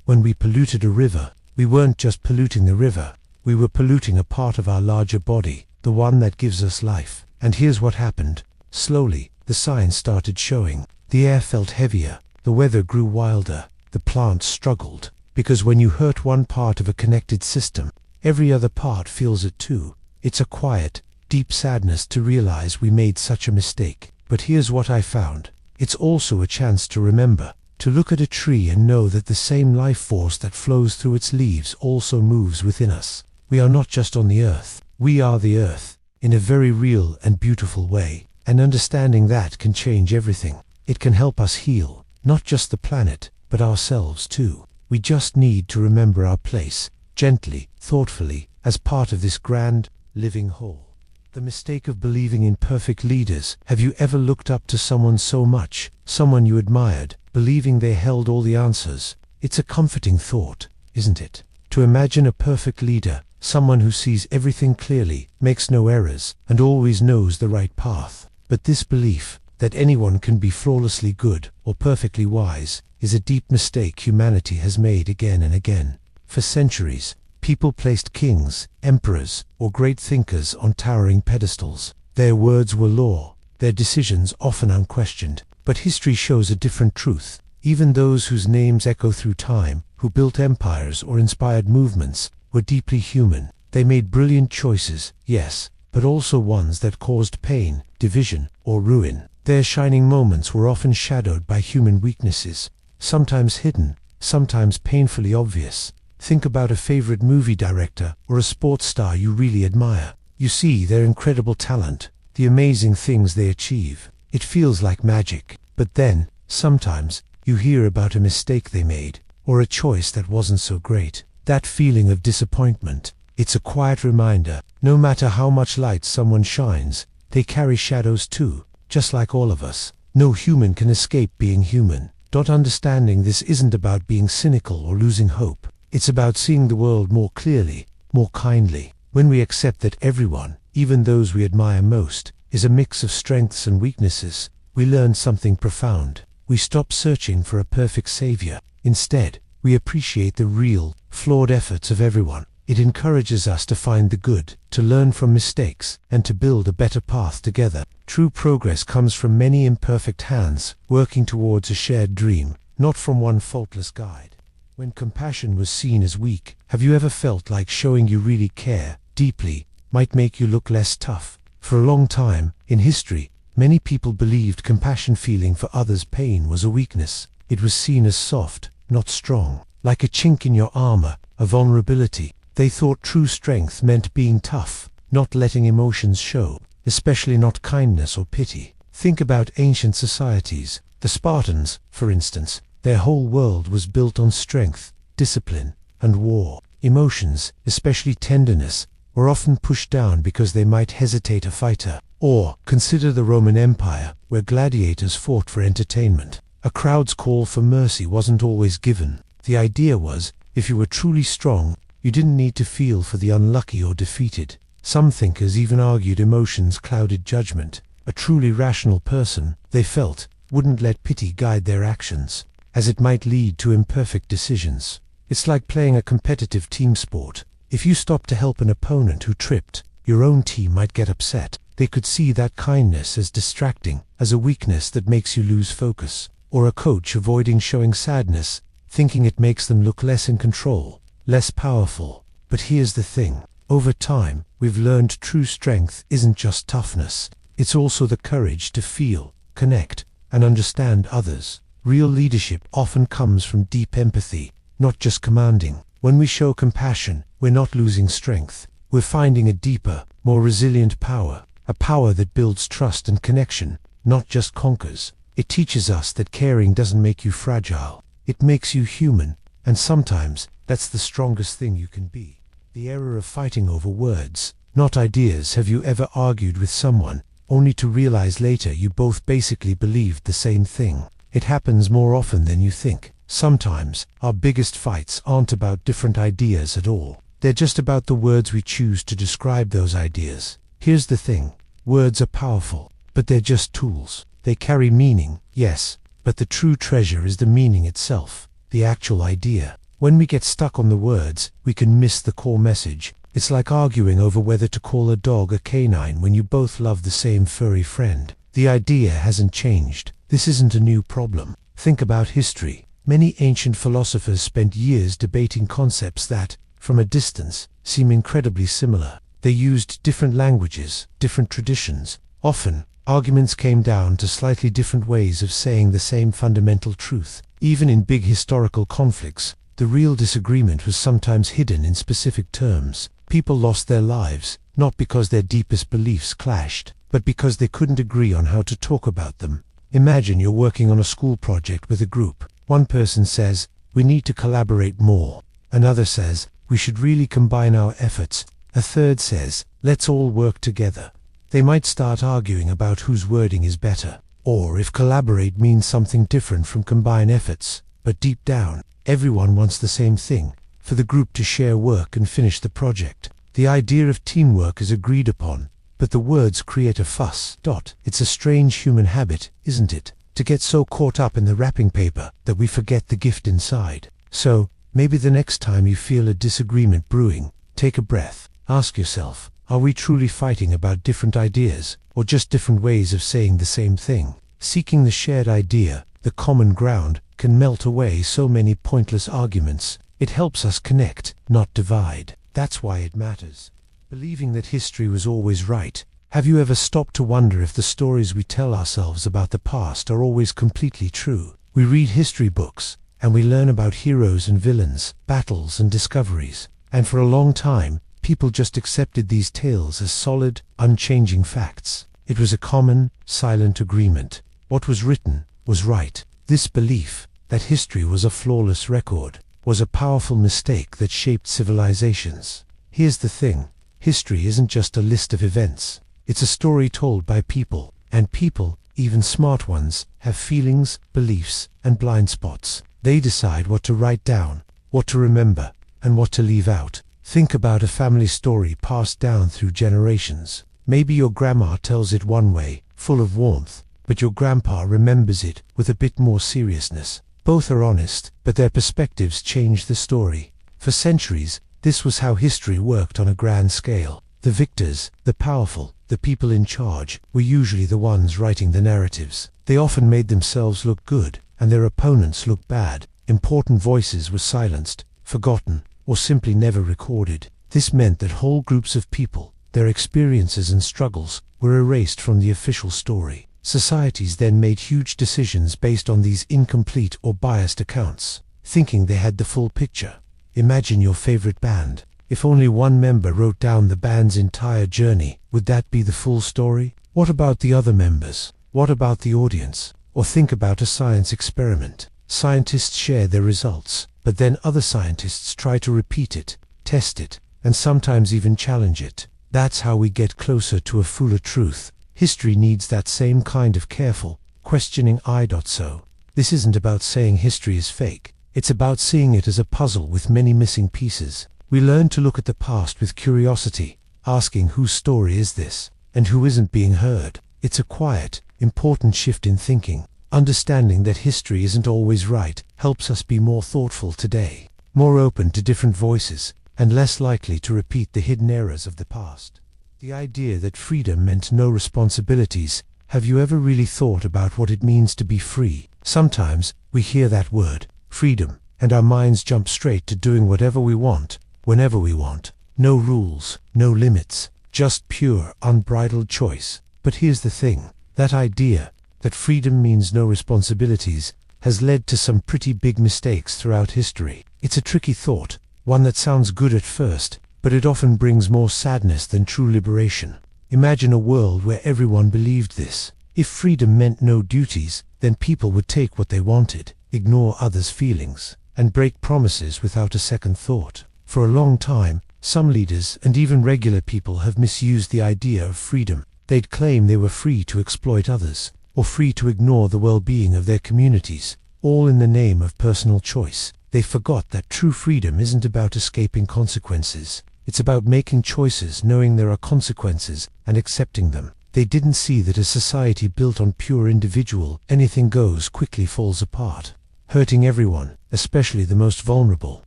When we polluted a river, we weren't just polluting the river, we were polluting a part of our larger body, the one that gives us life. And here's what happened. Slowly, the signs started showing. The air felt heavier, the weather grew wilder, the plants struggled. Because when you hurt one part of a connected system, every other part feels it too. It's a quiet, deep sadness to realize we made such a mistake. But here's what I found. It's also a chance to remember, to look at a tree and know that the same life force that flows through its leaves also moves within us. We are not just on the earth, we are the earth, in a very real and beautiful way. And understanding that can change everything. It can help us heal, not just the planet, but ourselves too. We just need to remember our place, gently, thoughtfully, as part of this grand, living whole. The mistake of believing in perfect leaders. Have you ever looked up to someone so much, someone you admired, believing they held all the answers? It's a comforting thought, isn't it? To imagine a perfect leader, someone who sees everything clearly, makes no errors, and always knows the right path. But this belief, that anyone can be flawlessly good or perfectly wise, is a deep mistake humanity has made again and again. For centuries, people placed kings, emperors, or great thinkers on towering pedestals. Their words were law, their decisions often unquestioned. But history shows a different truth. Even those whose names echo through time, who built empires or inspired movements, were deeply human. They made brilliant choices, yes, but also ones that caused pain, division, or ruin. Their shining moments were often shadowed by human weaknesses, sometimes hidden, sometimes painfully obvious. Think about a favorite movie director or a sports star you really admire. You see their incredible talent, the amazing things they achieve. It feels like magic. But then, sometimes, you hear about a mistake they made, or a choice that wasn't so great. That feeling of disappointment, it's a quiet reminder, no matter how much light someone shines, they carry shadows too, just like all of us. No human can escape being human. Understanding this isn't about being cynical or losing hope. It's about seeing the world more clearly, more kindly. When we accept that everyone, even those we admire most, is a mix of strengths and weaknesses, we learn something profound. We stop searching for a perfect savior. Instead, we appreciate the real, flawed efforts of everyone. It encourages us to find the good, to learn from mistakes, and to build a better path together. True progress comes from many imperfect hands, working towards a shared dream, not from one faultless guide. When compassion was seen as weak, have you ever felt like showing you really care, deeply, might make you look less tough? For a long time, in history, Many people believed compassion feeling for others' pain was a weakness. It was seen as soft, not strong, like a chink in your armor, a vulnerability. They thought true strength meant being tough, not letting emotions show, especially not kindness or pity. Think about ancient societies. The Spartans, for instance, their whole world was built on strength, discipline, and war. Emotions, especially tenderness, were often pushed down because they might hesitate a fighter. Or consider the Roman Empire, where gladiators fought for entertainment. A crowd's call for mercy wasn't always given. The idea was, if you were truly strong, you didn't need to feel for the unlucky or defeated. Some thinkers even argued emotions clouded judgment. A truly rational person, they felt, wouldn't let pity guide their actions, as it might lead to imperfect decisions. It's like playing a competitive team sport. If you stopped to help an opponent who tripped, your own team might get upset. They could see that kindness as distracting, as a weakness that makes you lose focus. Or a coach avoiding showing sadness, thinking it makes them look less in control, less powerful. But here's the thing. Over time, we've learned true strength isn't just toughness. It's also the courage to feel, connect, and understand others. Real leadership often comes from deep empathy, not just commanding. When we show compassion, we're not losing strength. We're finding a deeper, more resilient power. A power that builds trust and connection, not just conquers. It teaches us that caring doesn't make you fragile. It makes you human, and sometimes that's the strongest thing you can be. The error of fighting over words, not ideas. Have you ever argued with someone, only to realize later you both basically believed the same thing? It happens more often than you think. Sometimes, our biggest fights aren't about different ideas at all. They're just about the words we choose to describe those ideas. Here's the thing. Words are powerful, but they're just tools. They carry meaning, yes, but the true treasure is the meaning itself, the actual idea. When we get stuck on the words, we can miss the core message. It's like arguing over whether to call a dog a canine when you both love the same furry friend. The idea hasn't changed. This isn't a new problem. Think about history. Many ancient philosophers spent years debating concepts that, from a distance, seem incredibly similar. They used different languages, different traditions. Often, arguments came down to slightly different ways of saying the same fundamental truth. Even in big historical conflicts, the real disagreement was sometimes hidden in specific terms. People lost their lives, not because their deepest beliefs clashed, but because they couldn't agree on how to talk about them. Imagine you're working on a school project with a group. One person says, "We need to collaborate more." Another says, "We should really combine our efforts." A third says, "Let's all work together." They might start arguing about whose wording is better, or if collaborate means something different from combine efforts. But deep down, everyone wants the same thing, for the group to share work and finish the project. The idea of teamwork is agreed upon, but the words create a fuss. It's a strange human habit, isn't it, to get so caught up in the wrapping paper that we forget the gift inside. So, maybe the next time you feel a disagreement brewing, take a breath. Ask yourself, are we truly fighting about different ideas, or just different ways of saying the same thing? Seeking the shared idea, the common ground, can melt away so many pointless arguments. It helps us connect, not divide. That's why it matters. Believing that history was always right. Have you ever stopped to wonder if the stories we tell ourselves about the past are always completely true? We read history books, and we learn about heroes and villains, battles and discoveries. And for a long time, people just accepted these tales as solid, unchanging facts. It was a common, silent agreement. What was written was right. This belief, that history was a flawless record, was a powerful mistake that shaped civilizations. Here's the thing. History isn't just a list of events. It's a story told by people, and people, even smart ones, have feelings, beliefs, and blind spots. They decide what to write down, what to remember, and what to leave out. Think about a family story passed down through generations. Maybe your grandma tells it one way, full of warmth, but your grandpa remembers it with a bit more seriousness. Both are honest, but their perspectives change the story. For centuries, this was how history worked on a grand scale. The victors, the powerful, the people in charge, were usually the ones writing the narratives. They often made themselves look good, and their opponents look bad. Important voices were silenced, forgotten, or simply never recorded. This meant that whole groups of people, their experiences and struggles, were erased from the official story. Societies then made huge decisions based on these incomplete or biased accounts, thinking they had the full picture. Imagine your favorite band. If only one member wrote down the band's entire journey, would that be the full story? What about the other members? What about the audience? Or think about a science experiment. Scientists share their results, but then other scientists try to repeat it, test it, and sometimes even challenge it. That's how we get closer to a fuller truth. History needs that same kind of careful, questioning eye. So, this isn't about saying history is fake. It's about seeing it as a puzzle with many missing pieces. We learn to look at the past with curiosity, asking whose story is this, and who isn't being heard. It's a quiet, important shift in thinking. Understanding that history isn't always right helps us be more thoughtful today, more open to different voices, and less likely to repeat the hidden errors of the past. The idea that freedom meant no responsibilities. Have you ever really thought about what it means to be free? Sometimes we hear that word, freedom, and our minds jump straight to doing whatever we want, whenever we want. No rules, no limits, just pure, unbridled choice. But here's the thing, that idea, that freedom means no responsibilities, has led to some pretty big mistakes throughout history. It's a tricky thought, one that sounds good at first, but it often brings more sadness than true liberation. Imagine a world where everyone believed this. If freedom meant no duties, then people would take what they wanted, ignore others' feelings, and break promises without a second thought. For a long time, some leaders and even regular people have misused the idea of freedom. They'd claim they were free to exploit others, or free to ignore the well-being of their communities, all in the name of personal choice. They forgot that true freedom isn't about escaping consequences. It's about making choices knowing there are consequences and accepting them. They didn't see that a society built on pure individual, anything goes quickly falls apart, hurting everyone, especially the most vulnerable.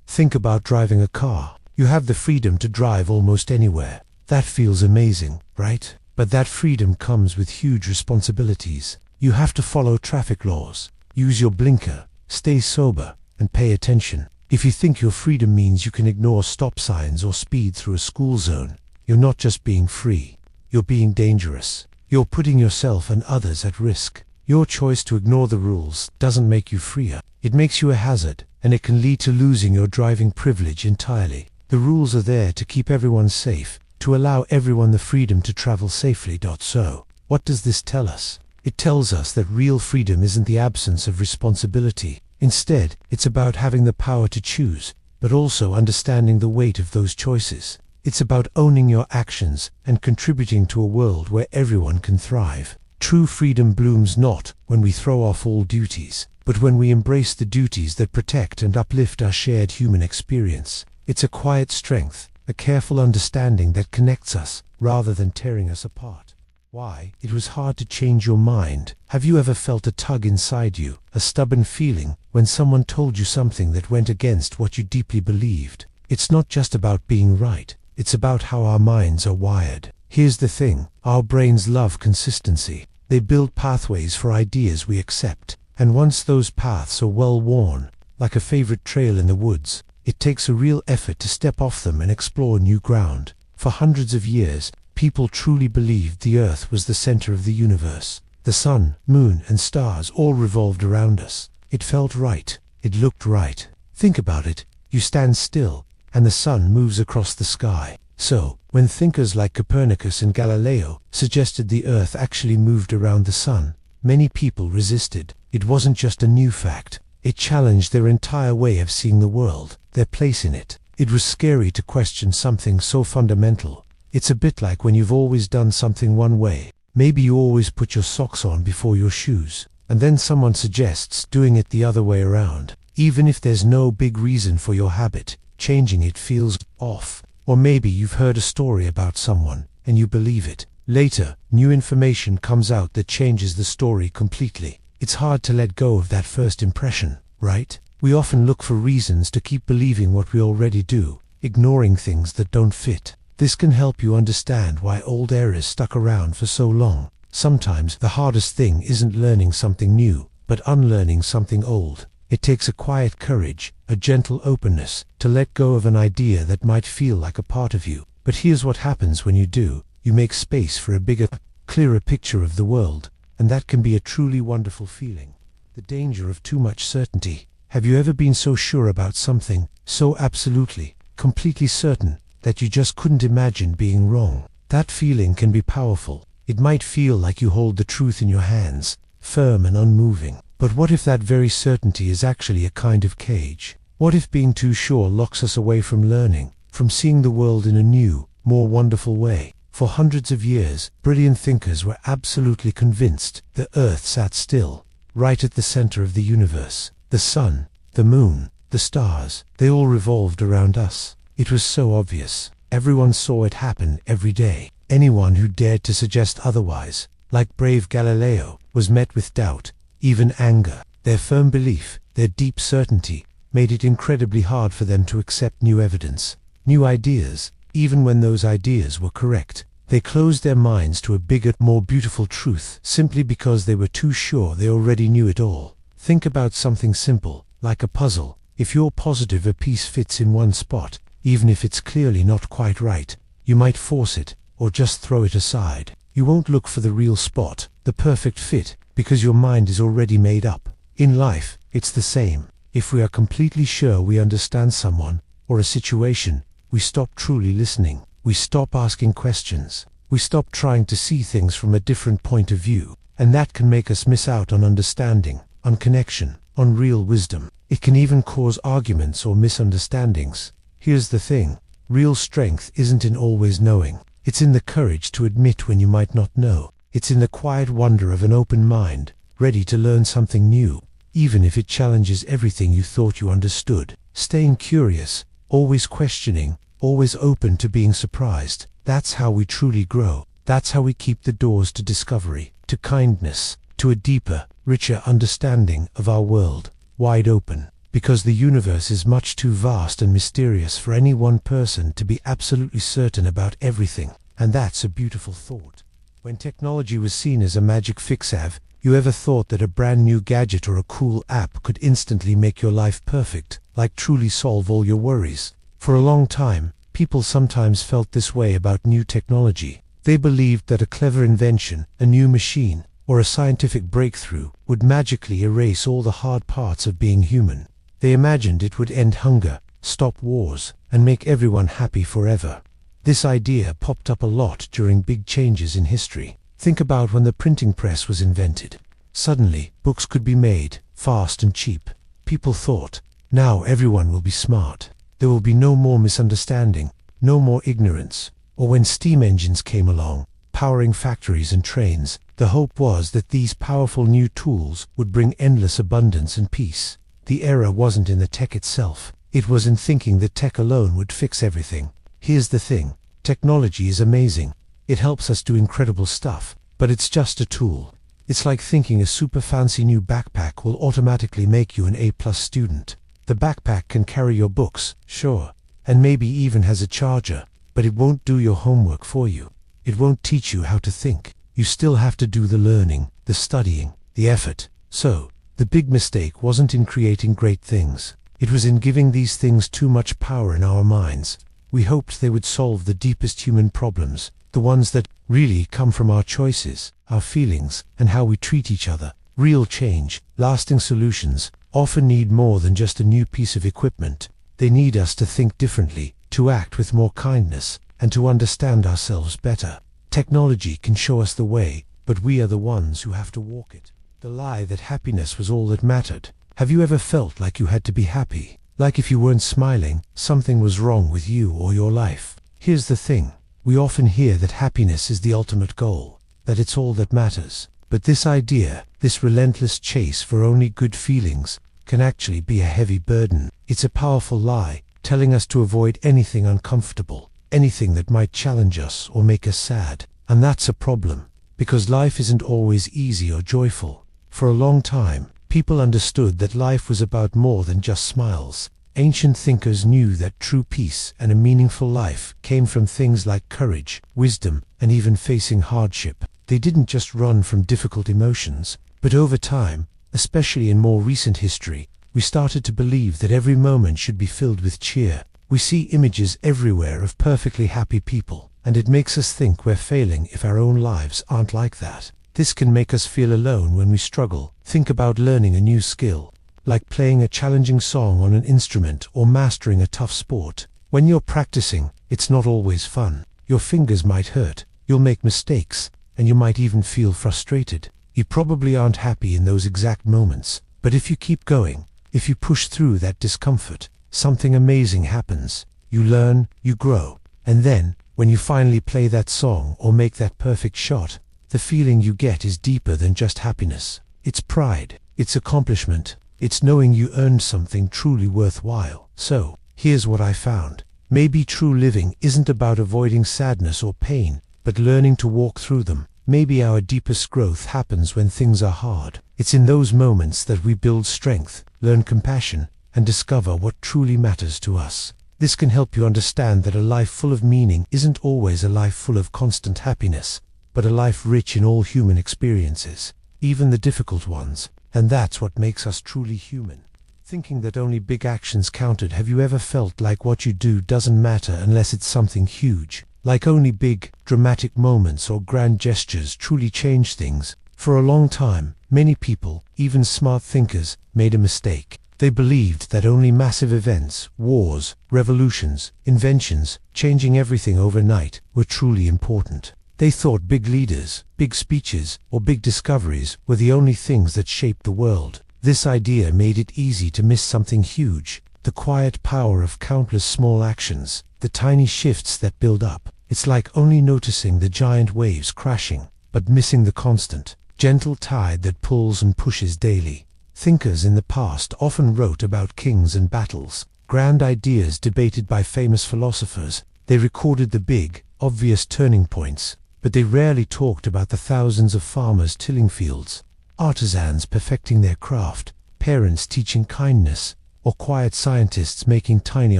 Think about driving a car. You have the freedom to drive almost anywhere. That feels amazing, right? But that freedom comes with huge responsibilities. You have to follow traffic laws, use your blinker, stay sober, and pay attention. If you think your freedom means you can ignore stop signs or speed through a school zone, you're not just being free, you're being dangerous. You're putting yourself and others at risk. Your choice to ignore the rules doesn't make you freer. It makes you a hazard, and it can lead to losing your driving privilege entirely. The rules are there to keep everyone safe, to allow everyone the freedom to travel safely. So, what does this tell us? It tells us that real freedom isn't the absence of responsibility. Instead, it's about having the power to choose, but also understanding the weight of those choices. It's about owning your actions and contributing to a world where everyone can thrive. True freedom blooms not when we throw off all duties, but when we embrace the duties that protect and uplift our shared human experience. It's a quiet strength, a careful understanding that connects us, rather than tearing us apart. Why? It was hard to change your mind. Have you ever felt a tug inside you, a stubborn feeling, when someone told you something that went against what you deeply believed? It's not just about being right, it's about how our minds are wired. Here's the thing, our brains love consistency. They build pathways for ideas we accept, and once those paths are well worn, like a favorite trail in the woods, it takes a real effort to step off them and explore new ground. For hundreds of years, people truly believed the Earth was the center of the universe. The sun, moon, and stars all revolved around us. It felt right. It looked right. Think about it. You stand still, and the sun moves across the sky. So, when thinkers like Copernicus and Galileo suggested the Earth actually moved around the sun, many people resisted. It wasn't just a new fact. It challenged their entire way of seeing the world, their place in it. It was scary to question something so fundamental. It's a bit like when you've always done something one way. Maybe you always put your socks on before your shoes, and then someone suggests doing it the other way around. Even if there's no big reason for your habit, changing it feels off. Or maybe you've heard a story about someone, and you believe it. Later, new information comes out that changes the story completely. It's hard to let go of that first impression, right? We often look for reasons to keep believing what we already do, ignoring things that don't fit. This can help you understand why old errors stuck around for so long. Sometimes the hardest thing isn't learning something new, but unlearning something old. It takes a quiet courage, a gentle openness, to let go of an idea that might feel like a part of you, But here's what happens when you do. You make space for a bigger, clearer picture of the world, and that can be a truly wonderful feeling. The danger of too much certainty. Have you ever been so sure about something, so absolutely, completely certain, that you just couldn't imagine being wrong? That feeling can be powerful. It might feel like you hold the truth in your hands, firm and unmoving. But what if that very certainty is actually a kind of cage? What if being too sure locks us away from learning, from seeing the world in a new, more wonderful way? For hundreds of years, brilliant thinkers were absolutely convinced the Earth sat still, right at the center of the universe. The sun, the moon, the stars, they all revolved around us. It was so obvious. Everyone saw it happen every day. Anyone who dared to suggest otherwise, like brave Galileo, was met with doubt, even anger. Their firm belief, their deep certainty, made it incredibly hard for them to accept new evidence, new ideas, even when those ideas were correct. They closed their minds to a bigger, more beautiful truth, simply because they were too sure they already knew it all. Think about something simple, like a puzzle. If you're positive a piece fits in one spot, even if it's clearly not quite right, you might force it, or just throw it aside. You won't look for the real spot, the perfect fit, because your mind is already made up. In life, it's the same. If we are completely sure we understand someone, or a situation, we stop truly listening. We stop asking questions. We stop trying to see things from a different point of view. And that can make us miss out on understanding, on connection, on real wisdom. It can even cause arguments or misunderstandings. Here's the thing. Real strength isn't in always knowing. It's in the courage to admit when you might not know. It's in the quiet wonder of an open mind, ready to learn something new, even if it challenges everything you thought you understood. Staying curious, always questioning, always open to being surprised. That's how we truly grow. That's how we keep the doors to discovery, to kindness, to a deeper, richer understanding of our world wide open. Because the universe is much too vast and mysterious for any one person to be absolutely certain about everything. And that's a beautiful thought. When technology was seen as a magic fix, have you ever thought that a brand new gadget or a cool app could instantly make your life perfect, like truly solve all your worries? For a long time, people sometimes felt this way about new technology. They believed that a clever invention, a new machine, or a scientific breakthrough would magically erase all the hard parts of being human. They imagined it would end hunger, stop wars, and make everyone happy forever. This idea popped up a lot during big changes in history. Think about when the printing press was invented. Suddenly, books could be made, fast and cheap. People thought, now everyone will be smart. There will be no more misunderstanding, no more ignorance. Or when steam engines came along, powering factories and trains, the hope was that these powerful new tools would bring endless abundance and peace. The error wasn't in the tech itself. It was in thinking that tech alone would fix everything. Here's the thing. Technology is amazing. It helps us do incredible stuff, but it's just a tool. It's like thinking a super fancy new backpack will automatically make you an A+ student. The backpack can carry your books, sure, and maybe even has a charger, but it won't do your homework for you. It won't teach you how to think. You still have to do the learning, the studying, the effort. So, the big mistake wasn't in creating great things. It was in giving these things too much power in our minds. We hoped they would solve the deepest human problems, the ones that really come from our choices, our feelings, and how we treat each other. Real change, lasting solutions, often need more than just a new piece of equipment. They need us to think differently, to act with more kindness, and to understand ourselves better. Technology can show us the way, but we are the ones who have to walk it. The lie that happiness was all that mattered. Have you ever felt like you had to be happy? Like if you weren't smiling, something was wrong with you or your life? Here's the thing. We often hear that happiness is the ultimate goal, that it's all that matters. But this idea, this relentless chase for only good feelings, can actually be a heavy burden. It's a powerful lie, telling us to avoid anything uncomfortable, anything that might challenge us or make us sad. And that's a problem, because life isn't always easy or joyful. For a long time, people understood that life was about more than just smiles. Ancient thinkers knew that true peace and a meaningful life came from things like courage, wisdom, and even facing hardship. They didn't just run from difficult emotions, but over time, especially in more recent history, we started to believe that every moment should be filled with cheer, We see images everywhere of perfectly happy people, and it makes us think we're failing if our own lives aren't like that. This can make us feel alone when we struggle. Think about learning a new skill, like playing a challenging song on an instrument or mastering a tough sport. When you're practicing, it's not always fun. Your fingers might hurt, you'll make mistakes, and you might even feel frustrated. You probably aren't happy in those exact moments, but if you keep going, if you push through that discomfort, something amazing happens. You learn, you grow, and then, when you finally play that song or make that perfect shot, the feeling you get is deeper than just happiness. It's pride, it's accomplishment, it's knowing you earned something truly worthwhile. So, here's what I found. Maybe true living isn't about avoiding sadness or pain, but learning to walk through them. Maybe our deepest growth happens when things are hard. It's in those moments that we build strength, learn compassion, and discover what truly matters to us. This can help you understand that a life full of meaning isn't always a life full of constant happiness, but a life rich in all human experiences, even the difficult ones, and that's what makes us truly human. Thinking that only big actions counted. Have you ever felt like what you do doesn't matter unless it's something huge? Like only big, dramatic moments or grand gestures truly change things? For a long time, many people, even smart thinkers, made a mistake. They believed that only massive events, wars, revolutions, inventions, changing everything overnight, were truly important. They thought big leaders, big speeches, or big discoveries were the only things that shaped the world. This idea made it easy to miss something huge, the quiet power of countless small actions, the tiny shifts that build up. It's like only noticing the giant waves crashing, but missing the constant, gentle tide that pulls and pushes daily. Thinkers in the past often wrote about kings and battles, grand ideas debated by famous philosophers. They recorded the big, obvious turning points, but they rarely talked about the thousands of farmers tilling fields, artisans perfecting their craft, parents teaching kindness, or quiet scientists making tiny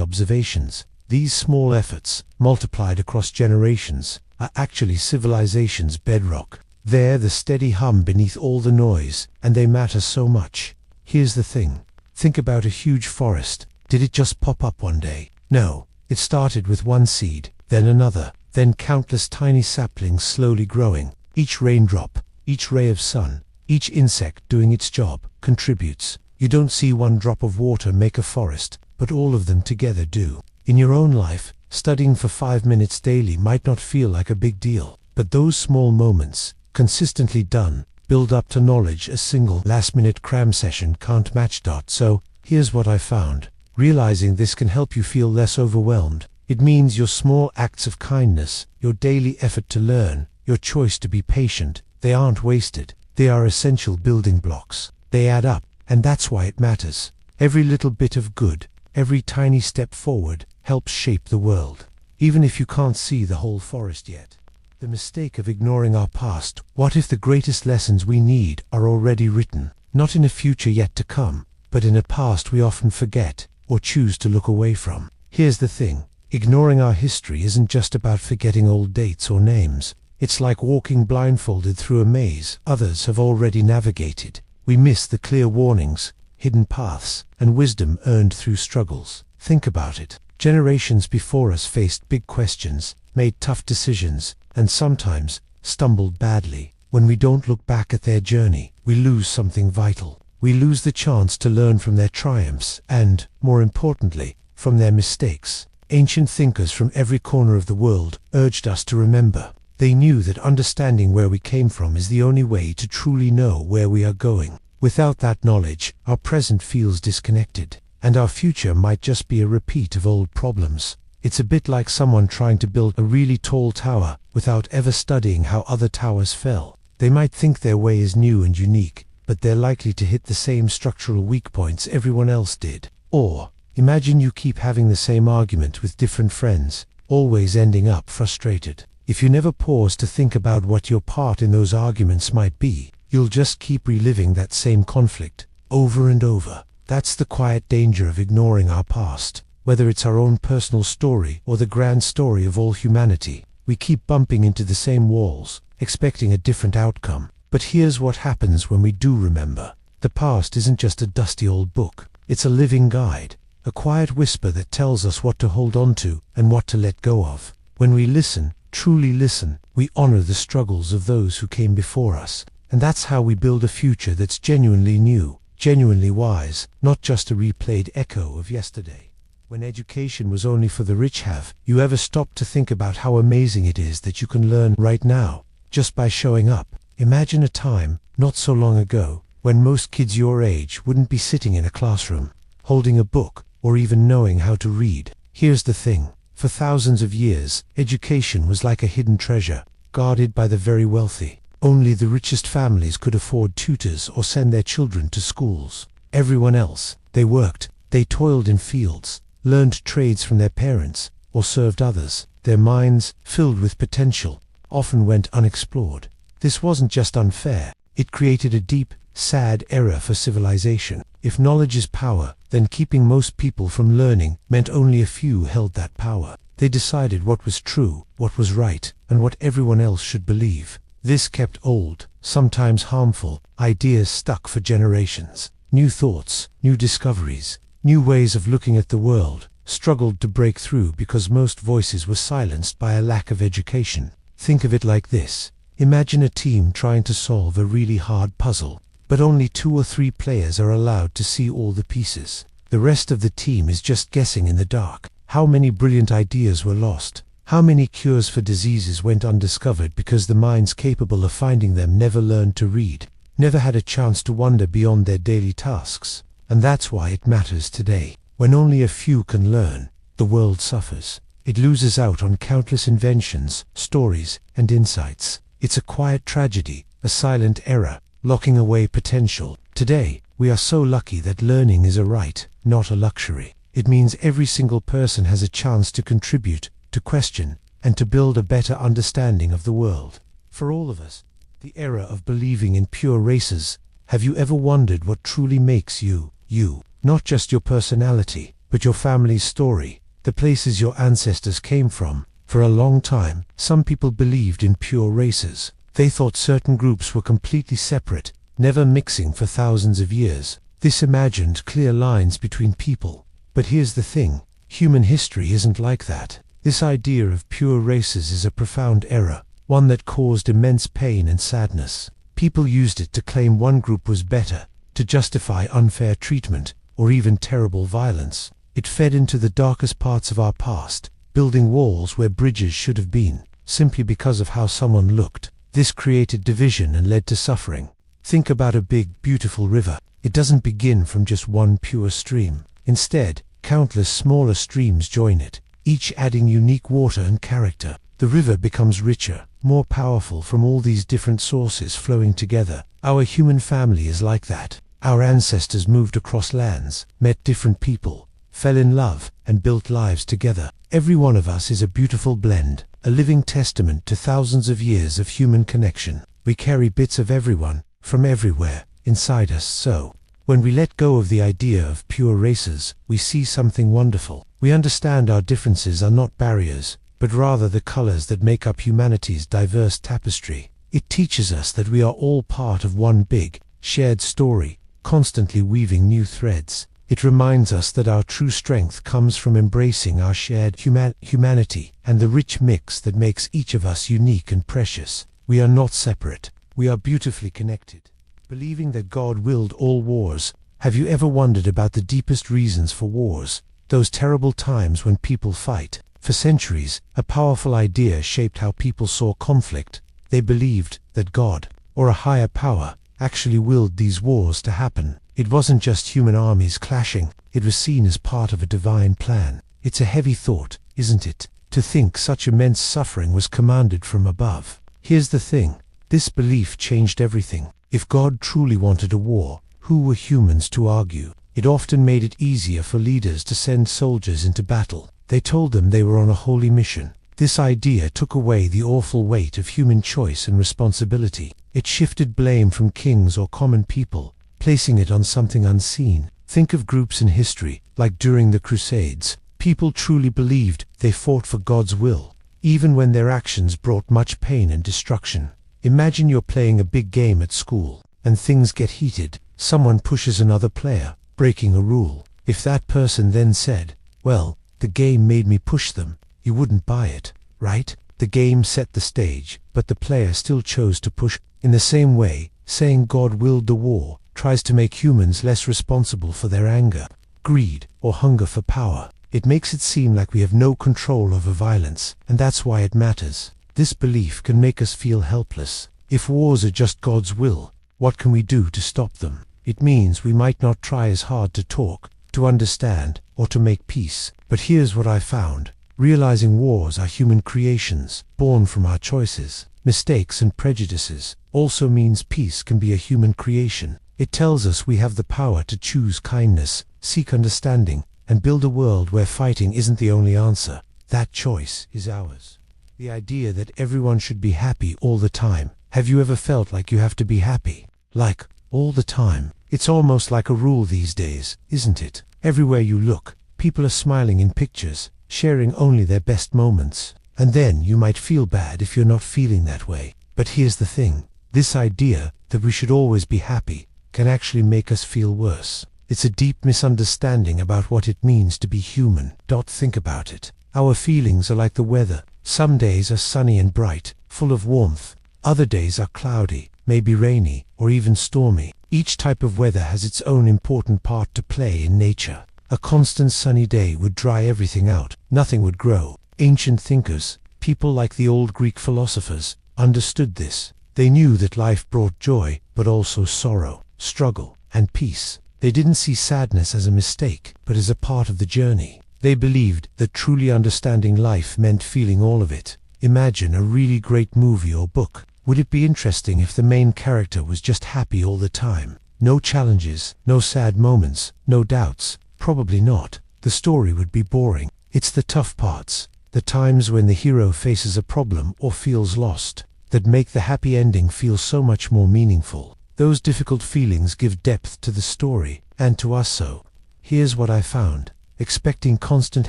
observations. These small efforts, multiplied across generations, are actually civilization's bedrock. They're the steady hum beneath all the noise, and they matter so much. Here's the thing. Think about a huge forest. Did it just pop up one day? No. It started with one seed, then another, then countless tiny saplings slowly growing. Each raindrop, each ray of sun, each insect doing its job, contributes. You don't see one drop of water make a forest, but all of them together do. In your own life, studying for 5 minutes daily might not feel like a big deal, but those small moments, consistently done, build up to knowledge a single last-minute cram session can't match. So, here's what I found. Realizing this can help you feel less overwhelmed. It means your small acts of kindness, your daily effort to learn, your choice to be patient, they aren't wasted. They are essential building blocks. They add up, and that's why it matters. Every little bit of good, every tiny step forward, helps shape the world. Even if you can't see the whole forest yet. The mistake of ignoring our past. What if the greatest lessons we need are already written, not in a future yet to come, but in a past we often forget, or choose to look away from? Here's the thing. Ignoring our history isn't just about forgetting old dates or names. It's like walking blindfolded through a maze others have already navigated. We miss the clear warnings, hidden paths, and wisdom earned through struggles. Think about it. Generations before us faced big questions, made tough decisions, and sometimes stumbled badly. When we don't look back at their journey, we lose something vital. We lose the chance to learn from their triumphs and, more importantly, from their mistakes. Ancient thinkers from every corner of the world urged us to remember. They knew that understanding where we came from is the only way to truly know where we are going. Without that knowledge, our present feels disconnected, and our future might just be a repeat of old problems. It's a bit like someone trying to build a really tall tower without ever studying how other towers fell. They might think their way is new and unique, but they're likely to hit the same structural weak points everyone else did. Or, imagine you keep having the same argument with different friends, always ending up frustrated. If you never pause to think about what your part in those arguments might be, you'll just keep reliving that same conflict, over and over. That's the quiet danger of ignoring our past. Whether it's our own personal story or the grand story of all humanity, we keep bumping into the same walls, expecting a different outcome. But here's what happens when we do remember. The past isn't just a dusty old book. It's a living guide, a a quiet whisper that tells us what to hold on to and what to let go of. When we listen, truly listen, we honor the struggles of those who came before us. And that's how we build a future that's genuinely new, genuinely wise, not just a replayed echo of yesterday. When education was only for the rich, have you ever stopped to think about how amazing it is that you can learn right now, just by showing up? Imagine a time, not so long ago, when most kids your age wouldn't be sitting in a classroom, holding a book, or even knowing how to read. Here's the thing, for thousands of years, education was like a hidden treasure, guarded by the very wealthy. Only the richest families could afford tutors or send their children to schools. Everyone else, they worked, they toiled in fields, learned trades from their parents, or served others. Their minds, filled with potential, often went unexplored. This wasn't just unfair, it created a deep, sad era for civilization. If knowledge is power, then keeping most people from learning meant only a few held that power. They decided what was true, what was right, and what everyone else should believe. This kept old, sometimes harmful, ideas stuck for generations. New thoughts, new discoveries, new ways of looking at the world struggled to break through because most voices were silenced by a lack of education. Think of it like this. Imagine a team trying to solve a really hard puzzle, but only 2 or 3 players are allowed to see all the pieces. The rest of the team is just guessing in the dark. How many brilliant ideas were lost? How many cures for diseases went undiscovered because the minds capable of finding them never learned to read, never had a chance to wander beyond their daily tasks? And that's why it matters today. When only a few can learn, the world suffers. It loses out on countless inventions, stories, and insights. It's a quiet tragedy, a silent error, locking away potential. Today, we are so lucky that learning is a right, not a luxury. It means every single person has a chance to contribute, to question, and to build a better understanding of the world. For all of us, the era of believing in pure races, have you ever wondered what truly makes you, you? Not just your personality, but your family's story, the places your ancestors came from. For a long time, some people believed in pure races. They thought certain groups were completely separate, never mixing for thousands of years. This imagined clear lines between people. But here's the thing, human history isn't like that. This idea of pure races is a profound error, one that caused immense pain and sadness. People used it to claim one group was better, to justify unfair treatment, or even terrible violence. It fed into the darkest parts of our past, building walls where bridges should have been, simply because of how someone looked. This created division and led to suffering. Think about a big, beautiful river. It doesn't begin from just one pure stream. Instead, countless smaller streams join it, each adding unique water and character. The river becomes richer, more powerful from all these different sources flowing together. Our human family is like that. Our ancestors moved across lands, met different people, fell in love, and built lives together. Every one of us is a beautiful blend, a living testament to thousands of years of human connection. We carry bits of everyone, from everywhere, inside us. So, when we let go of the idea of pure races, we see something wonderful. We understand our differences are not barriers, but rather the colors that make up humanity's diverse tapestry. It teaches us that we are all part of one big, shared story, constantly weaving new threads. It reminds us that our true strength comes from embracing our shared humanity and the rich mix that makes each of us unique and precious. We are not separate. We are beautifully connected. Believing that God willed all wars, have you ever wondered about the deepest reasons for wars? Those terrible times when people fight. For centuries, a powerful idea shaped how people saw conflict. They believed that God, or a higher power, actually willed these wars to happen. It wasn't just human armies clashing, it was seen as part of a divine plan. It's a heavy thought, isn't it, to think such immense suffering was commanded from above. Here's the thing, this belief changed everything. If God truly wanted a war, who were humans to argue? It often made it easier for leaders to send soldiers into battle. They told them they were on a holy mission. This idea took away the awful weight of human choice and responsibility. It shifted blame from kings or common people, placing it on something unseen. Think of groups in history, like during the Crusades. People truly believed they fought for God's will, even when their actions brought much pain and destruction. Imagine you're playing a big game at school, and things get heated. Someone pushes another player, breaking a rule. If that person then said, well, the game made me push them, you wouldn't buy it, right? The game set the stage, but the player still chose to push. In the same way, saying God willed the war tries to make humans less responsible for their anger, greed, or hunger for power. It makes it seem like we have no control over violence, and that's why it matters. This belief can make us feel helpless. If wars are just God's will, what can we do to stop them? It means we might not try as hard to talk, to understand, or to make peace. But here's what I found. Realizing wars are human creations, born from our choices, mistakes and prejudices, also means peace can be a human creation. It tells us we have the power to choose kindness, seek understanding, and build a world where fighting isn't the only answer. That choice is ours. The idea that everyone should be happy all the time. Have you ever felt like you have to be happy? Like, all the time? It's almost like a rule these days, isn't it? Everywhere you look, people are smiling in pictures, sharing only their best moments. And then you might feel bad if you're not feeling that way. But here's the thing. This idea that we should always be happy can actually make us feel worse. It's a deep misunderstanding about what it means to be human. Think about it. Our feelings are like the weather. Some days are sunny and bright, full of warmth. Other days are cloudy, maybe rainy, or even stormy. Each type of weather has its own important part to play in nature. A constant sunny day would dry everything out. Nothing would grow. Ancient thinkers, people like the old Greek philosophers, understood this. They knew that life brought joy, but also sorrow, struggle, and peace. They didn't see sadness as a mistake, but as a part of the journey. They believed that truly understanding life meant feeling all of it. Imagine a really great movie or book. Would it be interesting if the main character was just happy all the time? No challenges, no sad moments, no doubts? Probably not. The story would be boring. It's the tough parts, the times when the hero faces a problem or feels lost, that make the happy ending feel so much more meaningful. Those difficult feelings give depth to the story, and to us so. Here's what I found. Expecting constant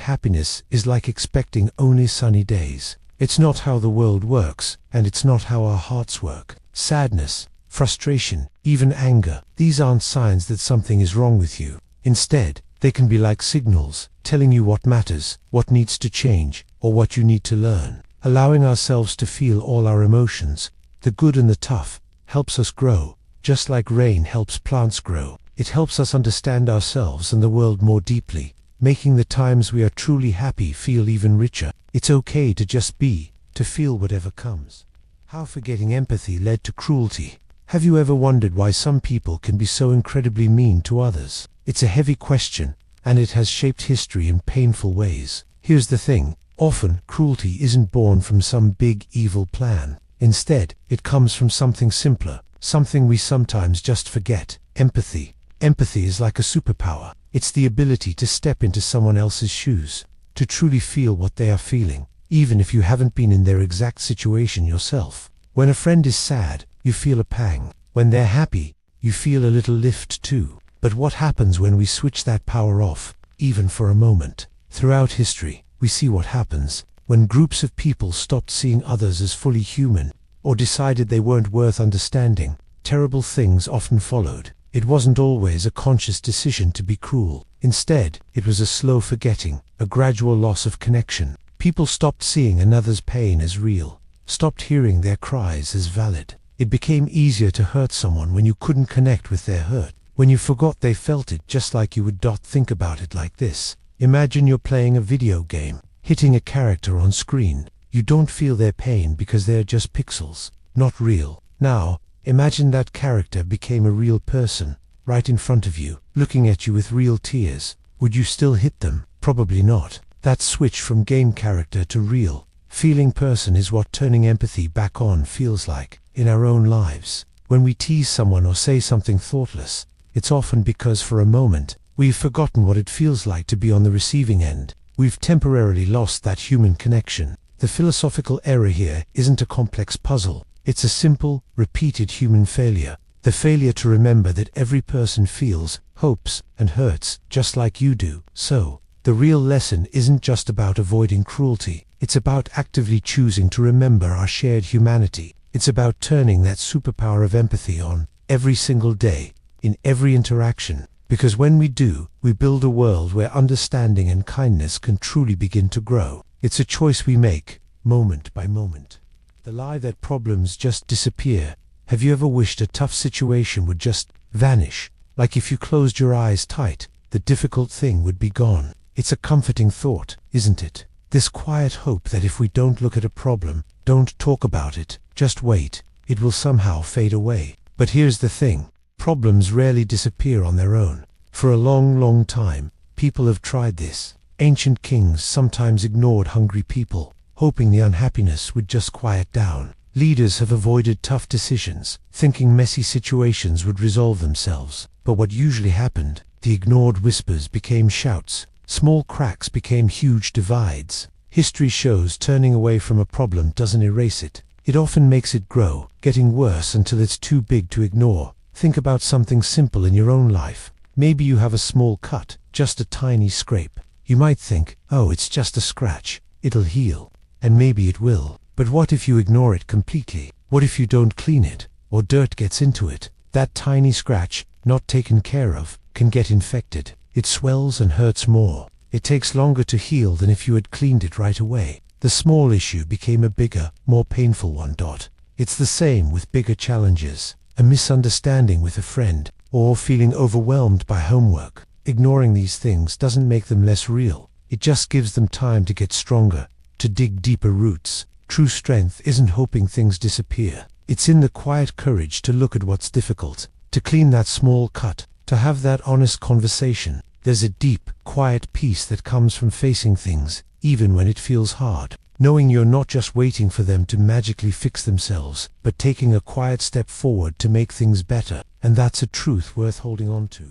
happiness is like expecting only sunny days. It's not how the world works, and it's not how our hearts work. Sadness, frustration, even anger, these aren't signs that something is wrong with you. Instead, they can be like signals, telling you what matters, what needs to change, or what you need to learn. Allowing ourselves to feel all our emotions, the good and the tough, helps us grow. Just like rain helps plants grow, it helps us understand ourselves and the world more deeply, making the times we are truly happy feel even richer. It's okay to just be, to feel whatever comes. How forgetting empathy led to cruelty. Have you ever wondered why some people can be so incredibly mean to others? It's a heavy question, and it has shaped history in painful ways. Here's the thing. Often, cruelty isn't born from some big evil plan. Instead, it comes from something simpler, something we sometimes just forget. Empathy. Empathy is like a superpower. It's the ability to step into someone else's shoes, to truly feel what they are feeling, even if you haven't been in their exact situation yourself. When a friend is sad, you feel a pang. When they're happy, you feel a little lift too. But what happens when we switch that power off, even for a moment? Throughout history, we see what happens when groups of people stopped seeing others as fully human, or decided they weren't worth understanding. Terrible things often followed. It wasn't always a conscious decision to be cruel. Instead, it was a slow forgetting, a gradual loss of connection. People stopped seeing another's pain as real, stopped hearing their cries as valid. It became easier to hurt someone when you couldn't connect with their hurt, when you forgot they felt it just like you would. Think about it like this. Imagine you're playing a video game, hitting a character on screen. You don't feel their pain because they're just pixels, not real. Now, imagine that character became a real person, right in front of you, looking at you with real tears. Would you still hit them? Probably not. That switch from game character to real, feeling person is what turning empathy back on feels like. In our own lives, when we tease someone or say something thoughtless, it's often because for a moment, we've forgotten what it feels like to be on the receiving end. We've temporarily lost that human connection. The philosophical error here isn't a complex puzzle. It's a simple, repeated human failure. The failure to remember that every person feels, hopes, and hurts just like you do. So, the real lesson isn't just about avoiding cruelty. It's about actively choosing to remember our shared humanity. It's about turning that superpower of empathy on every single day, in every interaction, Because when we do, we build a world where understanding and kindness can truly begin to grow. It's a choice we make, moment by moment. The lie that problems just disappear. Have you ever wished a tough situation would just vanish? Like if you closed your eyes tight, the difficult thing would be gone. It's a comforting thought, isn't it? This quiet hope that if we don't look at a problem, don't talk about it, just wait, it will somehow fade away. But here's the thing. Problems rarely disappear on their own. For a long time, people have tried this. Ancient kings sometimes ignored hungry people, hoping the unhappiness would just quiet down. Leaders have avoided tough decisions, thinking messy situations would resolve themselves. But what usually happened, the ignored whispers became shouts. Small cracks became huge divides. History shows turning away from a problem doesn't erase it. It often makes it grow, getting worse until it's too big to ignore. Think about something simple in your own life. Maybe you have a small cut, just a tiny scrape. You might think, oh, it's just a scratch, it'll heal. And maybe it will. But what if you ignore it completely? What if you don't clean it, or dirt gets into it? That tiny scratch, not taken care of, can get infected. It swells and hurts more. It takes longer to heal than if you had cleaned it right away. The small issue became a bigger, more painful one. It's the same with bigger challenges. A misunderstanding with a friend, or feeling overwhelmed by homework. Ignoring these things doesn't make them less real. It just gives them time to get stronger, to dig deeper roots. True strength isn't hoping things disappear. It's in the quiet courage to look at what's difficult, to clean that small cut, to have that honest conversation. There's a deep, quiet peace that comes from facing things, even when it feels hard. Knowing you're not just waiting for them to magically fix themselves, but taking a quiet step forward to make things better. And that's a truth worth holding on to.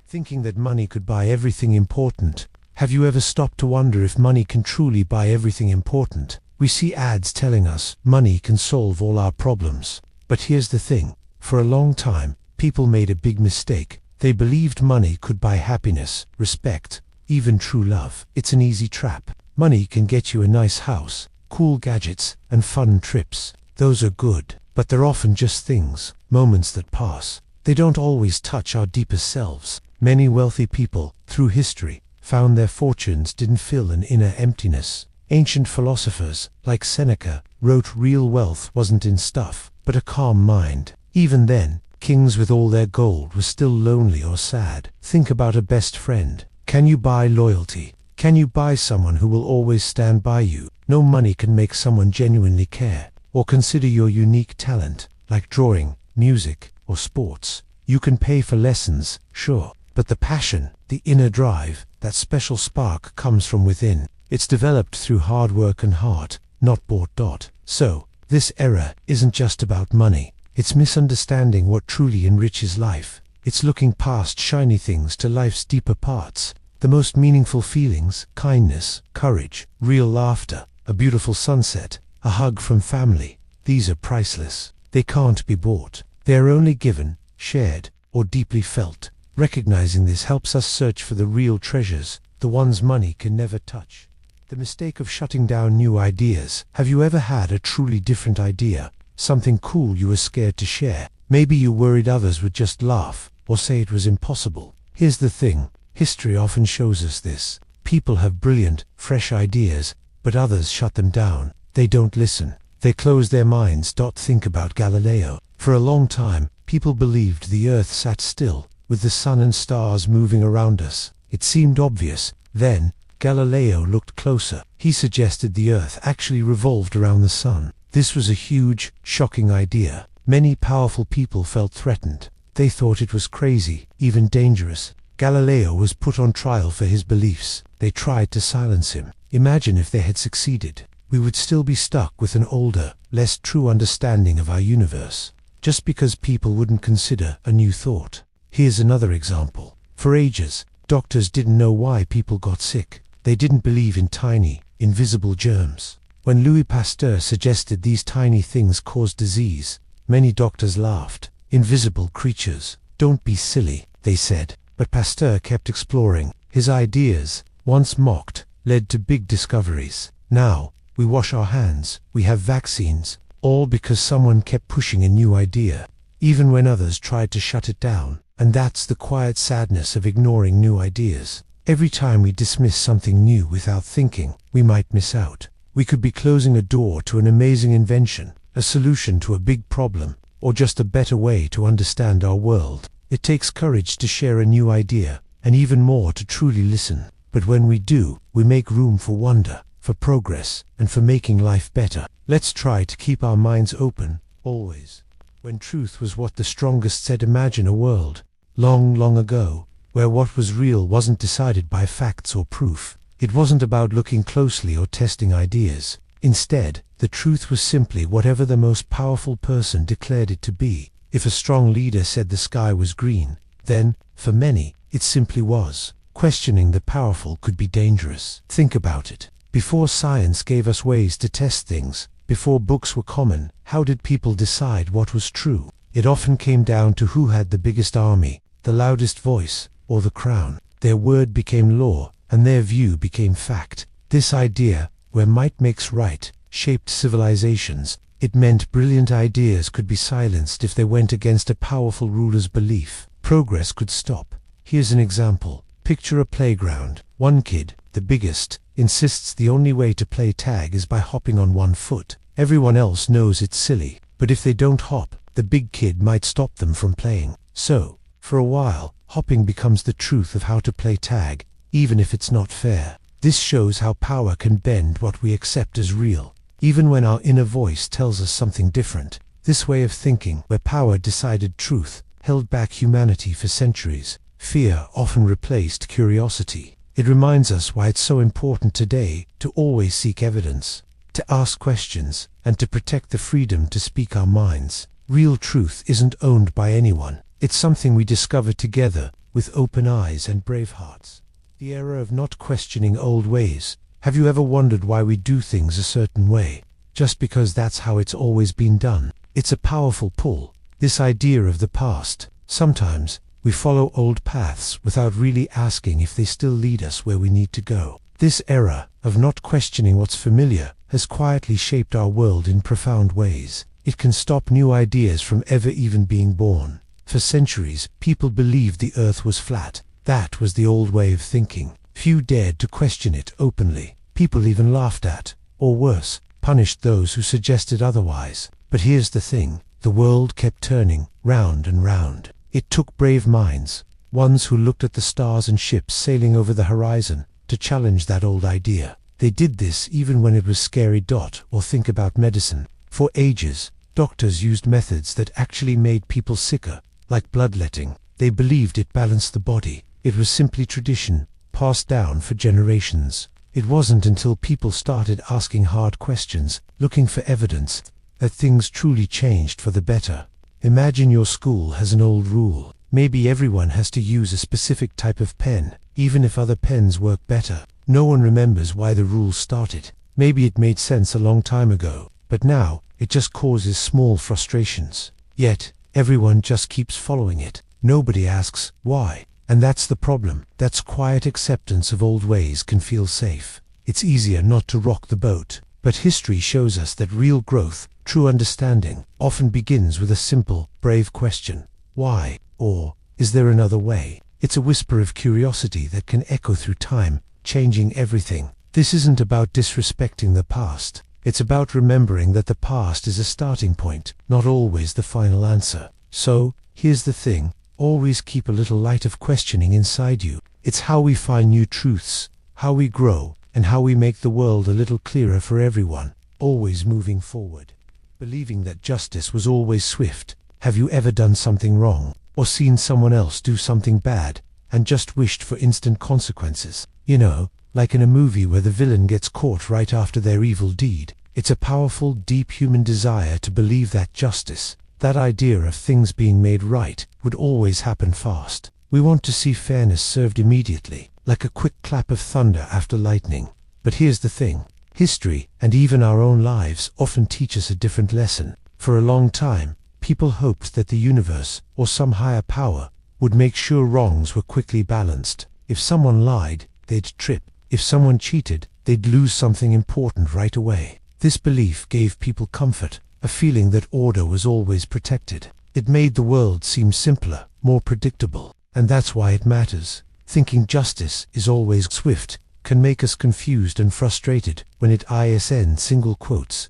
Thinking that money could buy everything important. Have you ever stopped to wonder if money can truly buy everything important? We see ads telling us money can solve all our problems. But here's the thing. For a long time, people made a big mistake. They believed money could buy happiness, respect, even true love. It's an easy trap. Money can get you a nice house, cool gadgets, and fun trips. Those are good, but they're often just things, moments that pass. They don't always touch our deepest selves. Many wealthy people, through history, found their fortunes didn't fill an inner emptiness. Ancient philosophers, like Seneca, wrote real wealth wasn't in stuff, but a calm mind. Even then, kings with all their gold were still lonely or sad. Think about a best friend. Can you buy loyalty? Can you buy someone who will always stand by you? No money can make someone genuinely care. Or consider your unique talent, like drawing, music, or sports. You can pay for lessons, sure, but the passion, the inner drive, that special spark comes from within. It's developed through hard work and heart, not bought. So, this era isn't just about money. It's misunderstanding what truly enriches life. It's looking past shiny things to life's deeper parts. The most meaningful feelings, kindness, courage, real laughter, a beautiful sunset, a hug from family. These are priceless. They can't be bought. They are only given, shared, or deeply felt. Recognizing this helps us search for the real treasures, the ones money can never touch. The mistake of shutting down new ideas. Have you ever had a truly different idea? Something cool you were scared to share? Maybe you worried others would just laugh, or say it was impossible. Here's the thing. History often shows us this. People have brilliant, fresh ideas, but others shut them down. They don't listen. They close their minds. Think about Galileo. For a long time, people believed the earth sat still, with the sun and stars moving around us. It seemed obvious. Then, Galileo looked closer. He suggested the earth actually revolved around the sun. This was a huge, shocking idea. Many powerful people felt threatened. They thought it was crazy, even dangerous. Galileo was put on trial for his beliefs. They tried to silence him. Imagine if they had succeeded. We would still be stuck with an older, less true understanding of our universe, just because people wouldn't consider a new thought. Here's another example. For ages, doctors didn't know why people got sick. They didn't believe in tiny, invisible germs. When Louis Pasteur suggested these tiny things caused disease, many doctors laughed. Invisible creatures. Don't be silly, they said. But Pasteur kept exploring. His ideas, once mocked, led to big discoveries. Now, we wash our hands, we have vaccines, all because someone kept pushing a new idea. Even when others tried to shut it down, And that's the quiet sadness of ignoring new ideas. Every time we dismiss something new without thinking, we might miss out. We could be closing a door to an amazing invention, a solution to a big problem, or just a better way to understand our world. It takes courage to share a new idea, and even more to truly listen. But when we do, we make room for wonder, for progress, and for making life better. Let's try to keep our minds open, always. When truth was what the strongest said, imagine a world, long, long ago, where what was real wasn't decided by facts or proof. It wasn't about looking closely or testing ideas. Instead, the truth was simply whatever the most powerful person declared it to be. If a strong leader said the sky was green, then, for many, it simply was. Questioning the powerful could be dangerous. Think about it. Before science gave us ways to test things, before books were common, how did people decide what was true? It often came down to who had the biggest army, the loudest voice, or the crown. Their word became law, and their view became fact. This idea, where might makes right, shaped civilizations. It meant brilliant ideas could be silenced if they went against a powerful ruler's belief. Progress could stop. Here's an example. Picture a playground. One kid, the biggest, insists the only way to play tag is by hopping on one foot. Everyone else knows it's silly, but if they don't hop, the big kid might stop them from playing. So, for a while, hopping becomes the truth of how to play tag, even if it's not fair. This shows how power can bend what we accept as real, even when our inner voice tells us something different. This way of thinking, where power decided truth, held back humanity for centuries. Fear often replaced curiosity. It reminds us why it's so important today to always seek evidence, to ask questions, and to protect the freedom to speak our minds. Real truth isn't owned by anyone. It's something we discover together, with open eyes and brave hearts. The era of not questioning old ways. Have you ever wondered why we do things a certain way? Just because that's how it's always been done. It's a powerful pull. This idea of the past. Sometimes, we follow old paths without really asking if they still lead us where we need to go. This era of not questioning what's familiar has quietly shaped our world in profound ways. It can stop new ideas from ever even being born. For centuries, people believed the earth was flat. That was the old way of thinking. Few dared to question it openly. People even laughed at, or worse, punished those who suggested otherwise. But here's the thing, the world kept turning, round and round. It took brave minds, ones who looked at the stars and ships sailing over the horizon, to challenge that old idea. They did this even when it was scary. Or think about medicine. For ages, doctors used methods that actually made people sicker, like bloodletting. They believed it balanced the body. It was simply tradition, passed down for generations. It wasn't until people started asking hard questions, looking for evidence, that things truly changed for the better. Imagine your school has an old rule. Maybe everyone has to use a specific type of pen, even if other pens work better. No one remembers why the rule started. Maybe it made sense a long time ago, but now, it just causes small frustrations. Yet, everyone just keeps following it. Nobody asks, why? And that's the problem. That's quiet acceptance of old ways can feel safe. It's easier not to rock the boat. But history shows us that real growth, true understanding, often begins with a simple, brave question. Why? Or, is there another way? It's a whisper of curiosity that can echo through time, changing everything. This isn't about disrespecting the past. It's about remembering that the past is a starting point, not always the final answer. So, here's the thing. Always keep a little light of questioning inside you. It's how we find new truths, how we grow, and how we make the world a little clearer for everyone. Always moving forward. Believing that justice was always swift. Have you ever done something wrong, or seen someone else do something bad, and just wished for instant consequences? You know, like in a movie where the villain gets caught right after their evil deed. It's a powerful, deep human desire to believe that justice, that idea of things being made right, would always happen fast. We want to see fairness served immediately, like a quick clap of thunder after lightning. But here's the thing. History, and even our own lives, often teach us a different lesson. For a long time, people hoped that the universe, or some higher power, would make sure wrongs were quickly balanced. If someone lied, they'd trip. If someone cheated, they'd lose something important right away. This belief gave people comfort, a feeling that order was always protected. It made the world seem simpler, more predictable. And that's why it matters. Thinking justice is always swift can make us confused and frustrated when it isn single quotes.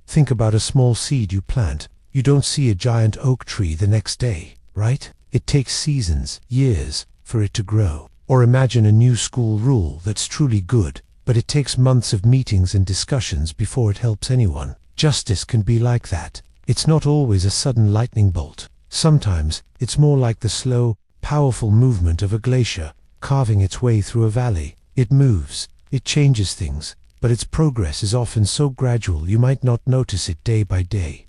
Think about a small seed you plant. You don't see a giant oak tree the next day, right? It takes seasons, years, for it to grow. Or imagine a new school rule that's truly good, but it takes months of meetings and discussions before it helps anyone. Justice can be like that. It's not always a sudden lightning bolt. Sometimes it's more like the slow, powerful movement of a glacier, carving its way through a valley. It moves, it changes things, but its progress is often so gradual you might not notice it day by day.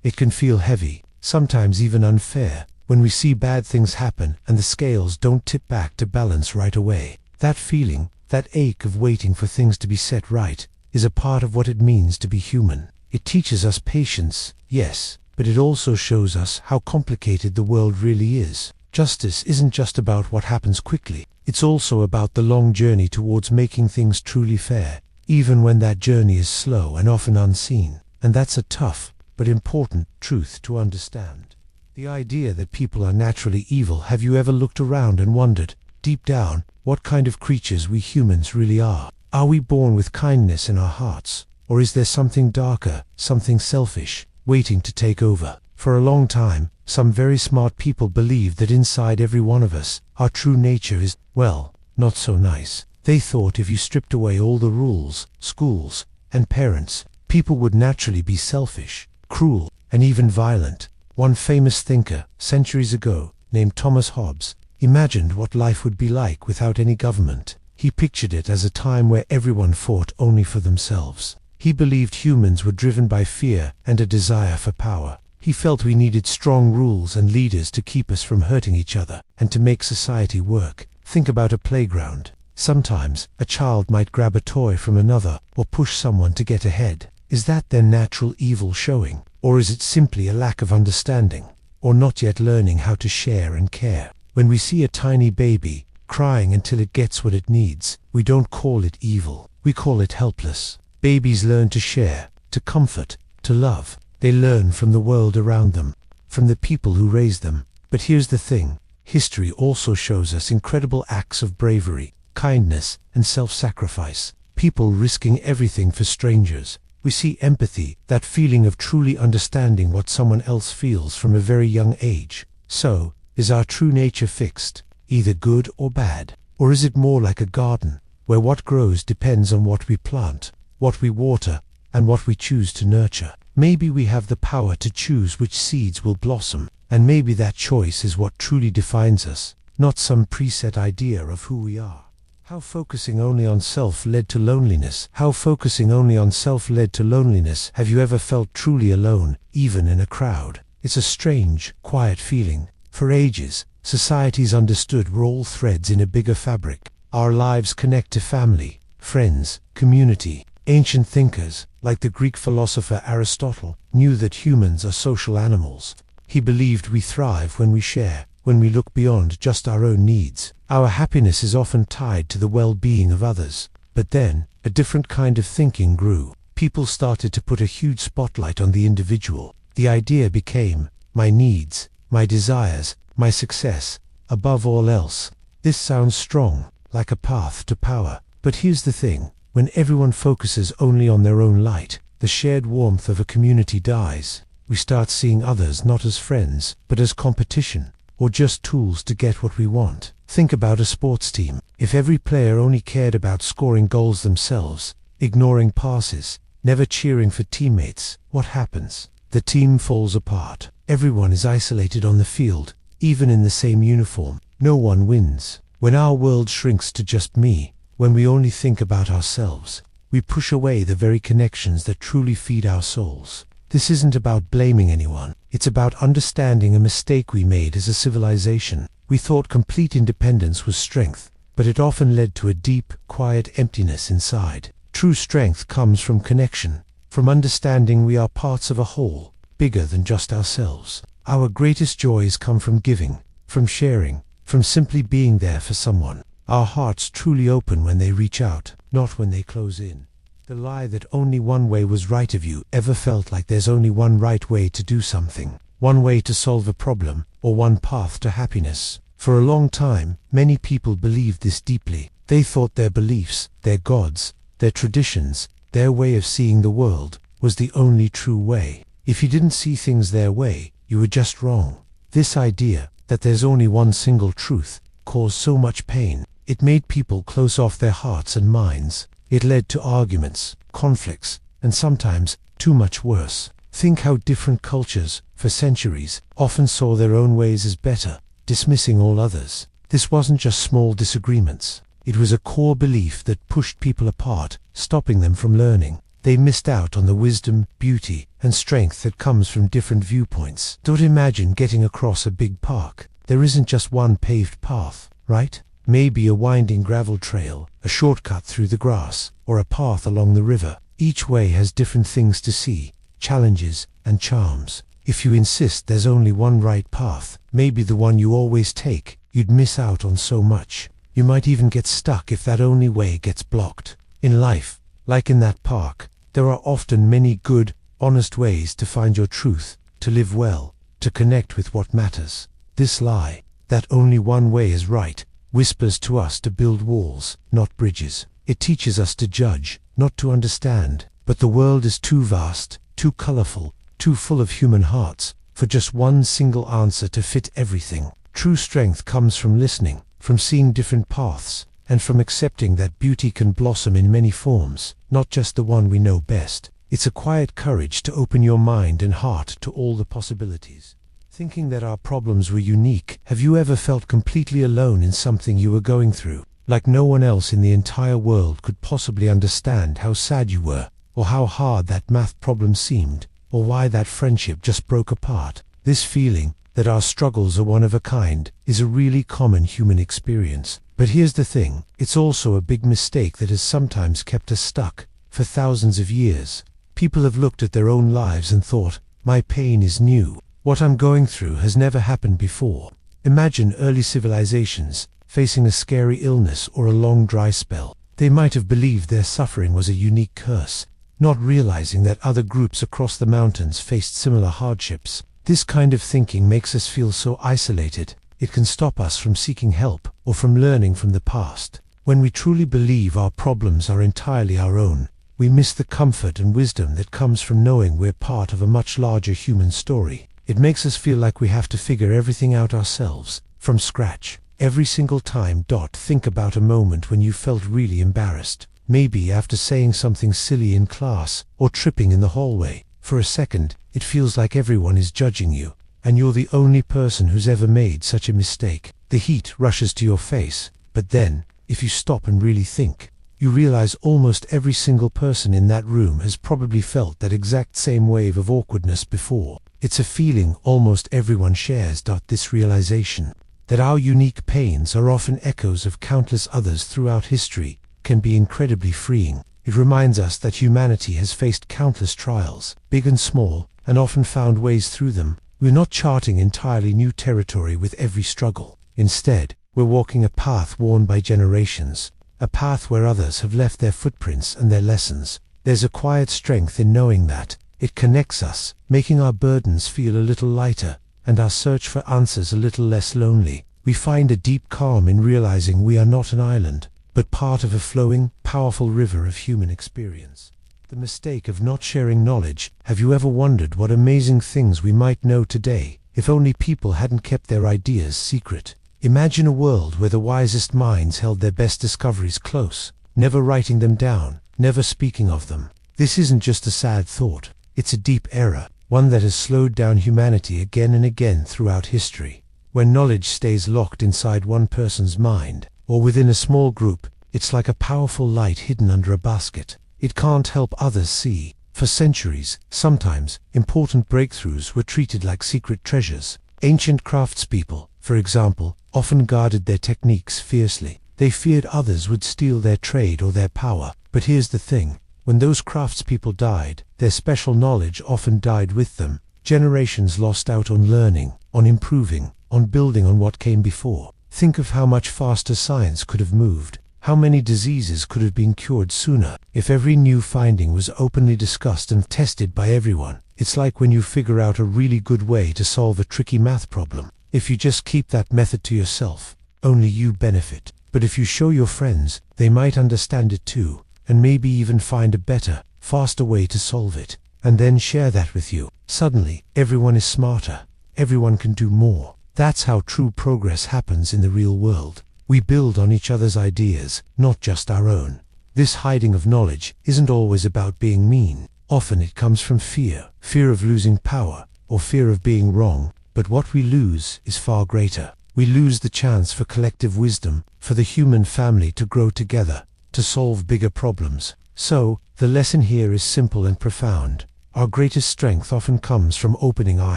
It can feel heavy, sometimes even unfair, when we see bad things happen and the scales don't tip back to balance right away. That feeling, that ache of waiting for things to be set right, is a part of what it means to be human. It teaches us patience, yes, but it also shows us how complicated the world really is. Justice isn't just about what happens quickly, it's also about the long journey towards making things truly fair, even when that journey is slow and often unseen. And that's a tough, but important truth to understand. The idea that people are naturally evil. Have you ever looked around and wondered, deep down, what kind of creatures we humans really are? Are we born with kindness in our hearts? Or is there something darker, something selfish, waiting to take over? For a long time, some very smart people believed that inside every one of us, our true nature is, well, not so nice. They thought if you stripped away all the rules, schools, and parents, people would naturally be selfish, cruel, and even violent. One famous thinker, centuries ago, named Thomas Hobbes, imagined what life would be like without any government. He pictured it as a time where everyone fought only for themselves. He believed humans were driven by fear and a desire for power. He felt we needed strong rules and leaders to keep us from hurting each other and to make society work. Think about a playground. Sometimes, a child might grab a toy from another or push someone to get ahead. Is that their natural evil showing? Or is it simply a lack of understanding? Or not yet learning how to share and care? When we see a tiny baby crying until it gets what it needs, we don't call it evil. We call it helpless. Babies learn to share, to comfort, to love. They learn from the world around them, from the people who raise them. But here's the thing. History also shows us incredible acts of bravery, kindness, and self-sacrifice. People risking everything for strangers. We see empathy, that feeling of truly understanding what someone else feels from a very young age. So, is our true nature fixed, either good or bad? Or is it more like a garden, where what grows depends on what we plant, what we water, and what we choose to nurture? Maybe we have the power to choose which seeds will blossom, and maybe that choice is what truly defines us, not some preset idea of who we are. How focusing only on self led to loneliness. How focusing only on self led to loneliness. Have you ever felt truly alone, even in a crowd? It's a strange, quiet feeling. For ages, societies understood we're all threads in a bigger fabric. Our lives connect to family, friends, community. Ancient thinkers, like the Greek philosopher Aristotle, knew that humans are social animals. He believed we thrive when we share, when we look beyond just our own needs. Our happiness is often tied to the well-being of others. But then, a different kind of thinking grew. People started to put a huge spotlight on the individual. The idea became, my needs, my desires, my success, above all else. This sounds strong, like a path to power. But here's the thing. When everyone focuses only on their own light, the shared warmth of a community dies. We start seeing others not as friends, but as competition, or just tools to get what we want. Think about a sports team. If every player only cared about scoring goals themselves, ignoring passes, never cheering for teammates, what happens? The team falls apart. Everyone is isolated on the field, even in the same uniform. No one wins. When our world shrinks to just me, when we only think about ourselves, we push away the very connections that truly feed our souls. This isn't about blaming anyone. It's about understanding a mistake we made as a civilization. We thought complete independence was strength, but it often led to a deep, quiet emptiness inside. True strength comes from connection, from understanding we are parts of a whole, bigger than just ourselves. Our greatest joys come from giving, from sharing, from simply being there for someone. Our hearts truly open when they reach out, not when they close in. The lie that only one way was right. Of you ever felt like there's only one right way to do something, one way to solve a problem, or one path to happiness. For a long time, many people believed this deeply. They thought their beliefs, their gods, their traditions, their way of seeing the world, was the only true way. If you didn't see things their way, you were just wrong. This idea, that there's only one single truth, caused so much pain. It made people close off their hearts and minds. It led to arguments, conflicts, and sometimes, too much worse. Think how different cultures, for centuries, often saw their own ways as better, dismissing all others. This wasn't just small disagreements. It was a core belief that pushed people apart, stopping them from learning. They missed out on the wisdom, beauty, and strength that comes from different viewpoints. Don't imagine getting across a big park. There isn't just one paved path, right? Maybe a winding gravel trail, a shortcut through the grass, or a path along the river. Each way has different things to see, challenges, and charms. If you insist there's only one right path, maybe the one you always take, you'd miss out on so much. You might even get stuck if that only way gets blocked. In life, like in that park, there are often many good, honest ways to find your truth, to live well, to connect with what matters. This lie, that only one way is right, whispers to us to build walls, not bridges. It teaches us to judge, not to understand. But the world is too vast, too colorful, too full of human hearts, for just one single answer to fit everything. True strength comes from listening, from seeing different paths, and from accepting that beauty can blossom in many forms, not just the one we know best. It's a quiet courage to open your mind and heart to all the possibilities. Thinking that our problems were unique, have you ever felt completely alone in something you were going through? Like no one else in the entire world could possibly understand how sad you were, or how hard that math problem seemed, or why that friendship just broke apart. This feeling, that our struggles are one of a kind, is a really common human experience. But here's the thing, it's also a big mistake that has sometimes kept us stuck for thousands of years. People have looked at their own lives and thought, my pain is new. What I'm going through has never happened before. Imagine early civilizations facing a scary illness or a long dry spell. They might have believed their suffering was a unique curse, not realizing that other groups across the mountains faced similar hardships. This kind of thinking makes us feel so isolated. It can stop us from seeking help or from learning from the past. When we truly believe our problems are entirely our own, we miss the comfort and wisdom that comes from knowing we're part of a much larger human story. It makes us feel like we have to figure everything out ourselves, from scratch. Every single time. Think about a moment when you felt really embarrassed. Maybe after saying something silly in class, or tripping in the hallway. For a second, it feels like everyone is judging you, and you're the only person who's ever made such a mistake. The heat rushes to your face, but then, if you stop and really think, you realize almost every single person in that room has probably felt that exact same wave of awkwardness before. It's a feeling almost everyone shares. This realization, that our unique pains are often echoes of countless others throughout history, can be incredibly freeing. It reminds us that humanity has faced countless trials, big and small, and often found ways through them. We're not charting entirely new territory with every struggle. Instead, we're walking a path worn by generations, a path where others have left their footprints and their lessons. There's a quiet strength in knowing that. It connects us, making our burdens feel a little lighter, and our search for answers a little less lonely. We find a deep calm in realizing we are not an island, but part of a flowing, powerful river of human experience. The mistake of not sharing knowledge. Have you ever wondered what amazing things we might know today, if only people hadn't kept their ideas secret? Imagine a world where the wisest minds held their best discoveries close, never writing them down, never speaking of them. This isn't just a sad thought, it's a deep error, one that has slowed down humanity again and again throughout history. When knowledge stays locked inside one person's mind, or within a small group, it's like a powerful light hidden under a basket. It can't help others see. For centuries, sometimes, important breakthroughs were treated like secret treasures. Ancient craftspeople, for example, often guarded their techniques fiercely. They feared others would steal their trade or their power. But here's the thing, when those craftspeople died, their special knowledge often died with them. Generations lost out on learning, on improving, on building on what came before. Think of how much faster science could have moved. How many diseases could have been cured sooner if every new finding was openly discussed and tested by everyone. It's like when you figure out a really good way to solve a tricky math problem. If you just keep that method to yourself, only you benefit. But if you show your friends, they might understand it too, and maybe even find a better, faster way to solve it, and then share that with you. Suddenly, everyone is smarter. Everyone can do more. That's how true progress happens in the real world. We build on each other's ideas, not just our own. This hiding of knowledge isn't always about being mean. Often it comes from fear, fear of losing power, or fear of being wrong. But what we lose is far greater. We lose the chance for collective wisdom, for the human family to grow together, to solve bigger problems. So, the lesson here is simple and profound. Our greatest strength often comes from opening our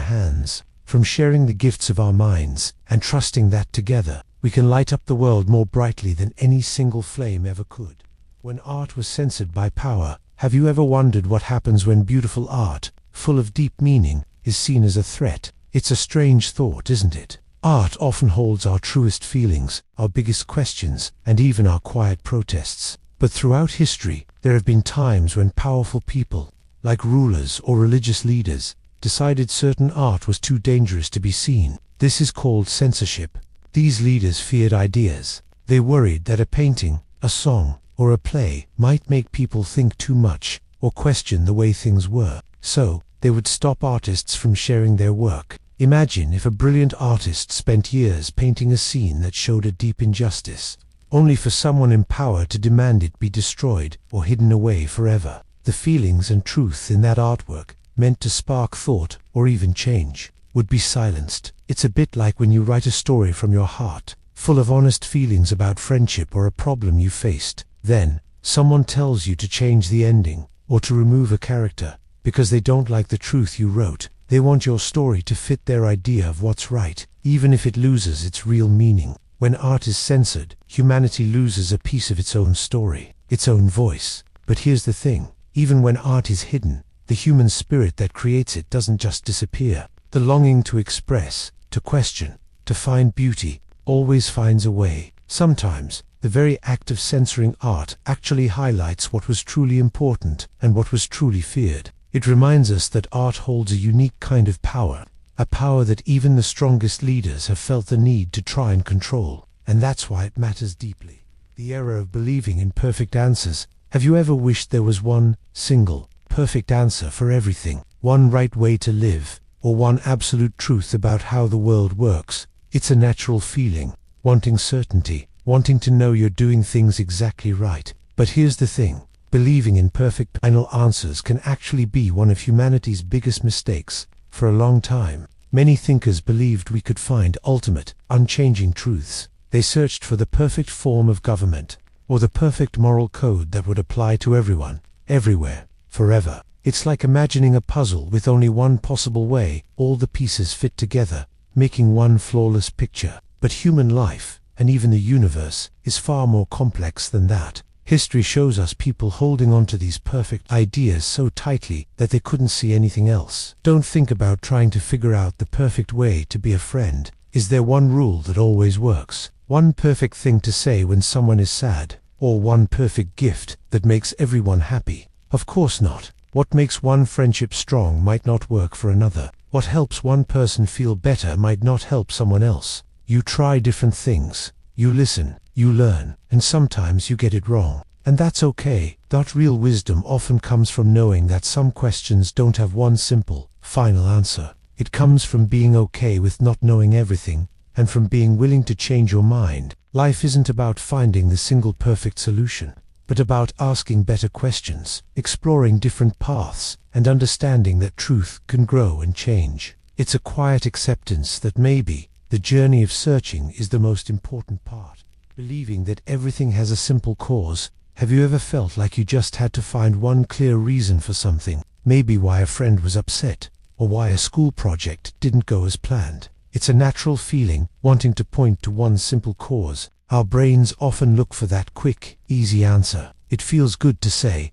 hands, from sharing the gifts of our minds, and trusting that together, we can light up the world more brightly than any single flame ever could. When art was censored by power, have you ever wondered what happens when beautiful art, full of deep meaning, is seen as a threat? It's a strange thought, isn't it? Art often holds our truest feelings, our biggest questions, and even our quiet protests. But throughout history, there have been times when powerful people, like rulers or religious leaders, decided certain art was too dangerous to be seen. This is called censorship. These leaders feared ideas. They worried that a painting, a song, or a play might make people think too much, or question the way things were. So, they would stop artists from sharing their work. Imagine if a brilliant artist spent years painting a scene that showed a deep injustice, only for someone in power to demand it be destroyed or hidden away forever. The feelings and truth in that artwork, meant to spark thought or even change, would be silenced. It's a bit like when you write a story from your heart, full of honest feelings about friendship or a problem you faced. Then, someone tells you to change the ending, or to remove a character, because they don't like the truth you wrote. They want your story to fit their idea of what's right, even if it loses its real meaning. When art is censored, humanity loses a piece of its own story, its own voice. But here's the thing, even when art is hidden, the human spirit that creates it doesn't just disappear. The longing to express, to question, to find beauty, always finds a way. Sometimes, the very act of censoring art actually highlights what was truly important and what was truly feared. It reminds us that art holds a unique kind of power, a power that even the strongest leaders have felt the need to try and control, and that's why it matters deeply. The error of believing in perfect answers. Have you ever wished there was one single, perfect answer for everything, one right way to live, or one absolute truth about how the world works? It's a natural feeling, wanting certainty, wanting to know you're doing things exactly right. But here's the thing. Believing in perfect final answers can actually be one of humanity's biggest mistakes. For a long time, many thinkers believed we could find ultimate, unchanging truths. They searched for the perfect form of government, or the perfect moral code that would apply to everyone, everywhere, forever. It's like imagining a puzzle with only one possible way all the pieces fit together, making one flawless picture. But human life, and even the universe, is far more complex than that. History shows us people holding on to these perfect ideas so tightly that they couldn't see anything else. Don't think about trying to figure out the perfect way to be a friend. Is there one rule that always works? One perfect thing to say when someone is sad? Or one perfect gift that makes everyone happy? Of course not. What makes one friendship strong might not work for another. What helps one person feel better might not help someone else. You try different things. You listen, you learn, and sometimes you get it wrong. And that's okay. That real wisdom often comes from knowing that some questions don't have one simple, final answer. It comes from being okay with not knowing everything, and from being willing to change your mind. Life isn't about finding the single perfect solution, but about asking better questions, exploring different paths, and understanding that truth can grow and change. It's a quiet acceptance that maybe the journey of searching is the most important part. Believing that everything has a simple cause. Have you ever felt like you just had to find one clear reason for something? Maybe why a friend was upset, or why a school project didn't go as planned. It's a natural feeling, wanting to point to one simple cause. Our brains often look for that quick, easy answer. It feels good to say,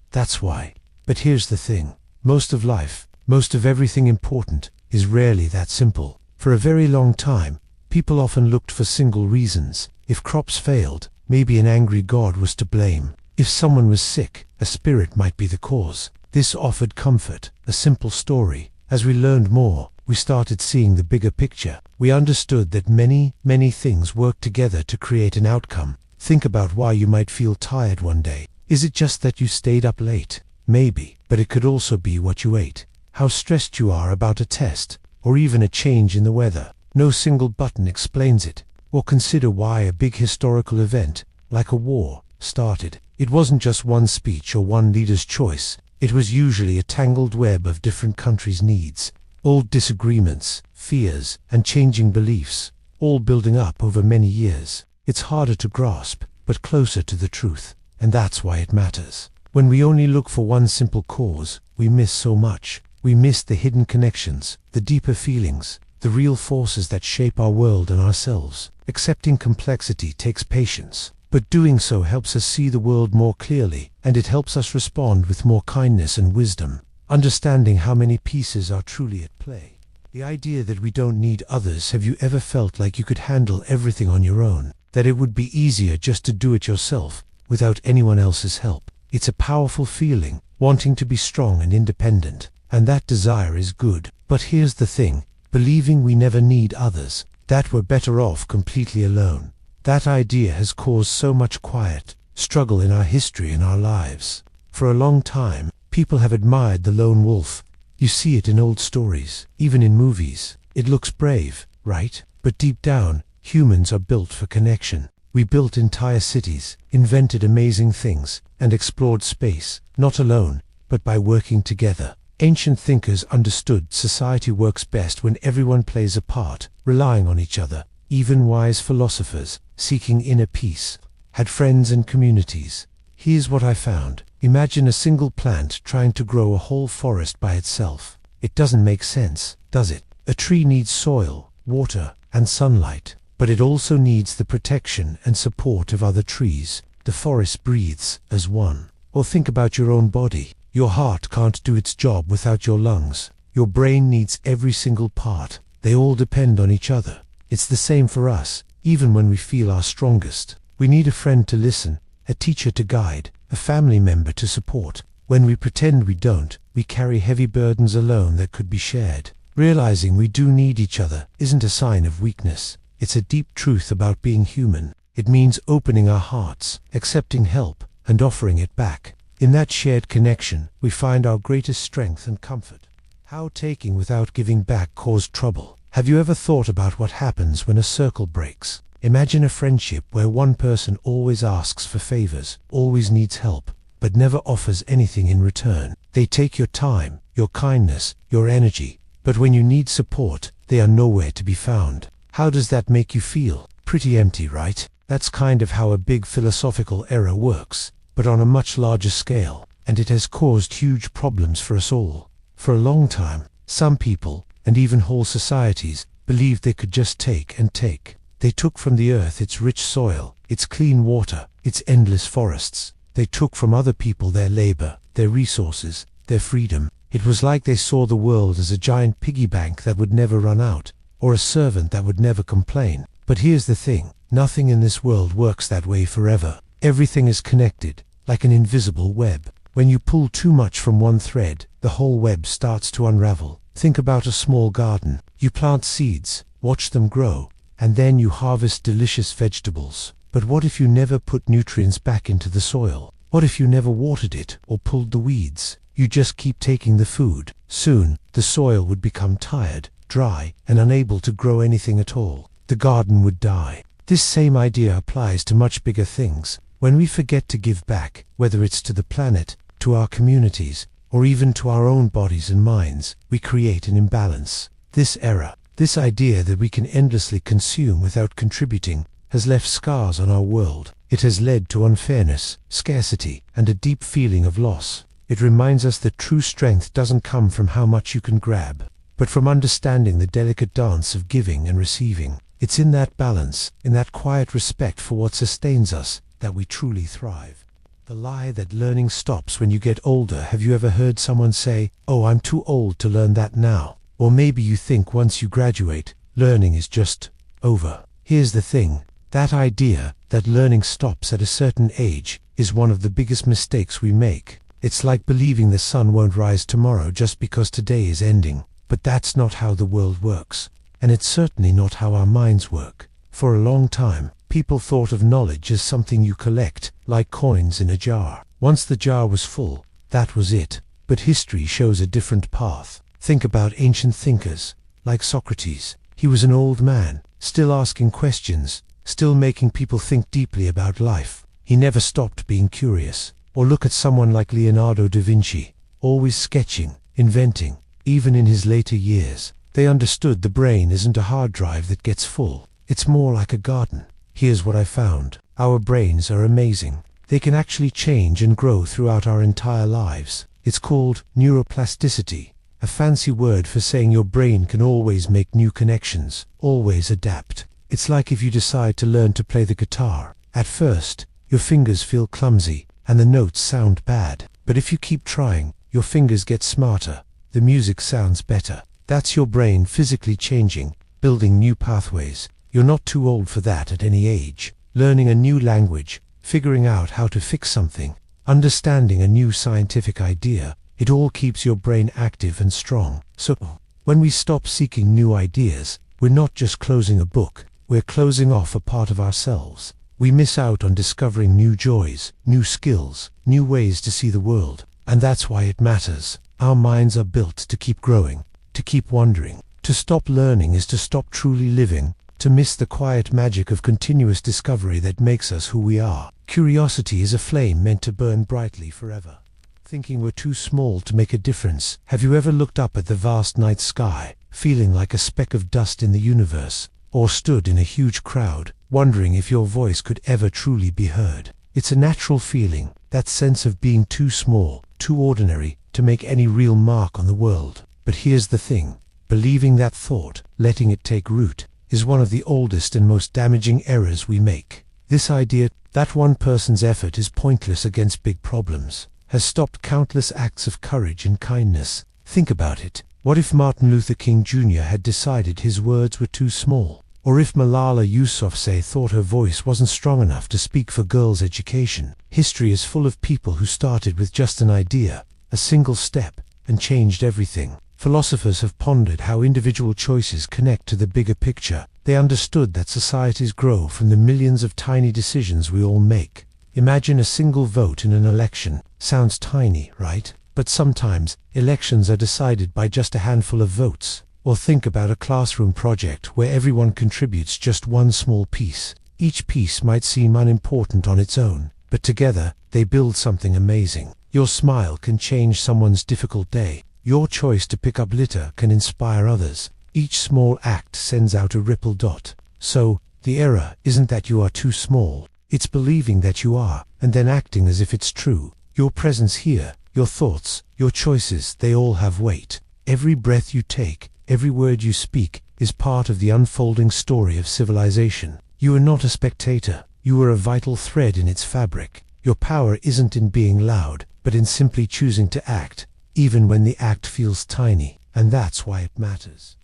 that's why. But here's the thing. Most of life, most of everything important, is rarely that simple. For a very long time, people often looked for single reasons. If crops failed, maybe an angry god was to blame. If someone was sick, a spirit might be the cause. This offered comfort, a simple story. As we learned more, we started seeing the bigger picture. We understood that many things work together to create an outcome. Think about why you might feel tired one day. Is it just that you stayed up late? Maybe, but it could also be what you ate, how stressed you are about a test, or even a change in the weather. No single button explains it. Or consider why a big historical event, like a war, started. It wasn't just one speech or one leader's choice. It was usually a tangled web of different countries' needs, old disagreements, fears, and changing beliefs, all building up over many years. It's harder to grasp, but closer to the truth, and that's why it matters. When we only look for one simple cause, we miss so much. We miss the hidden connections, the deeper feelings, the real forces that shape our world and ourselves. Accepting complexity takes patience, but doing so helps us see the world more clearly, and it helps us respond with more kindness and wisdom, understanding how many pieces are truly at play. The idea that we don't need others. Have you ever felt like you could handle everything on your own? That it would be easier just to do it yourself, without anyone else's help? It's a powerful feeling, wanting to be strong and independent, and that desire is good. But here's the thing, believing we never need others, that we're better off completely alone. That idea has caused so much quiet struggle in our history and our lives. For a long time, people have admired the lone wolf. You see it in old stories, even in movies. It looks brave, right? But deep down, humans are built for connection. We built entire cities, invented amazing things, and explored space, not alone, but by working together. Ancient thinkers understood society works best when everyone plays a part, relying on each other. Even wise philosophers, seeking inner peace, had friends and communities. Here's what I found. Imagine a single plant trying to grow a whole forest by itself. It doesn't make sense, does it? A tree needs soil, water, and sunlight, but it also needs the protection and support of other trees. The forest breathes as one. Or think about your own body. Your heart can't do its job without your lungs. Your brain needs every single part. They all depend on each other. It's the same for us, even when we feel our strongest. We need a friend to listen, a teacher to guide, a family member to support. When we pretend we don't, we carry heavy burdens alone that could be shared. Realizing we do need each other isn't a sign of weakness. It's a deep truth about being human. It means opening our hearts, accepting help, and offering it back. In that shared connection, we find our greatest strength and comfort. How taking without giving back caused trouble. Have you ever thought about what happens when a circle breaks? Imagine a friendship where one person always asks for favors, always needs help, but never offers anything in return. They take your time, your kindness, your energy, but when you need support, they are nowhere to be found. How does that make you feel? Pretty empty, right? That's kind of how a big philosophical error works, but on a much larger scale, and it has caused huge problems for us all. For a long time, some people, and even whole societies, believed they could just take and take. They took from the earth its rich soil, its clean water, its endless forests. They took from other people their labor, their resources, their freedom. It was like they saw the world as a giant piggy bank that would never run out, or a servant that would never complain. But here's the thing, nothing in this world works that way forever. Everything is connected, like an invisible web. When you pull too much from one thread, the whole web starts to unravel. Think about a small garden. You plant seeds, watch them grow, and then you harvest delicious vegetables. But what if you never put nutrients back into the soil? What if you never watered it or pulled the weeds? You just keep taking the food. Soon, the soil would become tired, dry, and unable to grow anything at all. The garden would die. This same idea applies to much bigger things. When we forget to give back, whether it's to the planet, to our communities, or even to our own bodies and minds, we create an imbalance. This error, this idea that we can endlessly consume without contributing, has left scars on our world. It has led to unfairness, scarcity, and a deep feeling of loss. It reminds us that true strength doesn't come from how much you can grab, but from understanding the delicate dance of giving and receiving. It's in that balance, in that quiet respect for what sustains us, that we truly thrive. The lie that learning stops when you get older. Have you ever heard someone say, "Oh, I'm too old to learn that now"? Or maybe you think once you graduate, learning is just over. Here's the thing, that idea that learning stops at a certain age is one of the biggest mistakes we make. It's like believing the sun won't rise tomorrow just because today is ending. But that's not how the world works, and it's certainly not how our minds work. For a long time, people thought of knowledge as something you collect, like coins in a jar. Once the jar was full, that was it. But history shows a different path. Think about ancient thinkers, like Socrates. He was an old man, still asking questions, still making people think deeply about life. He never stopped being curious. Or look at someone like Leonardo da Vinci, always sketching, inventing. Even in his later years, they understood the brain isn't a hard drive that gets full. It's more like a garden. Here's what I found. Our brains are amazing. They can actually change and grow throughout our entire lives. It's called neuroplasticity, a fancy word for saying your brain can always make new connections, always adapt. It's like if you decide to learn to play the guitar. At first, your fingers feel clumsy, and the notes sound bad. But if you keep trying, your fingers get smarter, the music sounds better. That's your brain physically changing, building new pathways. You're not too old for that at any age. Learning a new language, figuring out how to fix something, understanding a new scientific idea, it all keeps your brain active and strong. So, when we stop seeking new ideas, we're not just closing a book, we're closing off a part of ourselves. We miss out on discovering new joys, new skills, new ways to see the world. And that's why it matters. Our minds are built to keep growing, to keep wondering. To stop learning is to stop truly living, to miss the quiet magic of continuous discovery that makes us who we are. Curiosity is a flame meant to burn brightly forever. Thinking we're too small to make a difference. Have you ever looked up at the vast night sky, feeling like a speck of dust in the universe, or stood in a huge crowd, wondering if your voice could ever truly be heard? It's a natural feeling, that sense of being too small, too ordinary, to make any real mark on the world. But here's the thing, believing that thought, letting it take root, is one of the oldest and most damaging errors we make. This idea that one person's effort is pointless against big problems has stopped countless acts of courage and kindness. Think about it. What if Martin Luther King Jr. had decided his words were too small? Or if Malala Yousafzai thought her voice wasn't strong enough to speak for girls' education? History is full of people who started with just an idea, a single step, and changed everything. Philosophers have pondered how individual choices connect to the bigger picture. They understood that societies grow from the millions of tiny decisions we all make. Imagine a single vote in an election. Sounds tiny, right? But sometimes, elections are decided by just a handful of votes. Or think about a classroom project where everyone contributes just one small piece. Each piece might seem unimportant on its own, but together, they build something amazing. Your smile can change someone's difficult day. Your choice to pick up litter can inspire others. Each small act sends out a ripple dot. So, the error isn't that you are too small. It's believing that you are, and then acting as if it's true. Your presence here, your thoughts, your choices, they all have weight. Every breath you take, every word you speak, is part of the unfolding story of civilization. You are not a spectator. You are a vital thread in its fabric. Your power isn't in being loud, but in simply choosing to act, even when the act feels tiny. And that's why it matters.